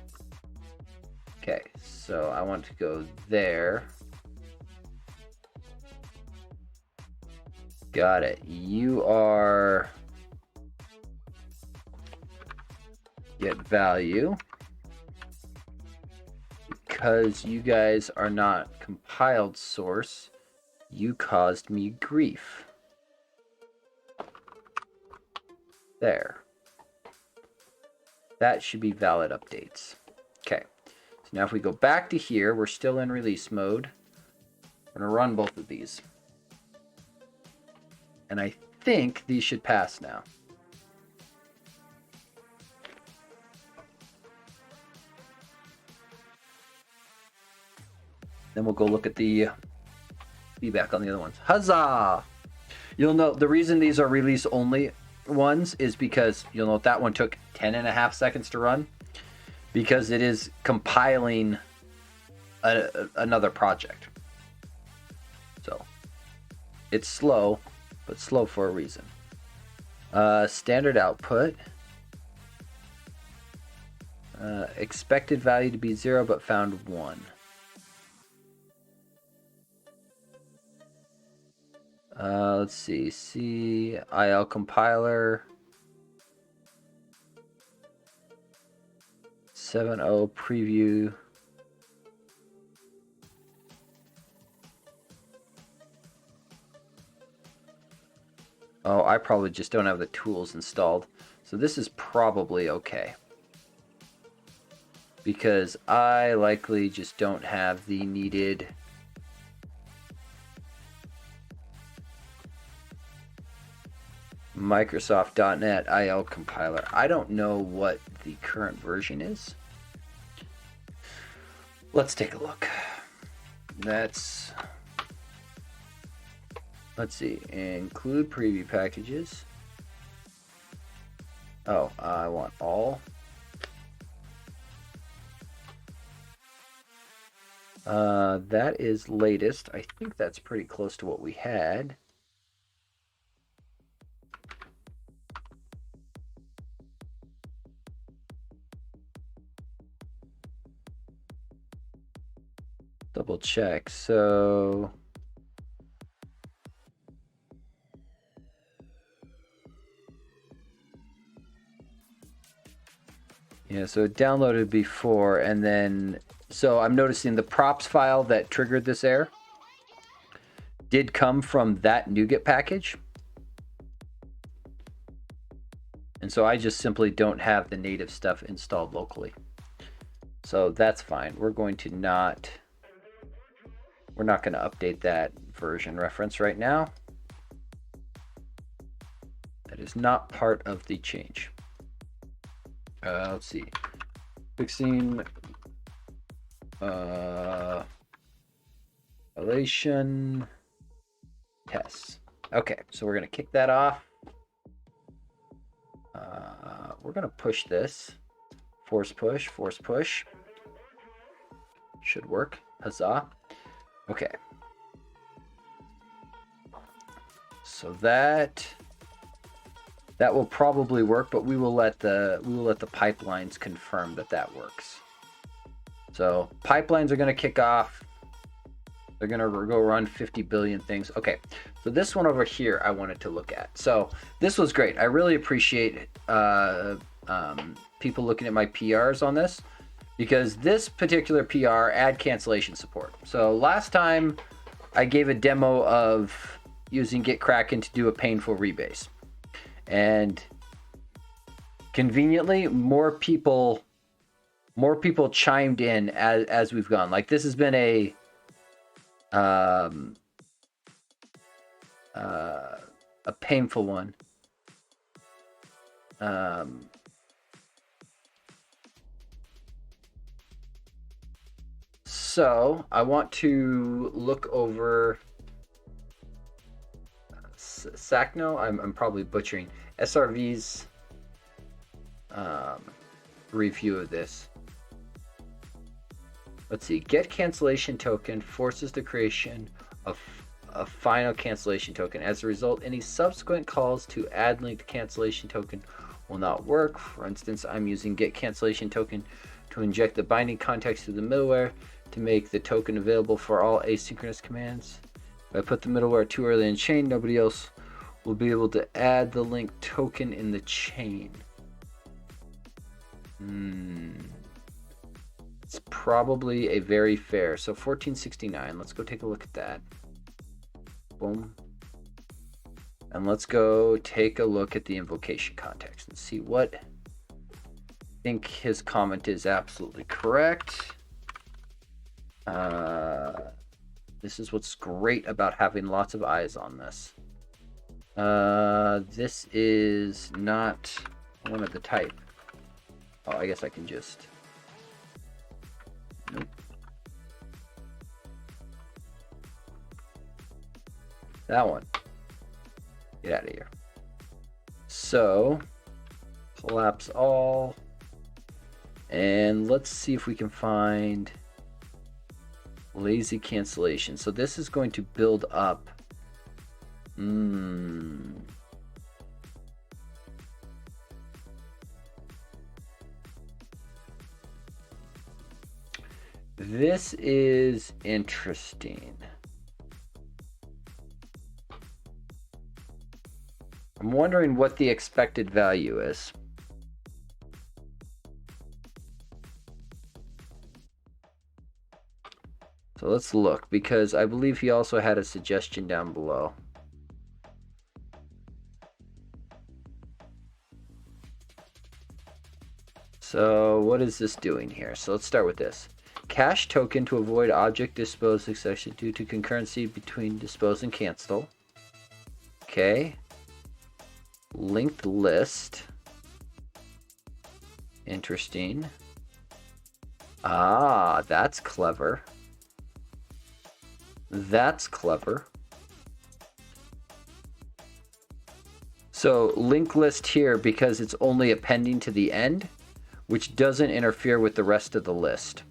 Okay, so I want to go there. Got it. You are get value. Because you guys are not compiled source, you caused me grief. There. That should be valid updates. Okay. So now if we go back to here, we're still in release mode. I'm going to run both of these. And I think these should pass now. Then we'll go look at the feedback on the other ones. Huzzah! You'll note the reason these are release only ones is because you'll note that one took 10.5 seconds to run because it is compiling another project. So it's slow, but slow for a reason. Standard output. Expected value to be 0 but found 1. Let's see. CIL compiler 7.0 preview. Oh, I probably just don't have the tools installed. So this is probably okay. Because I likely just don't have the needed Microsoft.NET IL compiler. I don't know what the current version is. Let's take a look. Let's Let's see, include preview packages. Oh, I want all. That is latest. I think that's pretty close to what we had. Double check. So yeah, so it downloaded before, and then so I'm noticing the props file that triggered this error did come from that NuGet package. And so I just simply don't have the native stuff installed locally. So that's fine. We're not going to update that version reference right now. That is not part of the change. Let's see. Fixing violation tests. Okay, so we're going to kick that off. We're going to push this. Force push. Should work. Huzzah. Okay. So that will probably work, but we will let the pipelines confirm that works. So pipelines are going to kick off. They're going to go run 50 billion things. Okay, so this one over here I wanted to look at. So this was great. I really appreciate people looking at my PRs on this, because this particular PR add cancellation support. So last time I gave a demo of using GitKraken to do a painful rebase, and conveniently more people chimed in as we've gone. Like, this has been a painful one. So I want to look over Sacno. I'm probably butchering SRV's review of this. Let's see. Get cancellation token forces the creation of a final cancellation token. As a result, any subsequent calls to add linked cancellation token will not work. For instance, I'm using get cancellation token to inject the binding context to the middleware to make the token available for all asynchronous commands. If I put the middleware too early in chain, nobody else will be able to add the linked token in the chain. It's probably a very fair. So 1469, let's go take a look at that. Boom. And let's go take a look at the invocation context and see what. I think his comment is absolutely correct. This is what's great about having lots of eyes on this. This is not one of the type. Oh, I guess I can just. Nope. That one. Get out of here. So, collapse all. And let's see if we can find lazy cancellation. So this is going to build up. This is interesting. I'm wondering what the expected value is. So let's look, because I believe he also had a suggestion down below. So what is this doing here? So let's start with this. Cache token to avoid object dispose succession due to concurrency between dispose and cancel. Okay. Linked list. Interesting. Ah, that's clever. That's clever. So linked list here, because it's only appending to the end, which doesn't interfere with the rest of the list,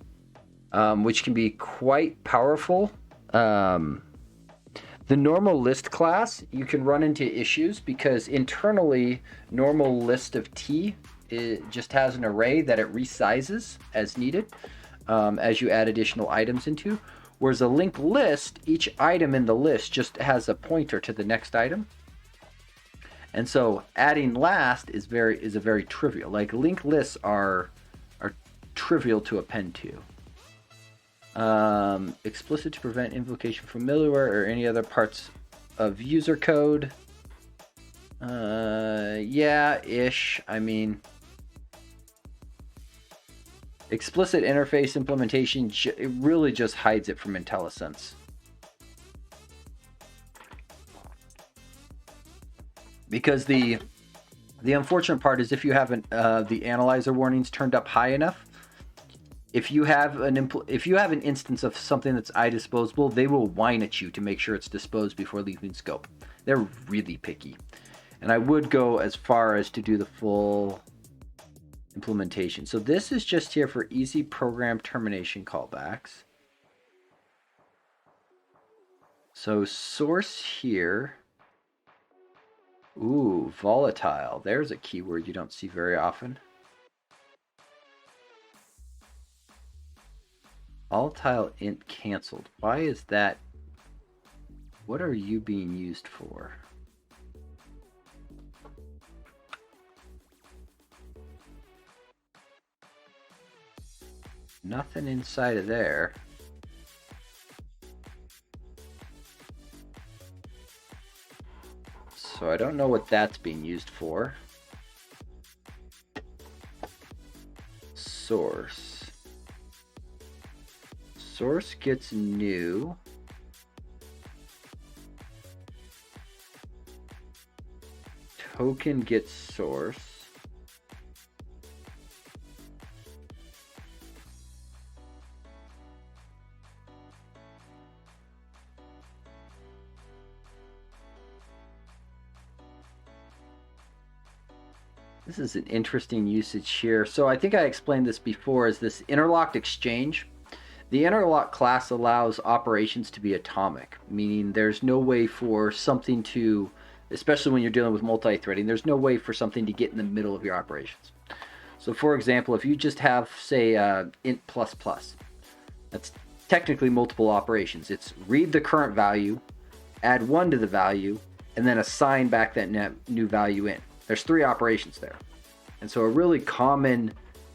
which can be quite powerful. The normal list class, you can run into issues because internally, normal list of T, it just has an array that it resizes as needed as you add additional items into. Whereas a linked list, each item in the list just has a pointer to the next item. And so adding last is a very trivial. Like linked lists are trivial to append to. Explicit to prevent invocation from middleware or any other parts of user code. Yeah-ish. I mean, explicit interface implementation, it really just hides it from IntelliSense. Because the unfortunate part is if you haven't the analyzer warnings turned up high enough, if you have an instance of something that's iDisposable, they will whine at you to make sure it's disposed before leaving scope. They're really picky. And I would go as far as to do the full implementation. So this is just here for easy program termination callbacks. So source here. Ooh, volatile. There's a keyword you don't see very often. Volatile int canceled. Why is that? What are you being used for? Nothing inside of there. So I don't know what that's being used for. Source. Source gets new. Token gets source. This is an interesting usage here. So I think I explained this before, is this interlocked exchange. The interlock class allows operations to be atomic, meaning there's no way for something to, especially when you're dealing with multi-threading, there's no way for something to get in the middle of your operations. So for example, if you just have, say, int plus plus, that's technically multiple operations. It's read the current value, add 1 to the value, and then assign back that new value in. There's 3 operations there. And so a really common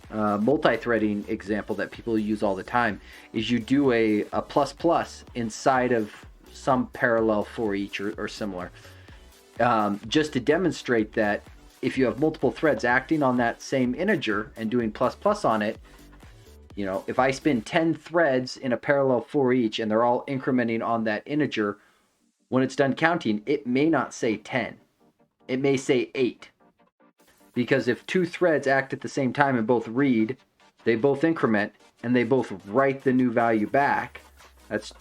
multi-threading example that people use all the time is you do a plus plus inside of some parallel for each or similar, just to demonstrate that if you have multiple threads acting on that same integer and doing plus plus on it, you know, if I spin 10 threads in a parallel for each and they're all incrementing on that integer, when it's done counting, it may not say 10. It may say 8. Because if 2 threads act at the same time and both read, they both increment, and they both write the new value back, that's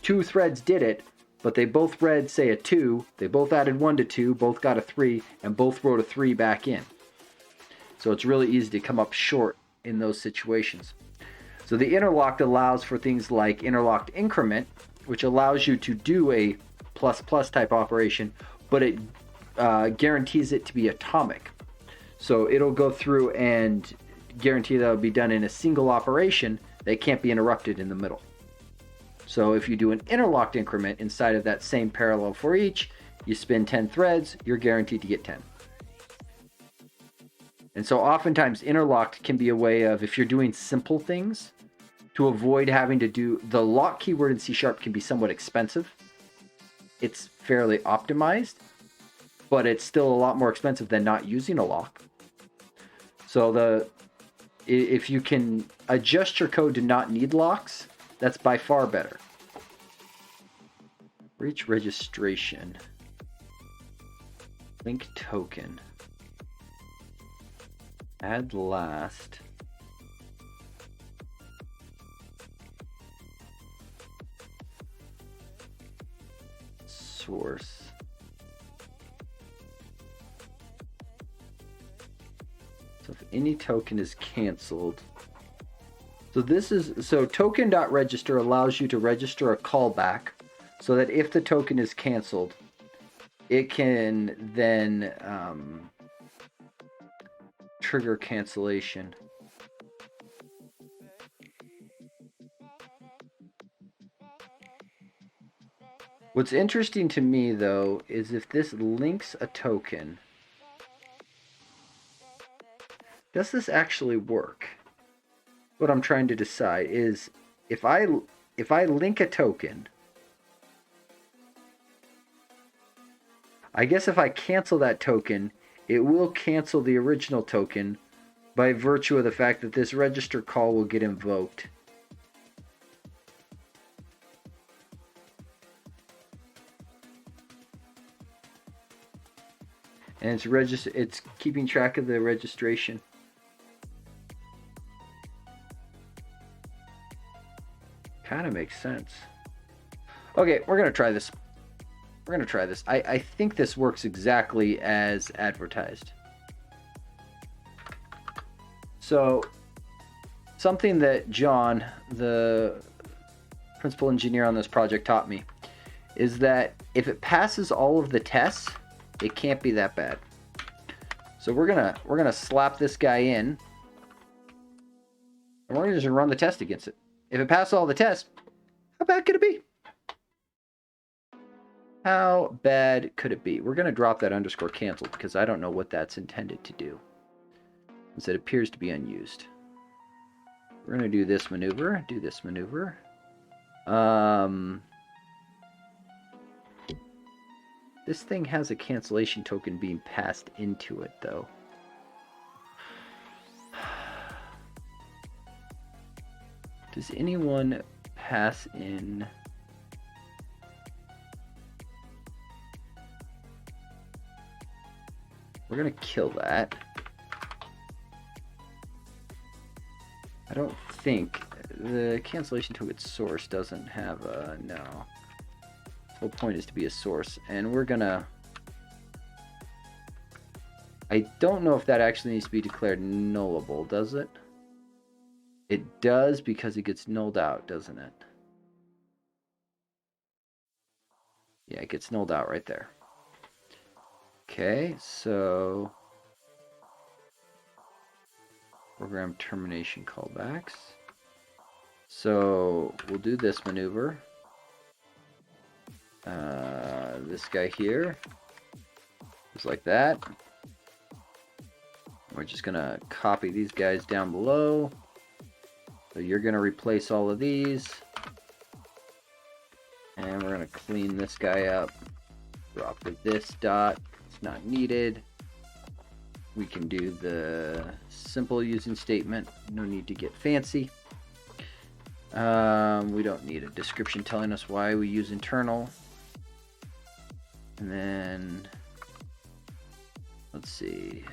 2 threads did it, but they both read, say, a 2, they both added 1 to 2, both got a 3, and both wrote a 3 back in. So it's really easy to come up short in those situations. So the interlocked allows for things like interlocked increment, which allows you to do a plus plus type operation, but it guarantees it to be atomic. So it'll go through and guarantee that it'll be done in a single operation that can't be interrupted in the middle. So if you do an interlocked increment inside of that same parallel for each, you spin 10 threads, you're guaranteed to get 10. And so oftentimes interlocked can be a way of, if you're doing simple things, to avoid having to do, the lock keyword in C# can be somewhat expensive. It's fairly optimized, but it's still a lot more expensive than not using a lock. So if you can adjust your code to not need locks, that's by far better. Reach registration. Link token. Add last. Source. So if any token is canceled, so token.register allows you to register a callback so that if the token is canceled, it can then trigger cancellation. What's interesting to me, though, is if this links a token, does this actually work? What I'm trying to decide is if I link a token, I guess if I cancel that token, it will cancel the original token by virtue of the fact that this register call will get invoked. And it's keeping track of the registration. Kind of makes sense. Okay, we're going to try this. I think this works exactly as advertised. So, something that John, the principal engineer on this project, taught me is that if it passes all of the tests, it can't be that bad. So we're gonna slap this guy in, and we're gonna just run the test against it. If it passes all the tests, how bad could it be? How bad could it be? We're gonna drop that underscore canceled because I don't know what that's intended to do. Since it appears to be unused. We're gonna do this maneuver. This thing has a cancellation token being passed into it, though. Does anyone pass in? We're gonna kill that. I don't think the cancellation token source doesn't have a no. The whole point is to be a source, and we're gonna. I don't know if that actually needs to be declared nullable, does it? It does because it gets nulled out, doesn't it? Yeah, it gets nulled out right there. Okay, so program termination callbacks. So we'll do this maneuver. This guy here, just like that. We're just gonna copy these guys down below. So you're gonna replace all of these, and we're gonna clean this guy up. Drop this dot. It's not needed. We can do the simple using statement. No need to get fancy. We don't need a description telling us why we use internal. And then, let's see.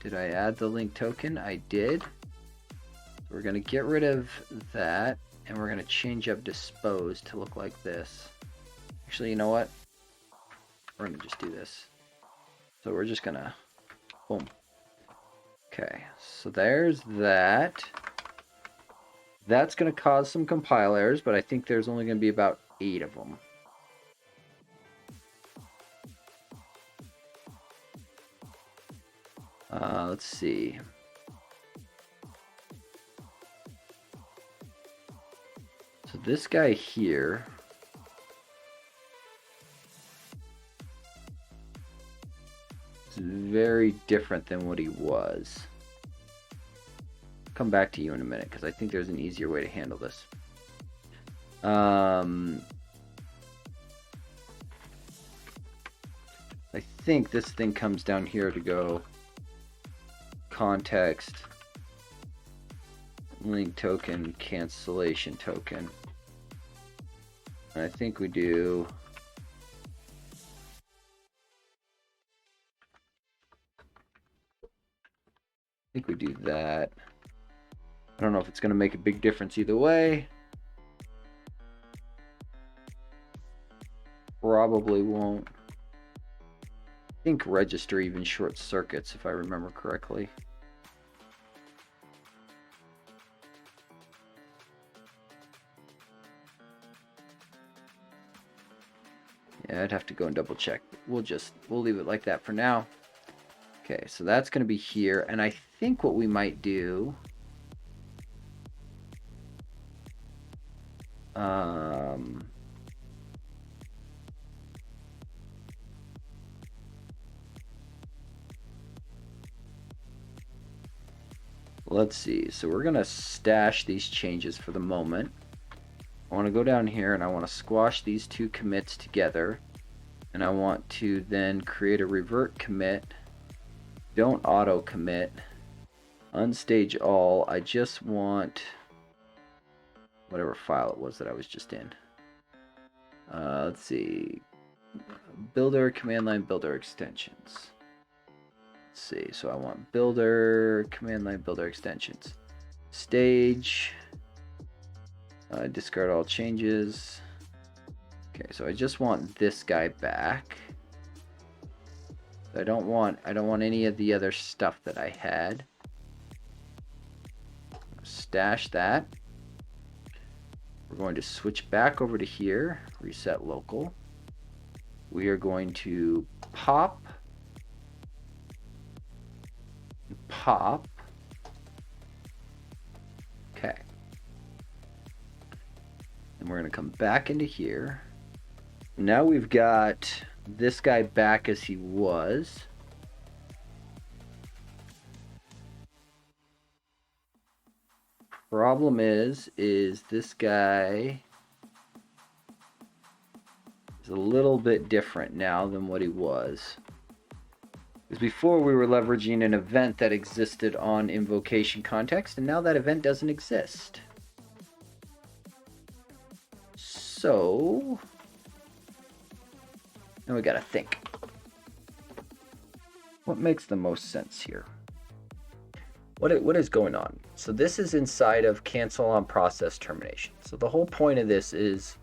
Did I add the link token? I did. We're going to get rid of that, and we're going to change up dispose to look like this. Actually, you know what? We're going to just do this. So we're just going to, boom. Okay, so there's that. That's going to cause some compile errors, but I think there's only going to be about 8 of them. Let's see. So this guy here is very different than what he was. Come back to you in a minute because I think there's an easier way to handle this. I think this thing comes down here to go context link token cancellation token. And I think we do that. I don't know if it's going to make a big difference either way. Probably won't. I think register even short circuits if I remember correctly. Yeah, I'd have to go and double check. We'll leave it like that for now. Okay, so that's going to be here. And I think what we might do... let's see. So we're going to stash these changes for the moment. I want to go down here and I want to squash these two commits together. And I want to then create a revert commit. Don't auto commit. Unstage all. I just want whatever file it was that I was just in. Let's see. Builder, command line builder extensions. Let's see. So I want builder, command line builder extensions. Stage. Discard all changes. Okay, so I just want this guy back. I don't want any of the other stuff that I had. Stash that. We're going to switch back over to here, reset local. We are going to pop. Okay. And we're going to come back into here. Now we've got this guy back as he was. Problem is this guy is a little bit different now than what he was. Because before we were leveraging an event that existed on invocation context, and now that event doesn't exist. So now we gotta think. What makes the most sense here? What is going on? So this is inside of cancel on process termination. So the whole point of this is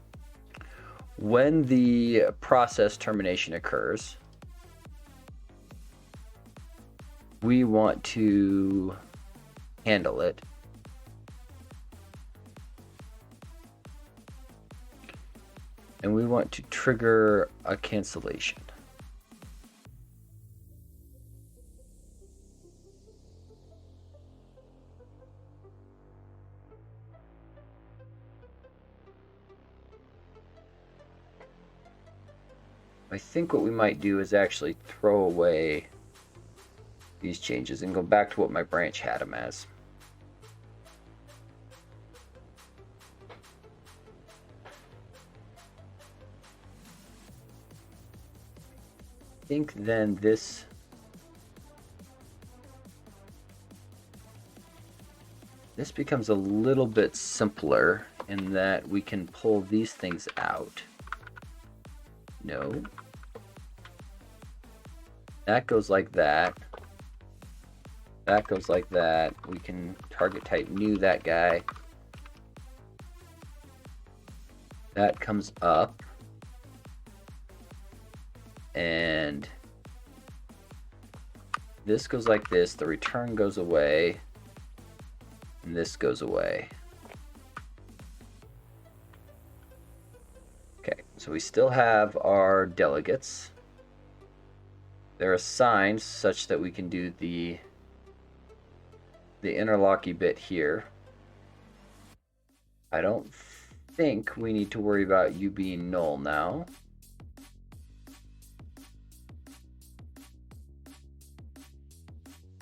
when the process termination occurs, we want to handle it. And we want to trigger a cancellation. I think what we might do is actually throw away these changes and go back to what my branch had them as. I think then this becomes a little bit simpler in that we can pull these things out. No. That goes like that. That goes like that. We can target type new that guy. That comes up. And this goes like this. The return goes away. And this goes away. Okay, so we still have our delegates. They're assigned such that we can do the interlocky bit here. I don't think we need to worry about you being null now.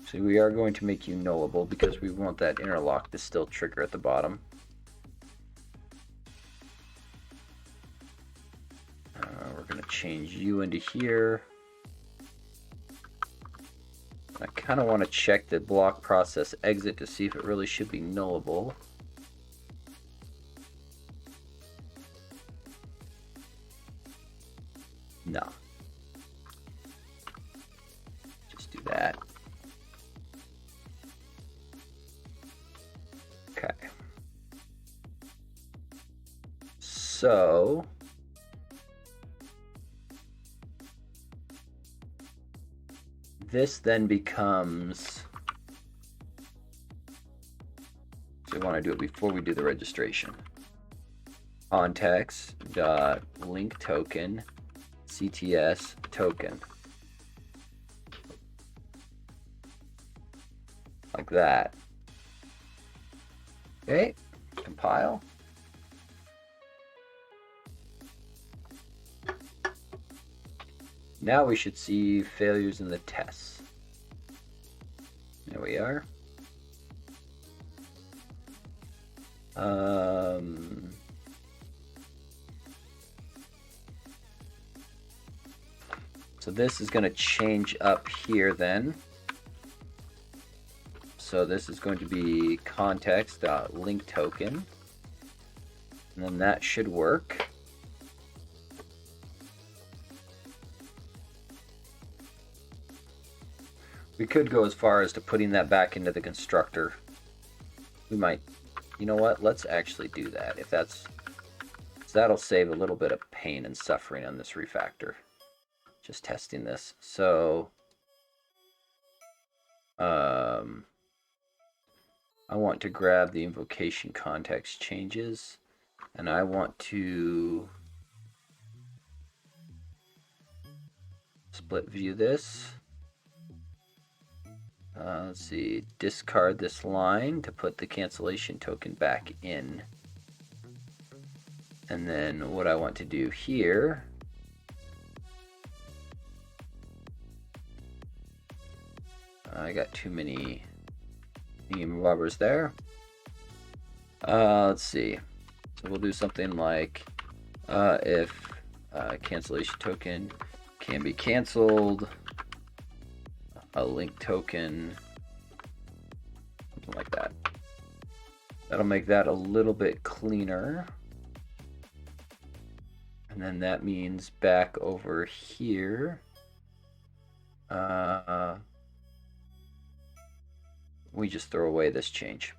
So we are going to make you nullable because we want that interlock to still trigger at the bottom. We're going to change you into here. I kind of want to check the block process exit to see if it really should be nullable. No. Just do that. Okay. So this then becomes, so we want to do it before we do the registration. Context dot link token CTS token. Like that. Okay, compile. Now we should see failures in the tests. There we are. So this is going to change up here then. So this is going to be context.link token. And then that should work. We could go as far as to putting that back into the constructor. We might, you know what, let's actually do that. If that's, that'll save a little bit of pain and suffering on this refactor. Just testing this. So, I want to grab the invocation context changes, and I want to split view this. Let's see, discard this line to put the cancellation token back in. And then what I want to do here, I got too many rubbers there. Let's see. So we'll do something like if cancellation token can be canceled, a link token, something like that. That'll make that a little bit cleaner. And then that means back over here, we just throw away this change.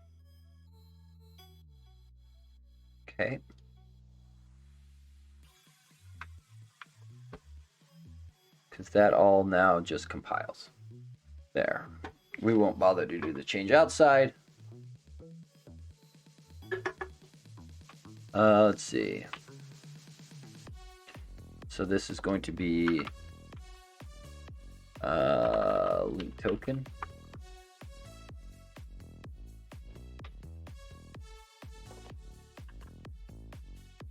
Okay. Because that all now just compiles. There. We won't bother to do the change outside. Let's see. So this is going to be link token.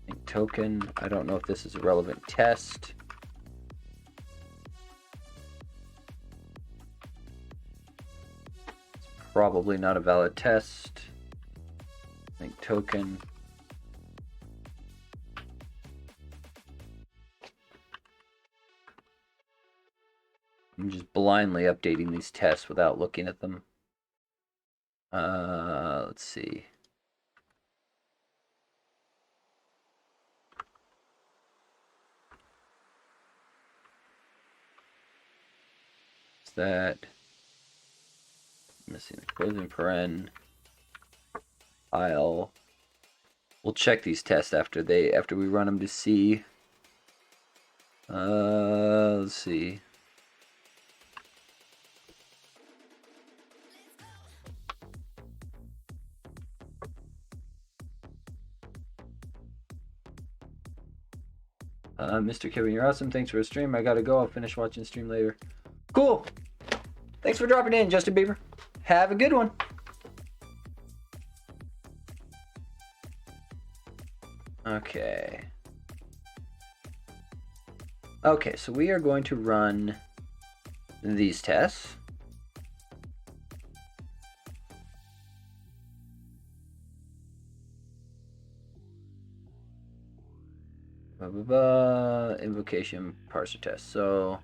Link token. I don't know if this is a relevant test. Probably not a valid test. Link token. I'm just blindly updating these tests without looking at them. Let's see. Is that missing the closing paren? I'll. We'll check these tests after we run them to see. Let's see. Mr. Kevin, you're awesome. Thanks for a stream. I gotta go. I'll finish watching the stream later. Cool. Thanks for dropping in, Justin Bieber. Have a good one. Okay. Okay, so we are going to run these tests. Invocation parser test. So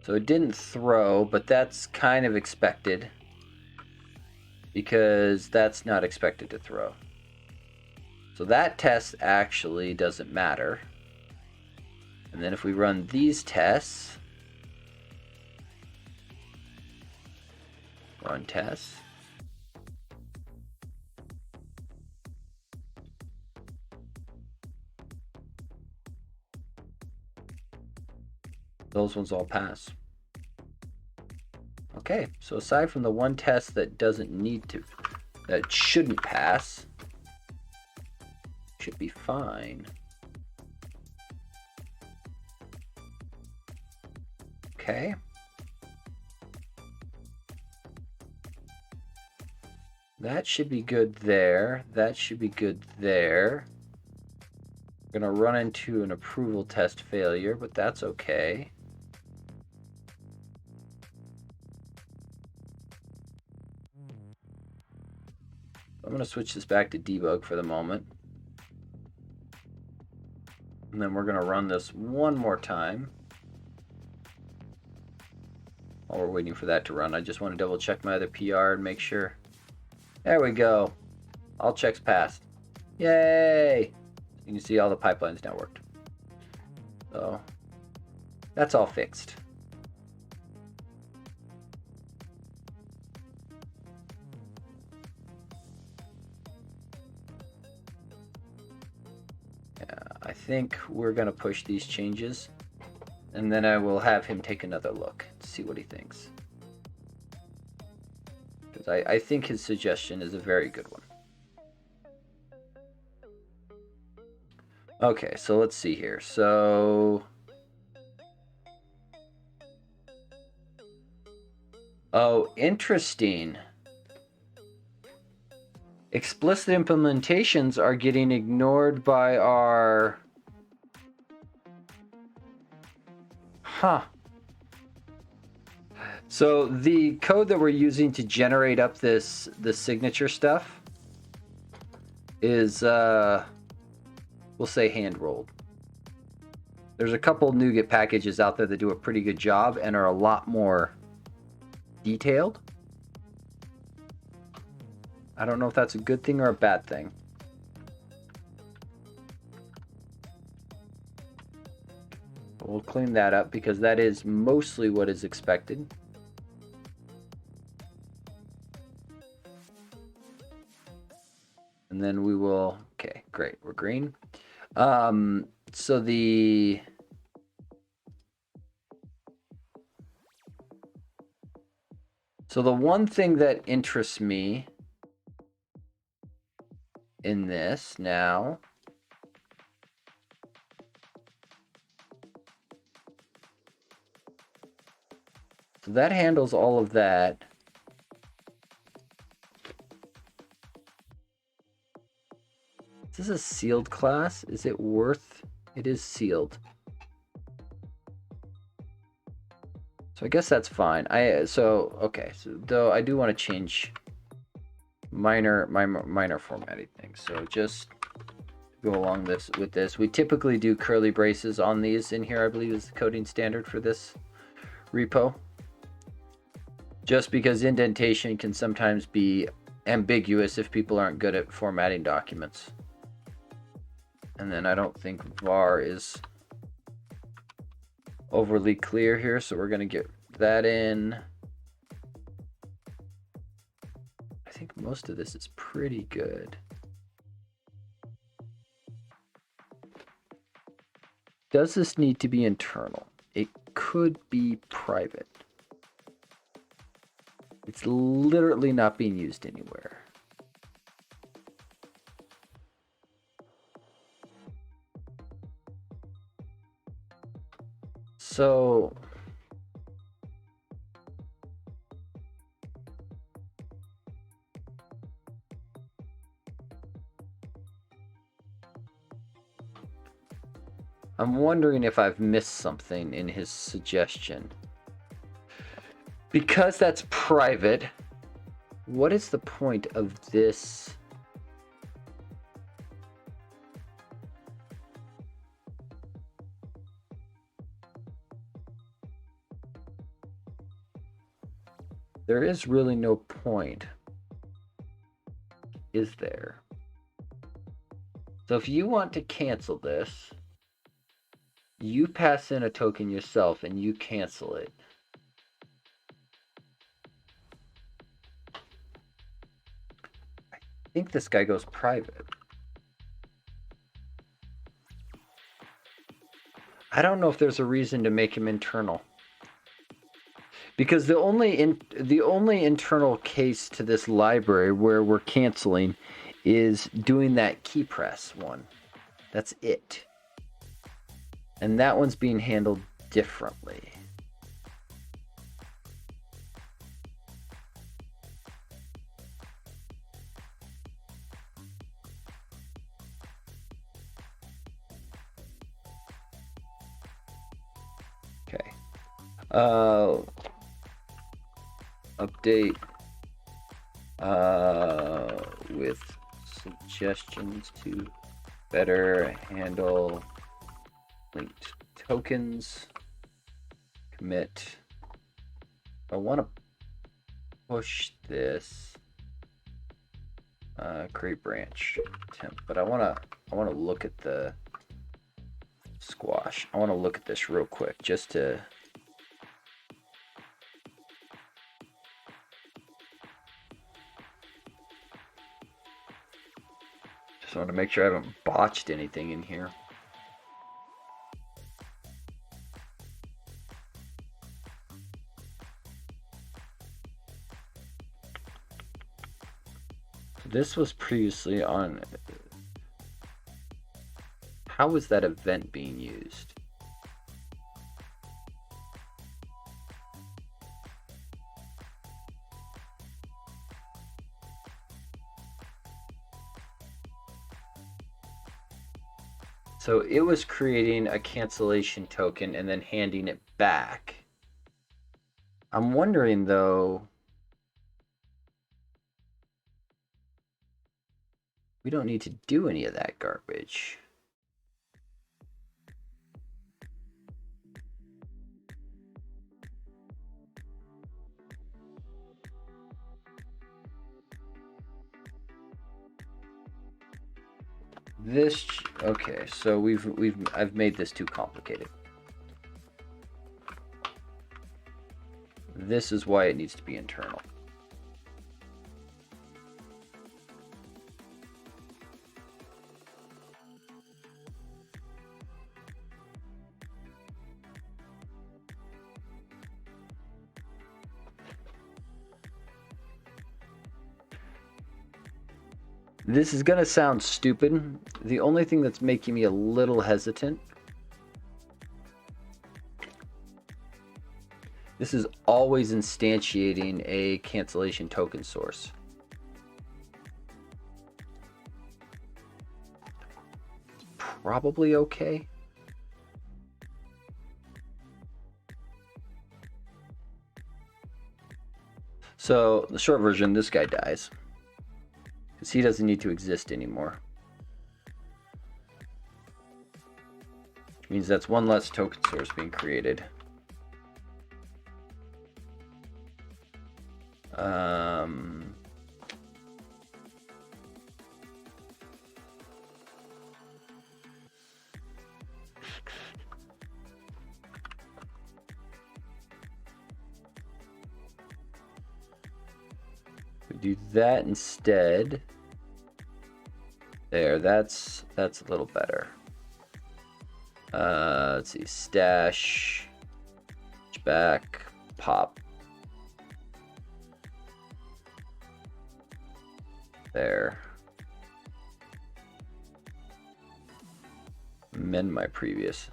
it didn't throw, but that's kind of expected because that's not expected to throw. So that test actually doesn't matter. And then if we run these tests, run tests. Those ones all pass. Okay, so aside from the one test that doesn't need to, that shouldn't pass, should be fine. Okay. That should be good there. That should be good there. We're going to run into an approval test failure, but that's okay. I'm going to switch this back to debug for the moment. And then we're going to run this one more time. While we're waiting for that to run, I just want to double check my other PR and make sure. There we go. All checks passed. Yay! You can see all the pipelines now worked. So that's all fixed. I think we're going to push these changes, and then I will have him take another look to see what he thinks. Because I think his suggestion is a very good one. Okay, so let's see here. So, oh, interesting. Explicit implementations are getting ignored by our... Huh. So the code that we're using to generate up the signature stuff is, we'll say hand-rolled. There's a couple NuGet packages out there that do a pretty good job and are a lot more detailed. I don't know if that's a good thing or a bad thing. But we'll clean that up because that is mostly what is expected. And then we will, okay, great, we're green. So the one thing that interests me in this now so that handles all of that. Is this a sealed class? Is it worth? It is sealed. So I guess that's fine. Okay. So though I do want to change minor formatting things. So just go along with this. We typically do curly braces on these in here, I believe is the coding standard for this repo. Just because indentation can sometimes be ambiguous if people aren't good at formatting documents. And then I don't think var is overly clear here, so we're going to get that in. I think most of this is pretty good. Does this need to be internal? It could be private. It's literally not being used anywhere. So I'm wondering if I've missed something in his suggestion. Because that's private, what is the point of this? There is really no point, is there? So if you want to cancel this, you pass in a token yourself and you cancel it. I think this guy goes private. I don't know if there's a reason to make him internal. Because the only internal case to this library where we're canceling is doing that key press one. That's it. And that one's being handled differently. Update with suggestions to better handle linked tokens. Commit. I want to push this. Create branch temp, but I want to look at the squash. I want to look at this real quick just to. Just want to make sure I haven't botched anything in here. This was previously on. How is that event being used? So it was creating a cancellation token and then handing it back. I'm wondering though, we don't need to do any of that garbage. This, okay, so I've made this too complicated. This is why it needs to be internal. This is going to sound stupid. The only thing that's making me a little hesitant, this is always instantiating a cancellation token source. Probably okay. So the short version, this guy dies. Because he doesn't need to exist anymore. Which means that's one less token source being created. We do that instead. There, that's a little better. Let's see, stash, back, pop. There. Amend my previous.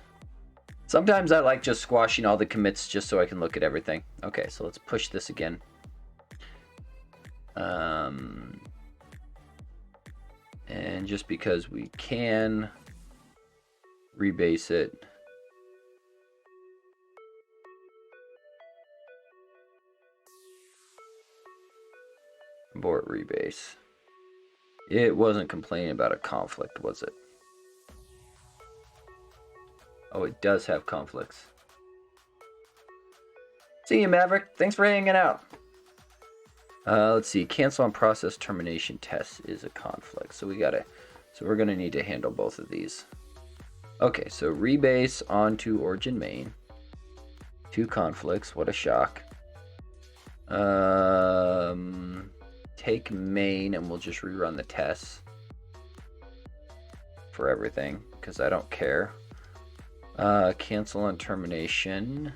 Sometimes I like just squashing all the commits just so I can look at everything. Okay, so let's push this again. And just because we can rebase it. Abort rebase. It wasn't complaining about a conflict, was it? Oh, it does have conflicts. See you, Maverick. Thanks for hanging out. Let's see. Cancel on process termination test is a conflict. So we're gonna need to handle both of these. Okay, so rebase onto origin main. 2 conflicts. What a shock. Take main and we'll just rerun the tests for everything because I don't care. Cancel on termination.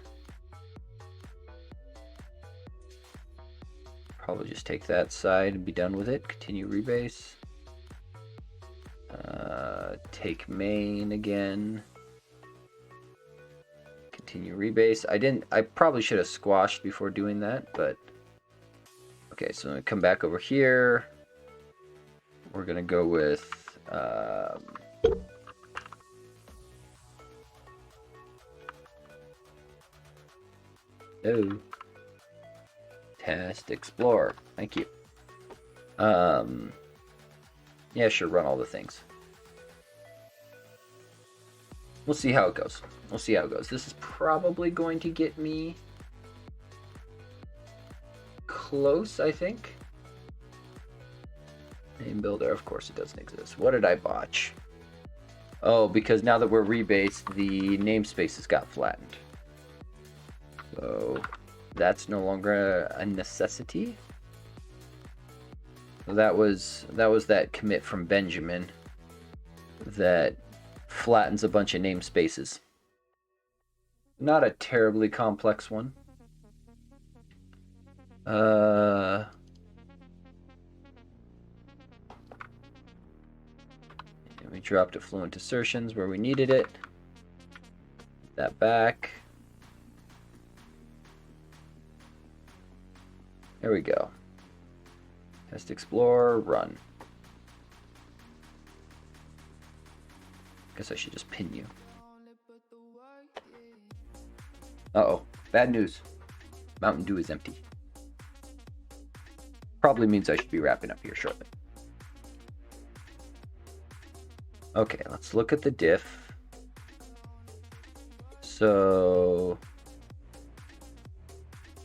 Probably just take that side and be done with it. Continue rebase. Take main again. Continue rebase. I probably should have squashed before doing that, but okay, so I'm gonna come back over here. We're gonna go with Oh. Test Explorer. Thank you. Yeah, sure, run all the things. We'll see how it goes. We'll see how it goes. This is probably going to get me close, I think. Name builder, of course it doesn't exist. What did I botch? Oh, because now that we're rebased, the namespaces got flattened. So that's no longer a necessity. That was that commit from Benjamin that flattens a bunch of namespaces. Not a terribly complex one. We dropped to fluent assertions where we needed it. Put that back. There we go. Test Explorer, run. Guess I should just pin you. Uh-oh. Bad news. Mountain Dew is empty. Probably means I should be wrapping up here shortly. Okay, let's look at the diff. So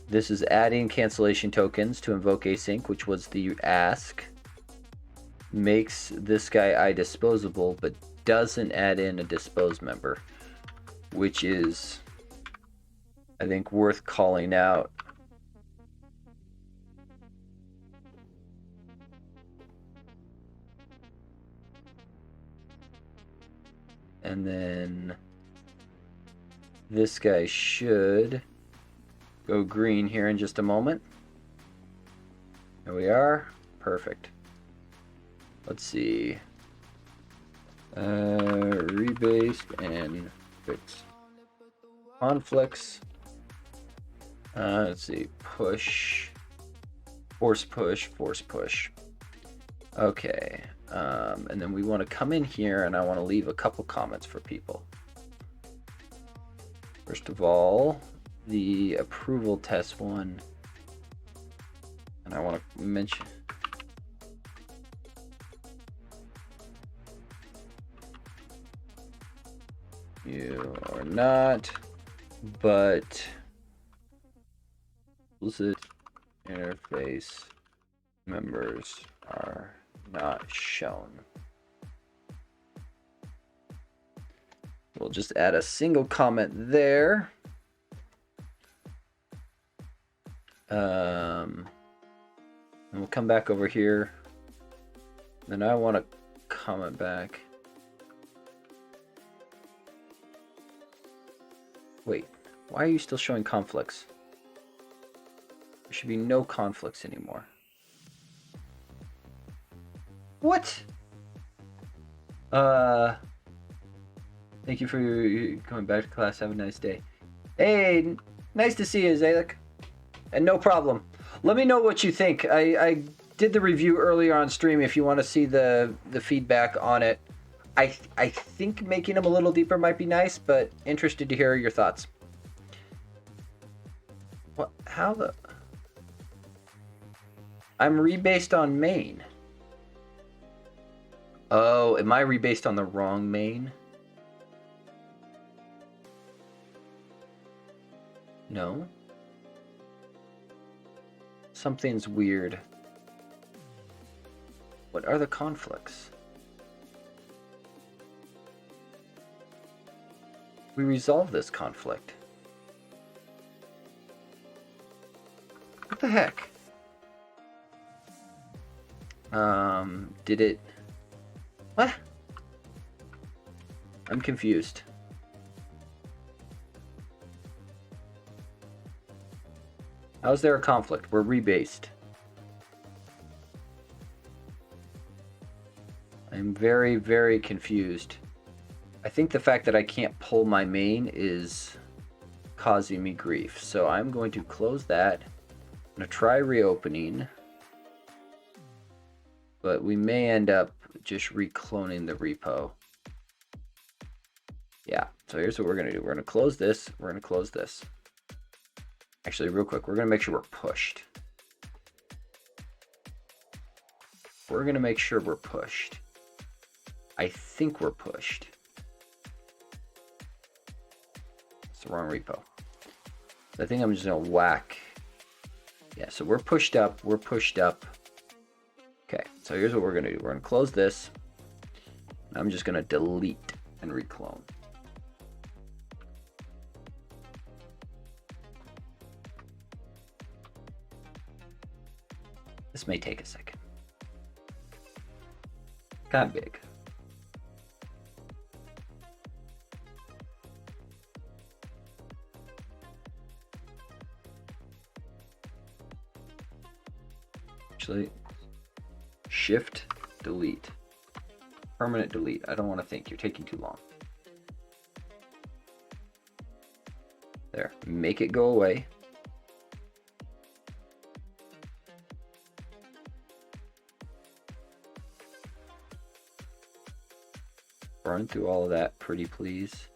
this is adding cancellation tokens to invoke async, which was the ask. Makes this guy iDisposable, but doesn't add in a dispose member, which is, I think, worth calling out. And then this guy should go green here in just a moment. There we are. Perfect. Let's see. Rebased and fix conflicts. Let's see. Push. Force push. Force push. Okay. And then we want to come in here and I want to leave a couple comments for people. First of all, the approval test one. And I want to mention. You are not, but explicit interface members are not shown. We'll just add a single comment there. And we'll come back over here. Then I want to comment back. Wait, why are you still showing conflicts? There should be no conflicts anymore. What? Thank you for your coming back to class. Have a nice day. Hey, nice to see you, Zalek. And no problem. Let me know what you think. I did the review earlier on stream if you want to see the feedback on it. I think making them a little deeper might be nice, but interested to hear your thoughts. What? How the? I'm rebased on main. Oh, am I rebased on the wrong main? No. Something's weird. What are the conflicts? We resolve this conflict. What the heck? Did it... What? I'm confused. How's there a conflict? We're rebased. I'm very, very confused. I think the fact that I can't pull my main is causing me grief. So I'm going to close that. I'm going to try reopening. But we may end up just recloning the repo. Yeah, so here's what we're going to do. We're going to close this. We're going to close this. Actually, real quick, we're going to make sure we're pushed. We're going to make sure we're pushed. I think we're pushed. It's the wrong repo. So I think I'm just going to whack. Yeah, so we're pushed up. We're pushed up. Okay, so here's what we're going to do. We're going to close this. I'm just going to delete and reclone. This may take a second. Kind of big. Actually, shift delete. Permanent delete. I don't want to think. You're taking too long. There. Make it go away. Burn through all of that, pretty please.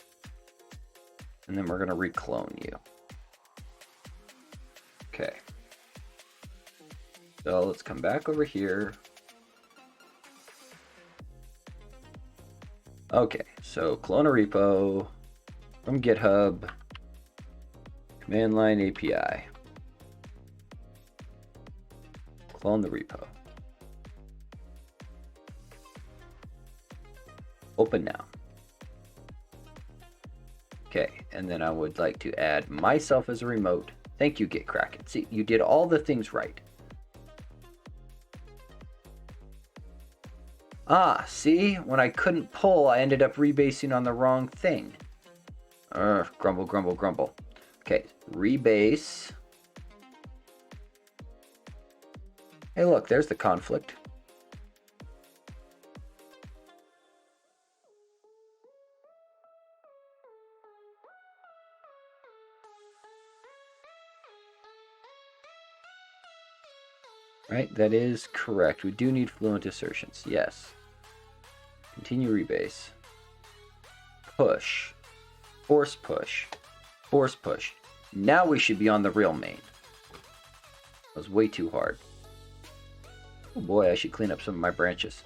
And then we're going to reclone you. Okay. So let's come back over here. Okay, so clone a repo from GitHub, command line API. Clone the repo. Open now. Okay, and then I would like to add myself as a remote. Thank you, GitKraken. See, you did all the things right. Ah, see? When I couldn't pull, I ended up rebasing on the wrong thing. Grumble, grumble, grumble. Okay, rebase. Hey, look, there's the conflict. Right, that is correct. We do need fluent assertions, yes. Continue rebase. Push. Force push. Force push. Now we should be on the real main. That was way too hard. Oh boy, I should clean up some of my branches.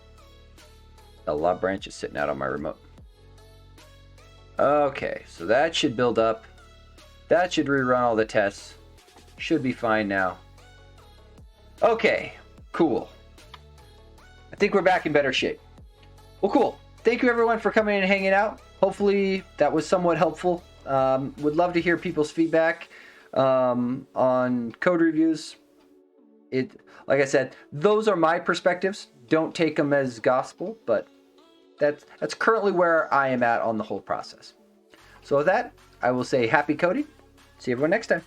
A lot of branches sitting out on my remote. Okay, so that should build up. That should rerun all the tests. Should be fine now. Okay, cool. I think we're back in better shape. Well, cool. Thank you everyone for coming in and hanging out. Hopefully that was somewhat helpful. Would love to hear people's feedback on code reviews. Like I said, those are my perspectives. Don't take them as gospel, but that's currently where I am at on the whole process. So with that, I will say happy coding. See everyone next time.